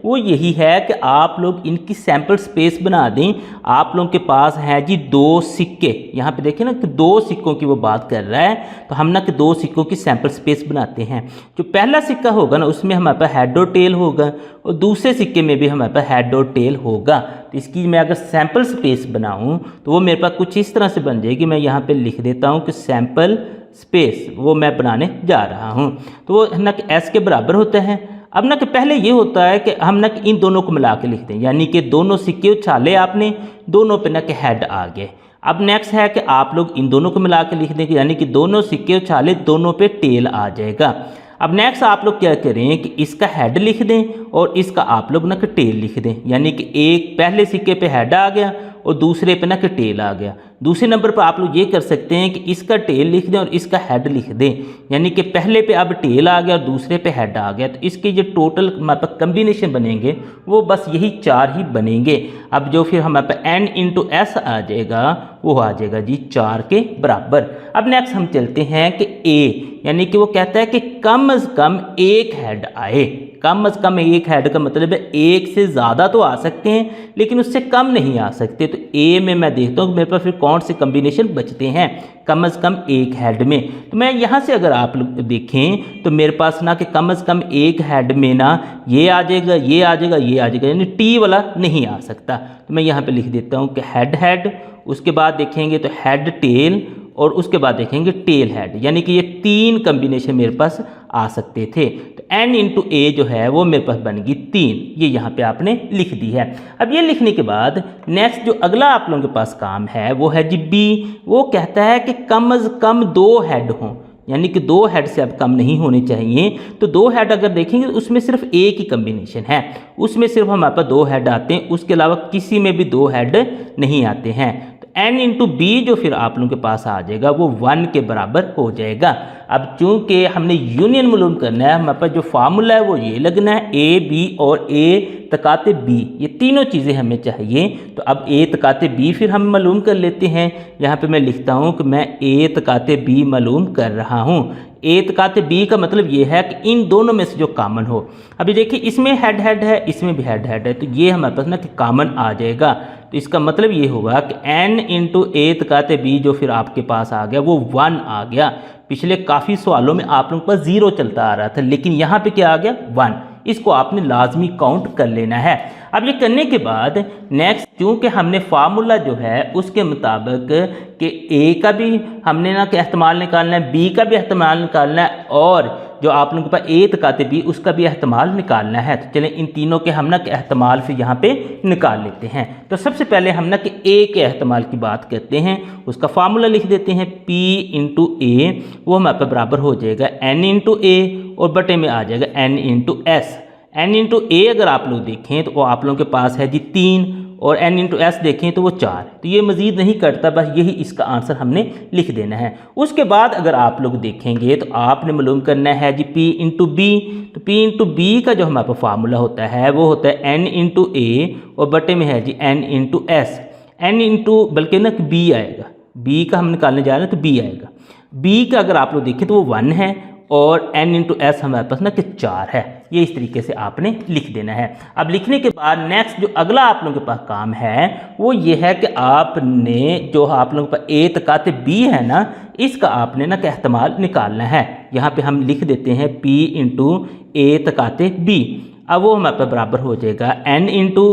वो यही है कि आप लोग इनकी सैम्पल स्पेस बना दें। आप लोगों के पास है जी 2 सिक्के, यहाँ पे देखें ना कि 2 सिक्कों की वो बात कर रहा है। तो हम ना कि 2 सिक्कों की सैम्पल स्पेस बनाते हैं। जो पहला सिक्का होगा ना उसमें हमारे पास हेड और टेल होगा और दूसरे सिक्के में भी हमारे पास हेड और टेल होगा। तो इसकी मैं अगर सैम्पल स्पेस बनाऊं तो वो मेरे पास कुछ इस तरह से बन जाएगी। मैं यहाँ पे लिख देता हूँ कि सैम्पल स्पेस वो मैं बनाने जा रहा हूँ। तो वो ना कि एस के बराबर होता है। अब ना कि पहले ये होता है कि हम ना कि इन दोनों को मिला के लिखते हैं, यानी कि दोनों सिक्के उछाले आपने, दोनों पे ना कि हेड आ गए। अब नेक्स्ट है कि आप लोग इन दोनों को मिला के लिख देंगे, यानी कि दोनों सिक्के उछाले, दोनों पे टेल आ जाएगा। अब नेक्स्ट आप लोग क्या करें कि इसका हेड लिख दें और इसका आप लोग ना कि टेल लिख दें, यानी कि एक पहले सिक्के पे हेड आ गया और दूसरे पे ना कि टेल आ गया। दूसरे नंबर पर आप लोग ये कर सकते हैं कि इसका टेल लिख दें और इसका हेड लिख दें, यानी कि पहले पे अब टेल आ गया और दूसरे पे हेड आ गया। तो इसके जो टोटल हमारे पास कम्बिनेशन बनेंगे वो बस यही 4 ही बनेंगे। अब जो फिर हमारे पास n इंटू एस आ जाएगा वो आ जाएगा जी 4 के बराबर। अब नेक्स्ट हम चलते हैं कि a, यानी कि वो कहता है कि कम अज़ कम 1 हेड आए। कम अज़ कम 1 हेड का मतलब है 1 से ज़्यादा तो आ सकते हैं लेकिन उससे कम नहीं आ सकते। तो ए में मैं देखता हूँ मेरे पास फिर कौन से कम्बिनेशन बचते हैं कम अज़ कम 1 हेड में। तो मैं यहाँ से अगर आप लोग देखें तो मेरे पास ना कि कम अज़ कम 1 हेड में ना ये आ जाएगा, ये आ जाएगा, ये आ जाएगा, यानी टी वाला नहीं आ सकता। तो मैं यहाँ पे लिख देता हूँ कि हेड हेड, उसके बाद देखेंगे तो हेड टेल और उसके बाद देखेंगे टेल हेड, यानी कि ये 3 कम्बिनेशन मेरे पास आ सकते थे। तो n इंटू ए जो है वो मेरे पास बन गई 3, ये यहाँ पे आपने लिख दी है। अब ये लिखने के बाद नेक्स्ट जो अगला आप लोगों के पास काम है वो है जी बी। वो कहता है कि कम अज़ कम 2 हेड हों, यानी कि 2 हेड से अब कम नहीं होने चाहिए। तो 2 हेड अगर देखेंगे तो उसमें सिर्फ एक ही कम्बिनेशन है, उसमें सिर्फ हमारे पास 2 हेड आते हैं, उसके अलावा किसी में भी 2 हेड नहीं आते हैं। तो n इंटू बी जो फिर आप लोगों के पास आ जाएगा वो 1 के बराबर हो जाएगा। अब चूंकि हमने यूनियन मालूम करना है, हमारे पास जो फार्मूला है वो ये लगना है, ए बी और ए तकाते बी, ये तीनों चीज़ें हमें चाहिए। तो अब ए तकाते बी फिर हम मालूम कर लेते हैं। यहाँ पे मैं लिखता हूँ कि मैं ए तकाते बी मालूम कर रहा हूँ। ए तकाते बी का मतलब ये है कि इन दोनों में से जो कॉमन हो। अभी देखिए इसमें हेड हेड है, इसमें भी हेड हेड है, तो ये हमारे पास ना कि कॉमन आ जाएगा। तो इसका मतलब ये होगा कि n इंटू ए तकाते बी जो फिर आपके पास आ गया वो 1 आ गया। पिछले काफ़ी सवालों में आप लोगों के पास 0 चलता आ रहा था, लेकिन यहाँ पे क्या आ गया 1। इसको आपने लाजमी काउंट कर लेना है। अब ये करने के बाद नेक्स्ट, चूँकि हमने फार्मूला जो है उसके मुताबिक कि ए का भी हमने ना कि एहतमाल निकालना है, बी का भी एहतमाल निकालना है, और जो आप लोगों के पास ए तकाते बी उसका भी एहतमाल निकालना है। तो चलें इन तीनों के हम ना कि एहतमाल फिर यहाँ पे निकाल लेते हैं। तो सबसे पहले हम ना कि ए के एहतमाल की बात करते हैं, उसका फार्मूला लिख देते हैं, P इंटू ए वो हमारे पे बराबर हो जाएगा n इंटू ए और बटे में आ जाएगा n into S. n into A अगर आप लोग देखें तो वो आप लोगों के पास है जी 3, और n इंटू एस देखें तो वो 4। तो ये मज़ीद नहीं करता, बस यही इसका आंसर हमने लिख देना है। उसके बाद अगर आप लोग देखेंगे तो आपने मालूम करना है जी P इंटू बी। तो P इंटू बी का जो हमारे पास फार्मूला होता है वो होता है n इंटू ए और बटे में है जी n into S. n into बल्कि ना बी आएगा, बी का हम निकालने जा रहे हैं तो बी आएगा। बी का अगर आप लोग देखें तो वो 1 है, और n इंटू एस हमारे पास ना कि 4 है। ये इस तरीके से आपने लिख देना है। अब लिखने के बाद नेक्स्ट जो अगला आप लोगों के पास काम है वो ये है कि आपने जो आप लोगों के पास ए तकाते बी है ना, इसका आपने ना कि एहतमाल निकालना है। यहाँ पे हम लिख देते हैं P इंटू ए तकाते बी। अब वो हमारे पास बराबर हो जाएगा n इंटू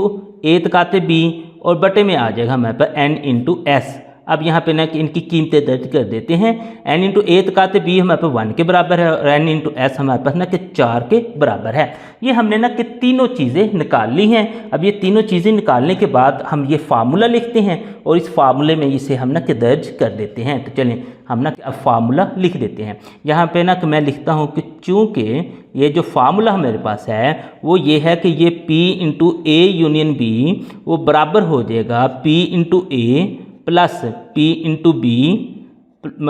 ए तकाते बी और बटे में आ जाएगा हमारे पास n इंटू एस। अब यहाँ पे ना कि इनकी कीमतें दर्ज कर देते हैं। n इंटू ए तकाते बी हमारे पास 1 के बराबर है, और n इंटू एस हमारे पास ना कि 4 के बराबर है। ये हमने ना कि तीनों चीज़ें निकाल ली हैं। अब ये तीनों चीज़ें निकालने के बाद हम ये फार्मूला लिखते हैं, और इस फार्मूले में इसे हम ना कि दर्ज कर देते हैं। तो चलें हम ना कि अब फार्मूला लिख देते हैं। यहाँ पे ना कि मैं लिखता हूँ कि चूँकि ये जो फार्मूला मेरे पास है वो ये है कि ये P into A union B वो बराबर हो जाएगा P into A plus P into B,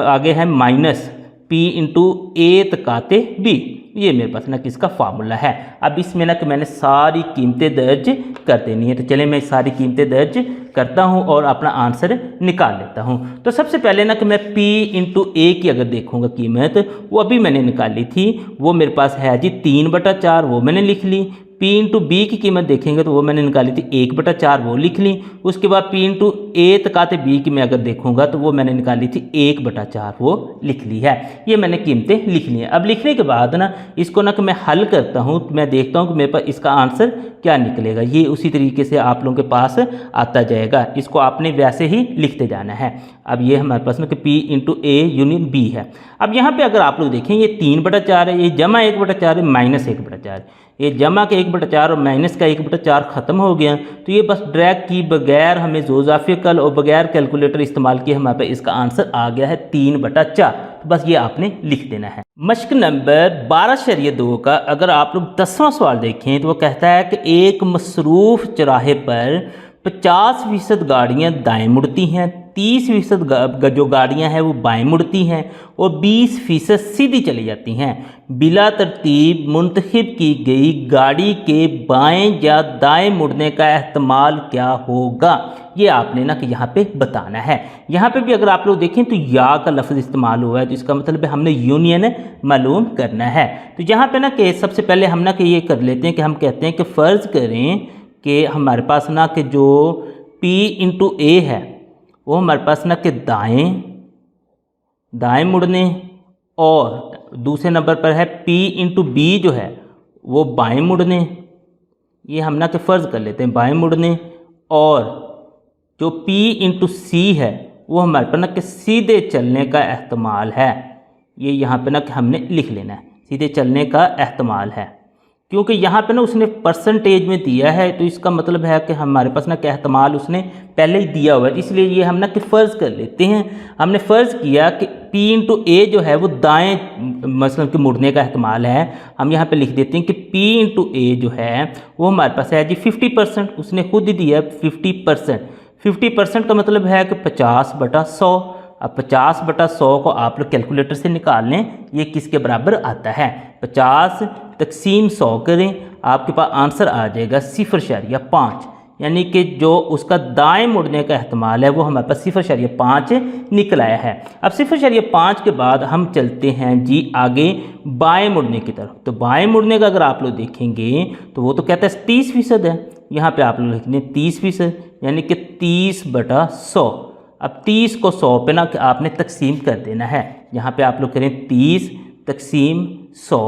आगे है माइनस P इंटू ए तकाते बी। ये मेरे पास ना किसका फार्मूला है। अब इसमें ना कि मैंने सारी कीमतें दर्ज कर देनी है। तो चलिए मैं सारी कीमतें दर्ज करता हूँ और अपना आंसर निकाल लेता हूँ। तो सबसे पहले ना कि मैं P इंटू ए की अगर देखूँगा कीमत, वो अभी मैंने निकाली थी, वो मेरे पास है जी 3/4, वो मैंने लिख ली। P इंटू बी की कीमत देखेंगे तो वो मैंने निकाली थी 1/4, वो लिख ली। उसके बाद P इंटू ए तकाते बी की मैं अगर देखूंगा तो वो मैंने निकाली थी 1/4, वो लिख ली है। ये मैंने कीमतें लिख ली हैं। अब लिखने के बाद ना इसको ना कि मैं हल करता हूँ, मैं देखता हूँ कि मेरे पास इसका आंसर क्या निकलेगा। ये उसी तरीके से आप लोगों के पास आता जाएगा, इसको आपने वैसे ही लिखते जाना है। अब ये हमारे पास में कि P into A union B है। अब यहाँ पे अगर आप लोग देखें ये 3/4 है, ये जमा 1/4 है, माइनस 1/4, ये जमा के 1/4 और माइनस का 1/4 ख़त्म हो गया। तो ये बस ड्रैग की बगैर हमें ज़ोज़ाफ़िकल और बगैर कैलकुलेटर इस्तेमाल किए हमारे पास इसका आंसर आ गया है 3/4। तो बस ये आपने लिख देना है। मश्क नंबर 12/2 का अगर आप लोग 10वां सवाल देखें तो वो कहता है कि एक मसरूफ़ चौराहे पर 50% गाड़ियाँ दाएँ मुड़ती हैं, 30% जो गाड़ियाँ हैं वो बाएँ मुड़ती हैं और 20% सीधी चली जाती हैं। बिला तरतीब मुंतखब की गई गाड़ी के बाएं या दाएं मुड़ने का एहतमाल क्या होगा, ये आपने ना कि यहाँ पे बताना है। यहाँ पे भी अगर आप लोग देखें तो या का लफ्ज़ इस्तेमाल हुआ है, तो इसका मतलब है हमने यूनियन मालूम करना है। तो यहाँ पे ना कि सबसे पहले हम ना कि ये कर लेते हैं कि हम कहते हैं कि फ़र्ज़ करें कि हमारे पास ना कि जो P इंटू ए है वो हमारे पास ना कि दाएं मुड़ने, और दूसरे नंबर पर है P इंटू बी जो है वो बाएं मुड़ने। ये हम ना कि फ़र्ज़ कर लेते हैं बाएं मुड़ने, और जो P इंटू सी है वो हमारे पर ना कि सीधे चलने का एहतमाल है। ये यहाँ पे ना कि हमने लिख लेना है, सीधे चलने का एहतमाल है, क्योंकि यहाँ पे ना उसने परसेंटेज में दिया है, तो इसका मतलब है कि हमारे पास ना क्या एहतमाल उसने पहले ही दिया हुआ है। इसलिए ये हम ना कि फ़र्ज़ कर लेते हैं। हमने फ़र्ज़ किया कि P इंटू ए जो है वो दाएं मसलन के मुड़ने का एहतमाल है। हम यहाँ पे लिख देते हैं कि P इंटू ए जो है वो हमारे पास है जी 50%। उसने खुद ही दिया है 50%। 50% का मतलब है कि 50/100। अब 50/100 को आप लोग कैलकुलेटर से निकाल लें, ये किसके बराबर आता है। 50 तक़सीम 100 करें, आपके पास आंसर आ जाएगा 0.5, यानी कि जो उसका दाएं मुड़ने का एहतमाल है वो हमारे पास 0.5 निकल आया है। अब 0.5 के बाद हम चलते हैं जी आगे बाएं मुड़ने की तरफ। तो बाएं मुड़ने का अगर आप लोग देखेंगे तो वो तो कहता है 30% है। यहाँ पे आप लोग लिख दें 30%, यानी कि 30/100। अब 30 को 100 पे ना कि आपने तकसीम कर देना है। यहाँ पे आप लोग करें 30 तक़सीम 100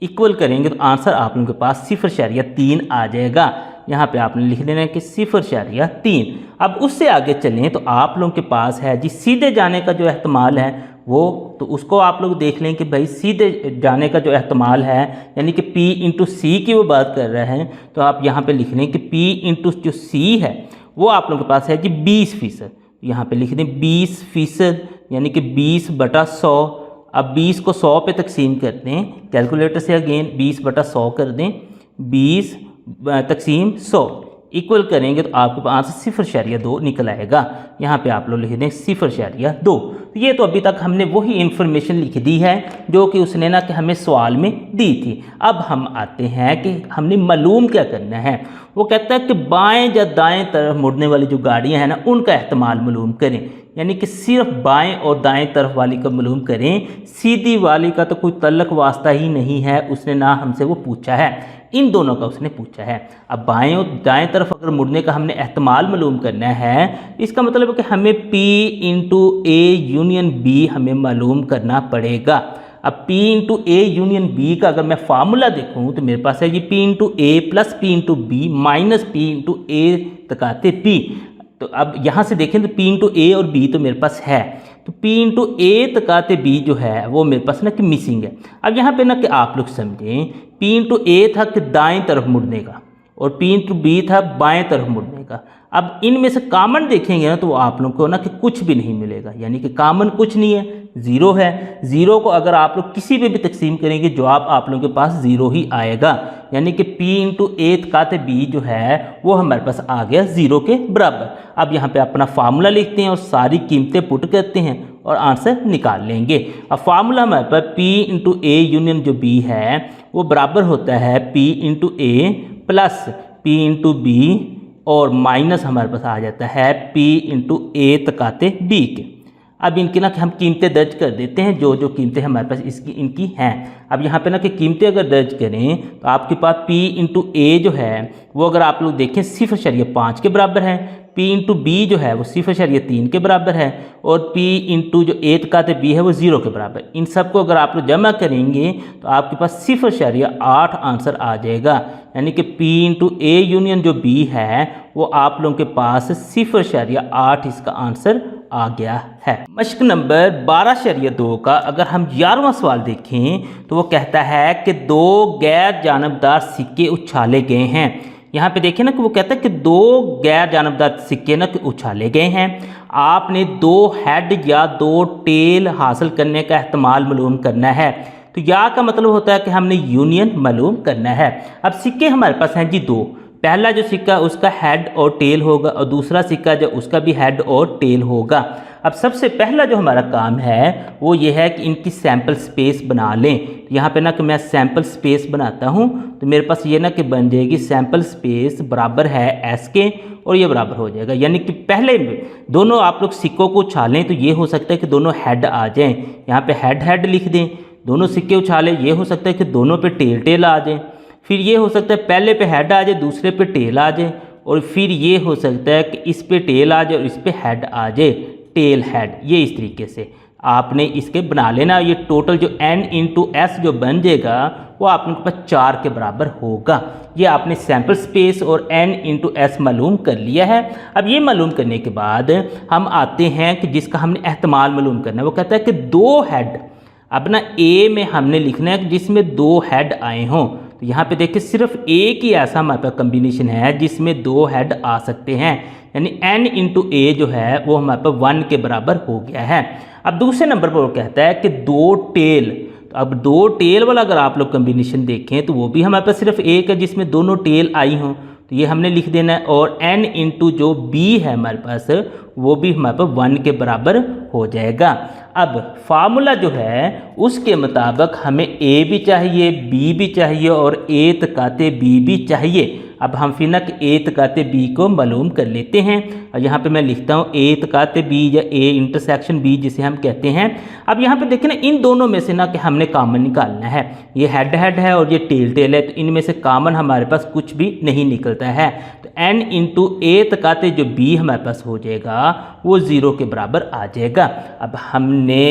इक्वल करेंगे तो आंसर आप लोगों के पास 0.3 आ जाएगा। यहाँ पे आपने लिख देना है कि 0.3। अब उससे आगे चलें तो आप लोगों के पास है जी सीधे जाने का जो एहतमाल है वो, तो उसको आप लोग देख लें कि भाई सीधे जाने का जो एहतमाल है यानी कि P इंटू सी की वो बात कर रहे हैं, तो आप यहाँ पे लिख लें कि P इंटू जो सी है वो आप लोगों के पास है जी 20%। यहाँ पे लिख दें 20%, यानी कि 20/100। अब 20 को 100 पे तकसीम करते हैं, कैलकुलेटर से अगेन 20/100 कर दें, 20 तक़सीम 100 इक्वल करेंगे तो आपके पास आंसर 0.2 निकल आएगा। यहाँ पे आप लोग लिख दें 0.2। ये तो अभी तक हमने वही इन्फॉर्मेशन लिख दी है जो कि उसने ना कि हमें सवाल में दी थी। अब हम आते हैं कि हमने मालूम क्या करना है। वो कहता है कि बाएं या दाएं तरफ मुड़ने वाली जो गाड़ियाँ हैं ना उनका एहतमाल मालूम करें, यानी कि सिर्फ बाएं और दाएं तरफ वाली का मालूम करें, सीधी वाली का तो कोई तल्लक वास्ता ही नहीं है, उसने ना हमसे वो पूछा है, इन दोनों का उसने पूछा है। अब बाएं और दाएं तरफ अगर मुड़ने का हमने एहतमाल मालूम करना है, इसका मतलब है कि हमें P into A union B हमें मालूम करना पड़ेगा। अब P into A union B का अगर मैं फार्मूला देखूँ तो मेरे पास है ये P into A plus P into B minus P into A तकाते P। तो अब यहाँ से देखें तो P इंटू ए और B तो मेरे पास है, तो P इंटू ए तकाते B जो है वो मेरे पास ना कि मिसिंग है। अब यहाँ पे ना कि आप लोग समझें, P इंटू ए था कि दाएं तरफ मुड़ने का और P इंटू बी था बाएं तरफ मुड़ने का। अब इनमें से कॉमन देखेंगे ना तो आप लोग को ना कि कुछ भी नहीं मिलेगा, यानी कि कॉमन कुछ नहीं है, ज़ीरो है। ज़ीरो को अगर आप लोग किसी पे भी तकसीम करेंगे जवाब आप लोगों के पास ज़ीरो ही आएगा, यानी कि P इंटू ए तकाते बी जो है वो हमारे पास आ गया ज़ीरो के बराबर। अब यहाँ पे अपना फार्मूला लिखते हैं और सारी कीमतें पुट करते हैं और आंसर निकाल लेंगे। अब फार्मूला हमारे पास P इंटू ए यूनियन जो B है वो बराबर होता है P into A plus P into B और माइनस हमारे पास आ जाता है P इंटू ए तकाते B के। अब इनकी ना हम कीमतें दर्ज कर देते हैं, जो जो कीमतें हमारे पास इसकी इनकी हैं। अब यहाँ पे ना कि कीमतें अगर दर्ज करें तो आपके पास P इंटू ए जो है वो अगर आप लोग देखें 0.5 के बराबर है, P इंटू बी जो है वो 0.3 के बराबर है और P इंटू जो ए तकाते B है वो 0 के बराबर। इन सब को अगर आप लोग जमा करेंगे तो आपके पास 0.8 आंसर आ जाएगा, यानी कि P इंटू ए यूनियन जो B है वो आप लोगों के पास 0.8 इसका आंसर आ गया है। मश्क नंबर 12.2 का अगर हम 11वां सवाल देखें तो वो कहता है कि दो गैर जानबदार सिक्के उछाले गए हैं। यहाँ पे देखें ना कि वो कहता है कि दो गैर जानबदार सिक्के ना कि उछाले गए हैं, आपने दो हेड या दो टेल हासिल करने का एहतमाल मालूम करना है। तो या का मतलब होता है कि हमने यूनियन मालूम करना है। अब सिक्के हमारे पास हैं जी दो, पहला जो सिक्का उसका हेड और टेल होगा और दूसरा सिक्का जो उसका भी हेड और टेल होगा। अब सबसे पहला जो हमारा काम है वो ये है कि इनकी सैंपल स्पेस बना लें। यहाँ पे ना कि मैं सैंपल स्पेस बनाता हूँ तो मेरे पास ये ना कि बन जाएगी सैंपल स्पेस बराबर है एस के और ये बराबर हो जाएगा, यानी कि पहले दोनों आप लोग सिक्कों को उछालें तो ये हो सकता है कि दोनों हेड आ जाएं, यहाँ पे हेड हेड लिख दें। दोनों सिक्के उछालें, ये हो सकता है कि दोनों पे टेल टेल आ जाए, फिर ये हो सकता है पहले पे हेड आ जाए दूसरे पे टेल आ जाए, और फिर ये हो सकता है कि इस पे टेल आ जाए और इस पे हेड आ जाए, टेल हेड। ये इस तरीके से आपने इसके बना लेना। ये टोटल जो n इंटू एस जो बन जाएगा वो आपके पास 4 के बराबर होगा। ये आपने सैंपल स्पेस और n इंटू एस मालूम कर लिया है। अब ये मालूम करने के बाद हम आते हैं कि जिसका हमने एहतमाल मालूम करना है। वो कहता है कि 2 हेड, अब ना ए में हमने लिखना है कि जिसमें 2 हेड आए हों। तो यहाँ पे देखिए सिर्फ एक ही ऐसा हमारे पास कम्बिनेशन है जिसमें 2 हेड आ सकते हैं, यानी n इंटू ए जो है वो हमारे पास 1 के बराबर हो गया है। अब दूसरे नंबर पर वो कहता है कि 2 टेल, तो अब 2 टेल वाला अगर आप लोग कम्बिनेशन देखें तो वो भी हमारे पास सिर्फ एक है जिसमें दोनों टेल आई हों, तो ये हमने लिख देना है। और n इंटू जो b है हमारे पास वो भी हमारे पास 1 के बराबर हो जाएगा। अब फार्मूला जो है उसके मुताबिक हमें a भी चाहिए, b भी चाहिए और a तकाते b भी चाहिए। अब हम फिर ना a तकाते b को मालूम कर लेते हैं और यहाँ पे मैं लिखता हूँ a तकाते b या a इंटरसेक्शन b जिसे हम कहते हैं। अब यहाँ पे देखें ना इन दोनों में से ना कि हमने कॉमन निकालना है। ये हेड हेड है और ये टेल टेल है, तो इनमें से कॉमन हमारे पास कुछ भी नहीं निकलता है। तो n इंटू a तकाते जो b हमारे पास हो जाएगा वो 0 के बराबर आ जाएगा। अब हमने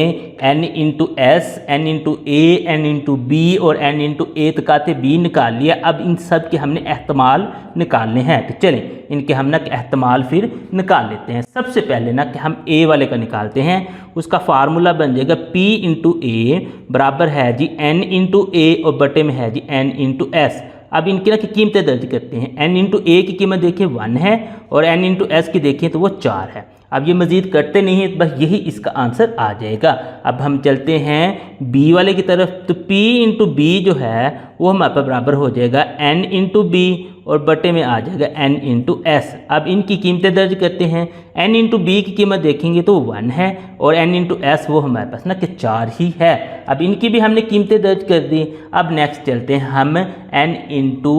n into S, n into a, n into b और n इंटू a तकाते b निकाल लिया। अब इन सब के हमने एहतमाल निकालने हैं, तो चलें इनके हम ना एहतमाल फिर निकाल लेते हैं। सबसे पहले ना कि हम a वाले का निकालते हैं। उसका फार्मूला बन जाएगा p इंटू ए बराबर है जी n इंटू ए और बटे में है जी n इंटू एस। अब इनकी ना की कीमतें दर्ज करते हैं। n इंटू ए की कीमत देखिए 1 है और n इंटू एस की देखिए तो वो 4 है। अब ये मज़ीद करते नहीं है, बस यही इसका आंसर आ जाएगा। अब हम चलते हैं b वाले की तरफ, तो p इंटू बी जो है वो हमारे पास बराबर हो जाएगा n इंटू बी और बटे में आ जाएगा n इंटू एस। अब इनकी कीमतें दर्ज करते हैं। n इंटू बी की कीमत देखेंगे तो 1 है और n इंटू एस वो हमारे पास ना कि 4 ही है। अब इनकी भी हमने कीमतें दर्ज कर दी। अब नेक्स्ट चलते हैं हम n इंटू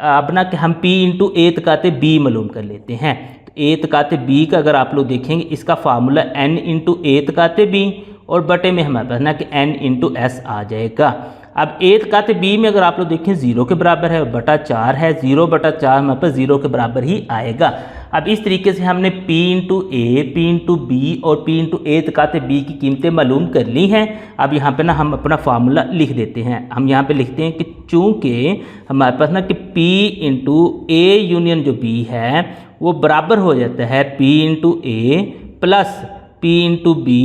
अब ना कि हम p इंटू ए तकाते b मालूम कर लेते हैं। तो a तकाते b का अगर आप लोग देखेंगे इसका फार्मूला n इंटू ए तकाते b और बटे में हमारे पास ना कि n इंटू एस आ जाएगा। अब a तकाते b में अगर आप लोग देखें 0 के बराबर है और बटा 4 है, 0 बटा 4 हमारे पास 0 के बराबर ही आएगा। अब इस तरीके से हमने p इंटू ए, p इंटू बी और p इंटू ए तकाते b की कीमतें मालूम कर ली हैं। अब यहाँ पे ना हम अपना फार्मूला लिख देते हैं। हम यहाँ पे लिखते हैं कि चूँकि हमारे पास ना कि p इंटू ए यूनियन जो b है वो बराबर हो जाता है p into A plus p into B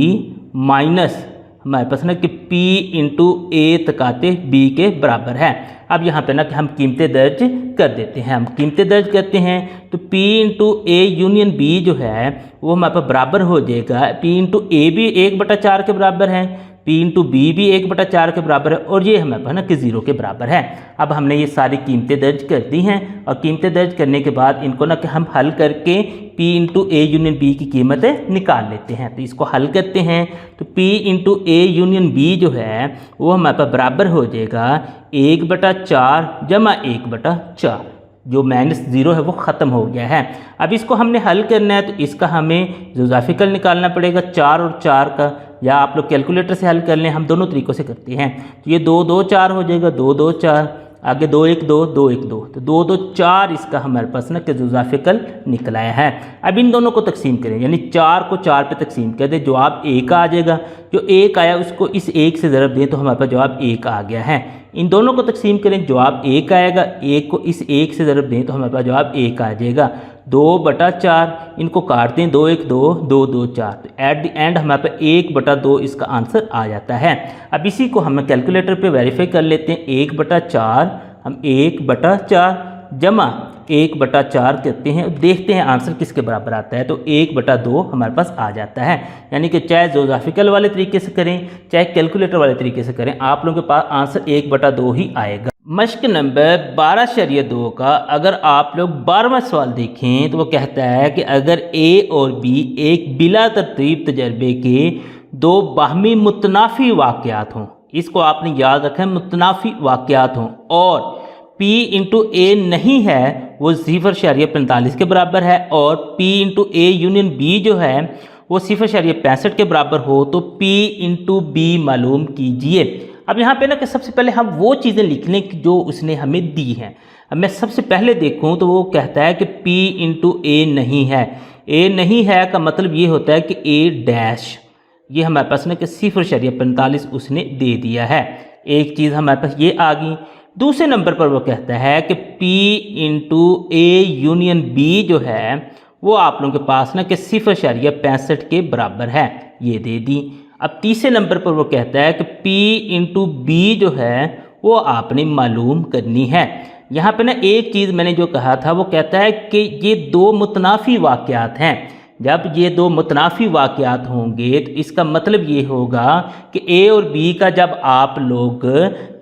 minus हमारे पास ना कि p इंटू ए तकाते b के बराबर है। अब यहाँ पे ना कि हम कीमतें दर्ज कर देते हैं। हम कीमतें दर्ज करते हैं तो p into A union b जो है वो हमारे पास बराबर हो जाएगा, p इंटू ए भी 1/4 के बराबर है, p इंटू बी भी 1/4 के बराबर है और ये हमारे पास ना कि 0 के बराबर है। अब हमने ये सारी कीमतें दर्ज कर दी हैं और कीमतें दर्ज करने के बाद इनको ना कि हम हल करके p into A union B की कीमतें निकाल लेते हैं। तो इसको हल करते हैं तो p into A union B जो है वो हमारे पास बराबर हो जाएगा 1/4 जमा 1/4, जो -0 है वो ख़त्म हो गया है। अब इसको हमने हल करना है तो इसका हमें जोग्राफिकल निकालना पड़ेगा 4 और 4 का, या आप लोग कैलकुलेटर से हल कर लें, हम दोनों तरीक़ों से करते हैं। तो ये 2 2 4 हो जाएगा, 2 2 4, आगे 2 1 2 2 1 2, तो 2 2 4 इसका हमारे पास ना कि जोग्राफिकल निकल आया है। अब इन दोनों को तकसीम करें, यानी 4 को 4 पे तकसीम कर दें, जवाब 1 आ जाएगा। जो 1 आया उसको इस 1 से ज़रब दें तो हमारे पास जवाब 1 आ गया है। इन दोनों को तकसीम करें, जवाब 1 आएगा, 1 को इस 1 से ज़रब दें तो हमारे पास जवाब 1 आ जाएगा। 2/4 इनको काट दें, 2 1 2 2 2 4, तो एट द एंड हमारे पास 1/2 इसका आंसर आ जाता है। अब इसी को हम कैलकुलेटर पे वेरीफाई कर लेते हैं। 1/4 हम 1/4 जमा 1/4 करते हैं, देखते हैं आंसर किसके बराबर आता है। तो 1/2 हमारे पास आ जाता है। यानी कि चाहे जोग्राफिकल वाले तरीके से करें चाहे कैलकुलेटर वाले तरीके से करें, आप लोगों के पास आंसर 1/2 ही आएगा। मश्क नंबर 12.2 का अगर आप लोग 12वां सवाल देखें तो वो कहता है कि अगर ए और बी एक बिला तरतीब तजर्बे के 2 बाहमी मुतनाफी वाक़यात हों, इसको आपने याद रखा है, मुतनाफी वाक़यात हों, और P इंटू ए नहीं है वो 0.45 के बराबर है, और P into A union B जो है वो 0.65 के बराबर हो, तो P इंटू बी मालूम कीजिए। अब यहाँ पे ना कि सबसे पहले हम वो चीज़ें लिख लें कि जो उसने हमें दी हैं। अब मैं सबसे पहले देखूँ तो वो कहता है कि P इंटू ए नहीं है। ए नहीं है का मतलब ये होता है कि A डैश, ये हमारे पास ना कि 0.45 उसने दे दिया है। एक चीज़ हमारे पास ये आ गई। दूसरे नंबर पर वो कहता है कि P into A union B जो है वो आप लोगों के पास ना कि 0.65 के बराबर है, ये दे दी। अब तीसरे नंबर पर वो कहता है कि P इंटू बी जो है वो आपने मालूम करनी है। यहाँ पे ना एक चीज़ मैंने जो कहा था वो कहता है कि ये दो मुतनाफी वाक़यात हैं। जब ये दो मुतनाफी वाक़यात होंगे तो इसका मतलब ये होगा कि ए और बी का जब आप लोग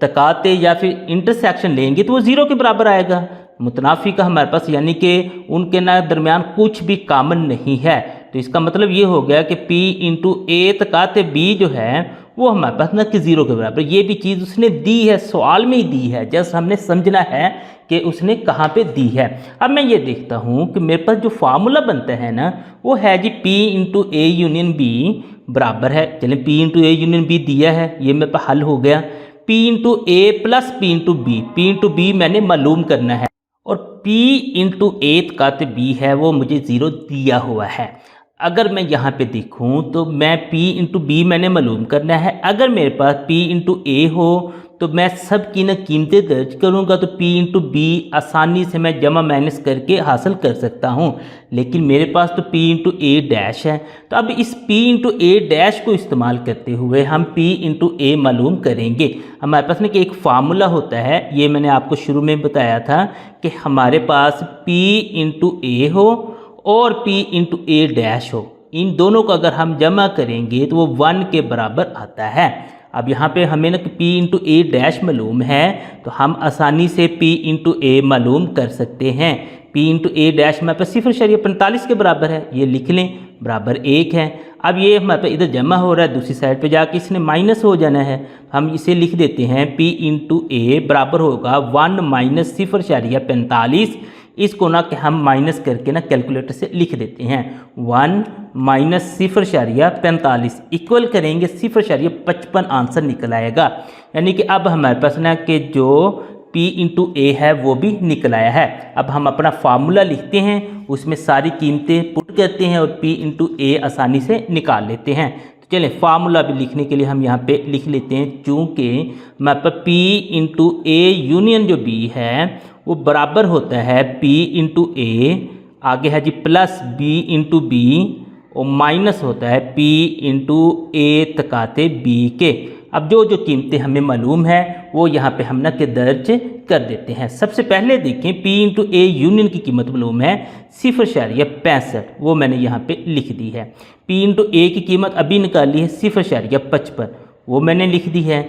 तकाते या फिर इंटरसेक्शन लेंगे तो वो ज़ीरो के बराबर आएगा। मुतनाफी का हमारे पास यानी कि उनके ना दरमियान कुछ भी कॉमन नहीं है, तो इसका मतलब ये हो गया कि P इंटू ए तकाते बी जो है वो हमारे पास ना कि ज़ीरो के बराबर। ये भी चीज़ उसने दी है, सवाल में ही दी है, जस्ट हमने समझना है कि उसने कहाँ पे दी है। अब मैं ये देखता हूँ कि मेरे पास जो फार्मूला बनता है ना वो है जी P into A union B बराबर है, चलें P into A union B दिया है, ये मेरे पास हल हो गया। P into A plus P into B, P into B मैंने मालूम करना है और P इंटू ए तकाते बी है वो मुझे ज़ीरो दिया हुआ है। अगर मैं यहाँ पे देखूँ तो मैं P इंटू बी मैंने मालूम करना है। अगर मेरे पास P इंटू ए हो तो मैं सब की ना कीमतें दर्ज करूँगा तो P इंटू बी आसानी से मैं जमा माइनस करके हासिल कर सकता हूँ, लेकिन मेरे पास तो P इंटू ए डैश है। तो अब इस P इंटू ए डैश को इस्तेमाल करते हुए हम P इंटू ए मालूम करेंगे। हमारे पास ना कि एक फार्मूला होता है, ये मैंने आपको शुरू में बताया था कि हमारे पास P इंटू ए हो और P इंटू ए डैश हो, इन दोनों को अगर हम जमा करेंगे तो वो 1 के बराबर आता है। अब यहाँ पे हमें ना कि P इंटू ए डैश मालूम है तो हम आसानी से P इंटू ए मालूम कर सकते हैं। P इंटू ए डैश हमारे पास 0.45 के बराबर है, ये लिख लें, बराबर 1 है। अब ये हमारे पास इधर जमा हो रहा है, दूसरी साइड पे जाके इसने माइनस हो जाना है, हम इसे लिख देते हैं P इंटू ए बराबर होगा 1 माइनस 0.45। इसको ना कि हम माइनस करके ना कैलकुलेटर से लिख देते हैं, 1 माइनस 0.45 इक्वल करेंगे 0.55 आंसर निकल आएगा। यानी कि अब हमारे पास ना कि जो P इंटू ए है वो भी निकल आया है। अब हम अपना फार्मूला लिखते हैं, उसमें सारी कीमतें पुट करते हैं और P इंटू ए आसानी से निकाल लेते हैं। तो चलें फार्मूला भी लिखने के लिए हम यहाँ पे लिख लेते हैं, चूँकि हमारे पास P इंटू ए यूनियन जो B है वो बराबर होता है P इंटू ए, आगे है जी प्लस B इंटू बी और माइनस होता है P इंटू ए तकाते B के। अब जो जो कीमतें हमें मालूम है वो यहाँ पे हम ना के दर्ज कर देते हैं। सबसे पहले देखें P इंटू ए यूनियन की कीमत मालूम है 0.65, वो मैंने यहाँ पे लिख दी है। P इंटू ए की कीमत अभी निकाली है 0.55, वो मैंने लिख दी है।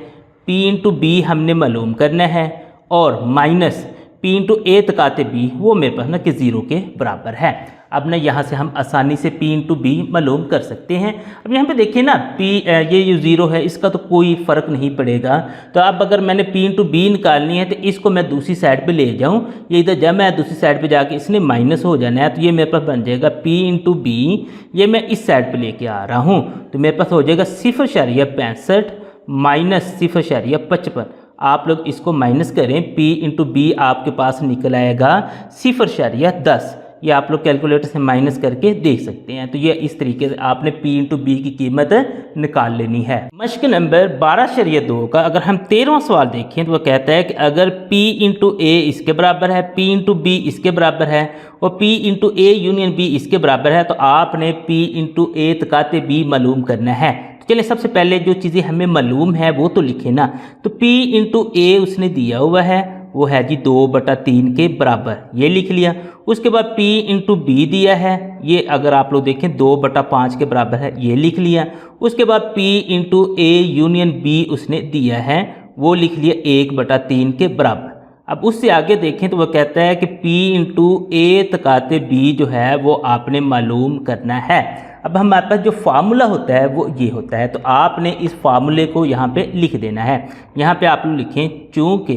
P इंटू बी हमने मालूम करना है और माइनस P इंटू ए तकाते बी, वो मेरे पास ना कि 0 के बराबर है। अब ना यहाँ से हम आसानी से P इंटू बी मालूम कर सकते हैं। अब यहाँ पे देखिए ना ये जो 0 है इसका तो कोई फ़र्क नहीं पड़ेगा, तो अब अगर मैंने P इंटू बी निकालनी है तो इसको मैं दूसरी साइड पे ले जाऊँ, ये इधर जब मैं दूसरी साइड पे जाके इसने माइनस हो जाना है, तो ये मेरे पास बन जाएगा P इंटू बी, ये मैं इस साइड पर लेके आ रहा हूँ तो मेरे पास हो जाएगा 0.65 माइनस 0.55। आप लोग इसको माइनस करें, P इंटू बी आपके पास निकल आएगा 0.10। ये आप लोग कैलकुलेटर से माइनस करके देख सकते हैं। तो ये इस तरीके से आपने P इंटू बी की कीमत निकाल लेनी है। मश्क नंबर 12.2 का अगर हम 13वां सवाल देखें तो वो कहता है कि अगर P इंटू ए इसके बराबर है, P इंटू बी इसके बराबर है और P into A union B इसके बराबर है, तो आपने P इंटू ए तकाते बी मालूम करना है। चलिए सबसे पहले जो चीज़ें हमें मालूम है वो तो लिखे ना, तो P इंटू ए उसने दिया हुआ है, वो है जी 2/3 के बराबर, ये लिख लिया। उसके बाद P इंटू बी दिया है, ये अगर आप लोग देखें 2/5 के बराबर है, ये लिख लिया। उसके बाद P into A union B उसने दिया है, वो लिख लिया 1/3 के बराबर। अब उससे आगे देखें तो वो कहता है कि P इंटू ए तकाते बी जो है वो आपने मालूम करना है। अब हमारे पास जो फार्मूला होता है वो ये होता है, तो आपने इस फार्मूले को यहाँ पे लिख देना है। यहाँ पे आप लोग लिखें, चूँकि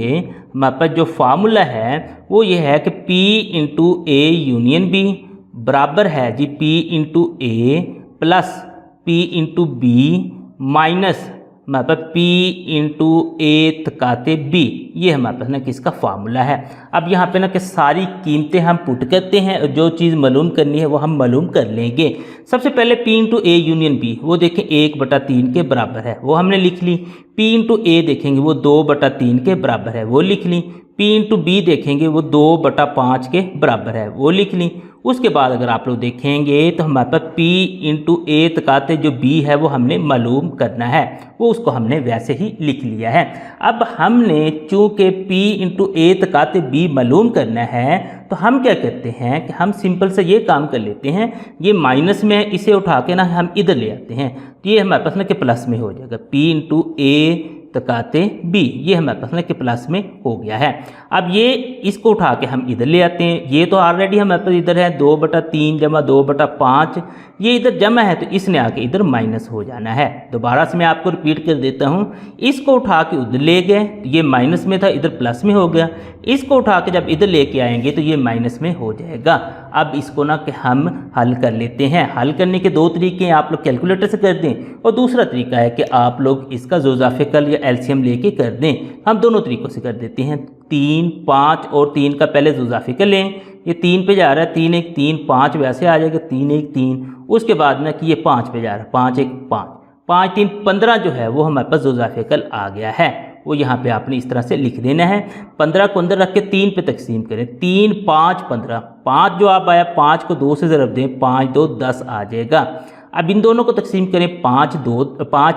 हमारे पास जो फार्मूला है वो ये है कि P into A union B बराबर है जी P into A plus P into B minus हमारे पास P इंटू ए तकाते B, ये हमारे पास ना किसका फार्मूला है। अब यहाँ पे ना कि सारी कीमतें हम पुट करते हैं और जो चीज़ मालूम करनी है वो हम मालूम कर लेंगे। सबसे पहले P into A union B, वो देखें 1/3 के बराबर है, वो हमने लिख ली। P इंटू ए देखेंगे वो 2/3 के बराबर है, वो लिख ली। P इंटू B देखेंगे वो 2/5 के बराबर है, वो लिख ली। उसके बाद अगर आप लोग देखेंगे तो हमारे पास P इंटू ए तकाते जो B है वो हमने मालूम करना है, वो उसको हमने वैसे ही लिख लिया है। अब हमने चूँकि P इंटू ए तकाते B मालूम करना है तो हम क्या करते हैं कि हम सिंपल से ये काम कर लेते हैं, ये माइनस में है, इसे उठा के ना हम इधर ले आते हैं, तो ये हमारे पास ना कि प्लस में हो जाएगा। P इंटू ए तकाते B, ये हमारे पास ना कि प्लस में हो गया है। अब ये इसको उठा के हम इधर ले आते हैं, ये तो ऑलरेडी हमारे पास इधर है 2/3 जमा 2/5, ये इधर जमा है तो इसने आके इधर माइनस हो जाना है। दोबारा से मैं आपको रिपीट कर देता हूँ, इसको उठा के उधर ले गए तो ये माइनस में था, इधर प्लस में हो गया। इसको उठा के जब इधर लेके आएंगे तो ये माइनस में हो जाएगा। अब इसको ना कि हम हल कर लेते हैं। हल करने के दो तरीके हैं, आप लोग कैलकुलेटर से कर दें और दूसरा तरीका है कि आप लोग इसका ज़ोज़ाफ़िकल या एलसीएम लेके कर दें। हम दोनों तरीक़ों से कर देते हैं। 3, 5 और 3 का पहले ज़ोज़ाफ़िकल लें, ये 3 पे जा रहा है, 3 1 3 5 वैसे आ जाएगा 3 1 3। उसके बाद ना कि ये 5 पे जा रहा है, 5 1 5 5 3 15 जो है वो हमारे पास ज़ोज़ाफ़िकल आ गया है, वो यहाँ पे आपने इस तरह से लिख देना है। 15 को अंदर रख के 3 पे तकसीम करें, 3 5 15, 5 जो आप आया 5 को 2 से ज़रब दें, 5 2 10 आ जाएगा। अब इन दोनों को तकसीम करें, 5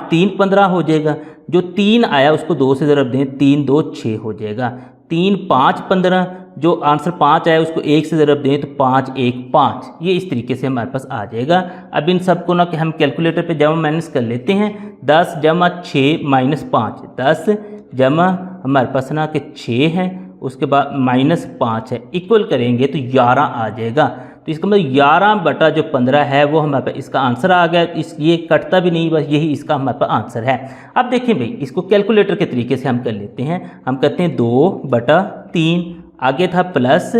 3 15 हो जाएगा। जो 3 आया उसको 2 से ज़रब दें, 3 2 6 हो जाएगा। 3 5 15, जो आंसर 5 आया उसको 1 से ज़रब दें तो 5 1 5, ये इस तरीके से हमारे पास आ जाएगा। अब इन सबको ना कि हम कैलकुलेटर पे जमा माइनस कर लेते हैं। 10 जमा 6 माइनस 5, 10 जमा हमारे पास ना कि 6 है, उसके बाद माइनस 5 है, इक्वल करेंगे तो 11 आ जाएगा। तो इसका मतलब 11/15 है वो हमारे पास इसका आंसर आ गया। इस ये कटता भी नहीं, बस यही इसका हमारे पास आंसर है। अब देखिए भाई, इसको कैलकुलेटर के तरीके से हम कर लेते हैं। हम करते हैं 2/3, आगे था प्लस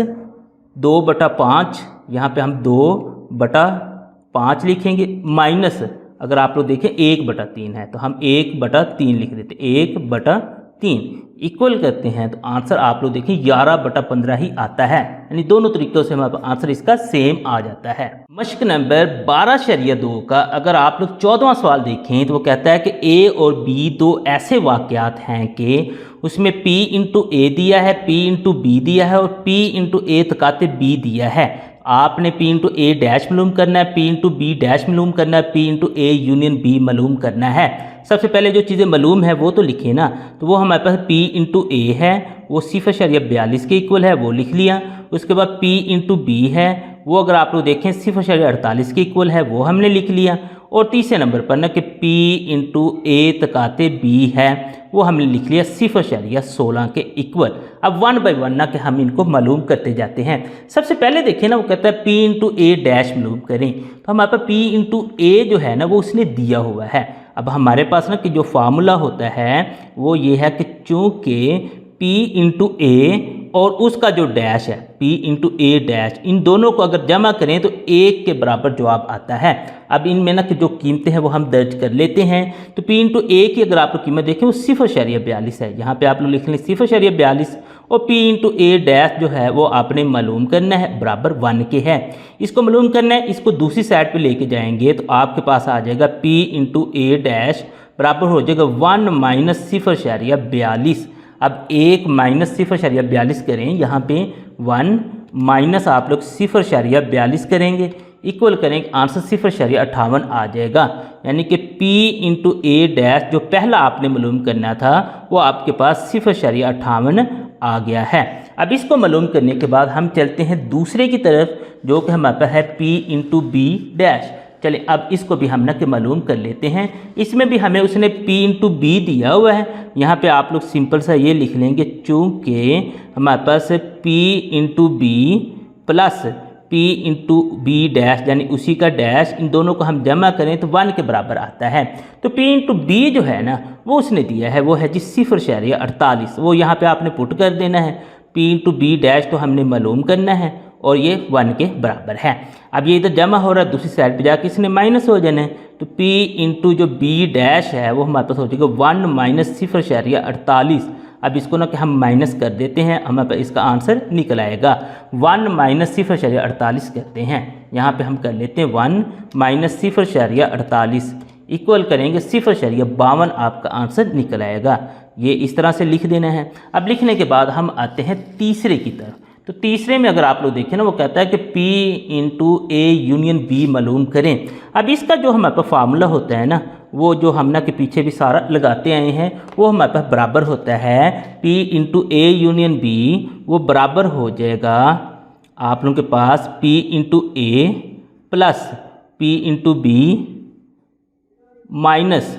2/5, यहाँ पे हम 2/5 लिखेंगे, माइनस अगर आप लोग देखें 1/3 है तो हम 1/3 लिख देते, 1/3 इक्वल करते हैं तो आंसर आप लोग देखें 11/15 ही आता है। यानी दोनों तरीक़ों से हमारे आंसर इसका सेम आ जाता है। मश्क नंबर 12/2 का अगर आप लोग 14वां सवाल देखें तो वो कहता है कि ए और बी दो ऐसे वाक़यात हैं कि उसमें P इंटू ए दिया है, P इंटू बी दिया है और P इंटू ए तकाते B दिया है। आपने P इंटू ए डैश मालूम करना है, P इंटू बी डैश मालूम करना है, P into A union B मालूम करना है। सबसे पहले जो चीज़ें मालूम है वो तो लिखे ना, तो वो हमारे पास P इंटू ए है, वो 0.42 के इक्वल है, वो लिख लिया। उसके बाद P इंटू बी है, वो अगर आप लोग देखें 0.48 के इक्वल है, वो हमने लिख लिया। और तीसरे नंबर पर ना कि P इंटू ए तकाते B है, वो हमने लिख लिया 0.16 के इक्वल। अब 1 बाय 1 ना कि हम इनको मालूम करते जाते हैं। सबसे पहले देखें ना, वो कहता है P इंटू ए डैश मालूम करें, तो हमारे पास P इंटू ए जो है ना वो उसने दिया हुआ है। अब हमारे पास ना कि जो फार्मूला होता है वो ये है कि चूँकि P इंटू ए और उसका जो डैश है P इंटू ए डैश, इन दोनों को अगर जमा करें तो 1 के बराबर जवाब आता है। अब इनमें ना कि जो कीमतें हैं वो हम दर्ज कर लेते हैं। तो P इंटू ए की अगर आप लोग कीमत देखें वो 0.42 है, यहाँ पे आप लोग लिख लें 0.42। और P इंटू ए डैश जो है वो आपने मालूम करना है, बराबर 1 के है। इसको मालूम करना है, इसको दूसरी साइड पे लेके जाएंगे तो आपके पास आ जाएगा P इंटू ए डैश बराबर हो जाएगा 1 माइनस 0.42। अब 1 माइनस 0.42 करें, यहाँ पे 1 माइनस आप लोग 0.42 करेंगे, इक्वल करेंगे, आंसर 0.58 आ जाएगा। यानी कि P इंटू ए डैश जो पहला आपने मालूम करना था वो आपके पास 0.58 आ गया है। अब इसको मालूम करने के बाद हम चलते हैं दूसरे की तरफ, जो कि हमारे पास है P इंटू बी डैश। चलिए अब इसको भी हम ना कि मालूम कर लेते हैं। इसमें भी हमें उसने P इंटू बी दिया हुआ है, यहाँ पे आप लोग सिंपल सा ये लिख लेंगे, चूँकि हमारे पास P into B plus P into B dash यानी उसी का डैश, इन दोनों को हम जमा करें तो 1 के बराबर आता है। तो P इंटू बी जो है ना वो उसने दिया है, वो है जी 0.48, वो यहाँ पे आपने पुट कर देना है। P इंटू बी डैश तो हमने मालूम करना है और ये 1 के बराबर है। अब ये इधर जमा हो रहा है, दूसरी साइड पे जाके इसने माइनस हो जाना है, तो P इंटू जो B डैश है वो हमारे पास हो जाएगा 1 माइनस 0.48। अब इसको ना कि हम माइनस कर देते हैं, हमारे पास इसका आंसर निकल आएगा 1 माइनस 0.48 करते हैं। यहाँ पे हम कर लेते हैं 1 माइनस 0.48 इक्वल करेंगे 0.52, आपका आंसर निकल आएगा। ये इस तरह से लिख देना है। अब लिखने के बाद हम आते हैं तीसरे की तरफ। तो तीसरे में अगर आप लोग देखें ना, वो कहता है कि P into A union B मालूम करें। अब इसका जो हमारे पास फार्मूला होता है ना, वो जो हम ना के पीछे भी सारा लगाते आए हैं, वो हमारे पास बराबर होता है P into A union B, वो बराबर हो जाएगा आप लोगों के पास P into A plus P into B minus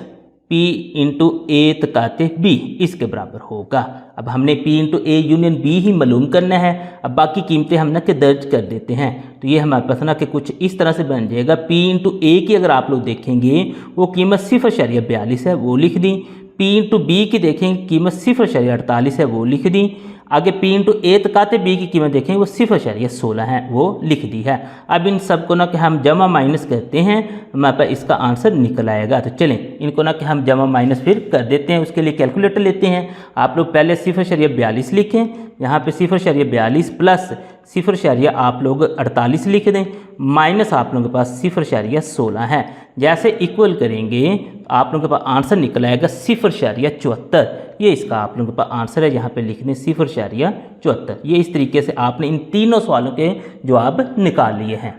P into A तकाते B, इसके बराबर होगा। अब हमने P into A union B ही मालूम करना है। अब बाकी कीमतें हम ना के दर्ज कर देते हैं। तो ये हमारे पास ना कि कुछ इस तरह से बन जाएगा। P इंटू A की अगर आप लोग देखेंगे वो कीमत 0.42 है, वो लिख दी। P इंटू B की देखेंगे कीमत 0.48 है, वो लिख दी। आगे P इंटू A तकाते B की कीमत देखेंगे वो 0.16 है, वो लिख दी है। अब इन सब को ना कि हम जमा माइनस करते हैं, हमारे पास इसका आंसर निकल आएगा। तो चलें इनको ना कि हम जमा माइनस फिर कर देते हैं। उसके लिए कैलकुलेटर लेते हैं। आप लोग पहले 0.42 लिखें, यहाँ पे 0.42 प्लस 0. आप लोग 48 लिख दें, माइनस आप लोगों के पास 0.16 है। जैसे इक्वल करेंगे आप लोगों के पास आंसर निकल आएगा 0.74। ये इसका आप लोगों के पास आंसर है। यहाँ पे लिख दें 0.74। ये इस तरीके से आपने इन तीनों सवालों के जवाब निकाल लिए हैं।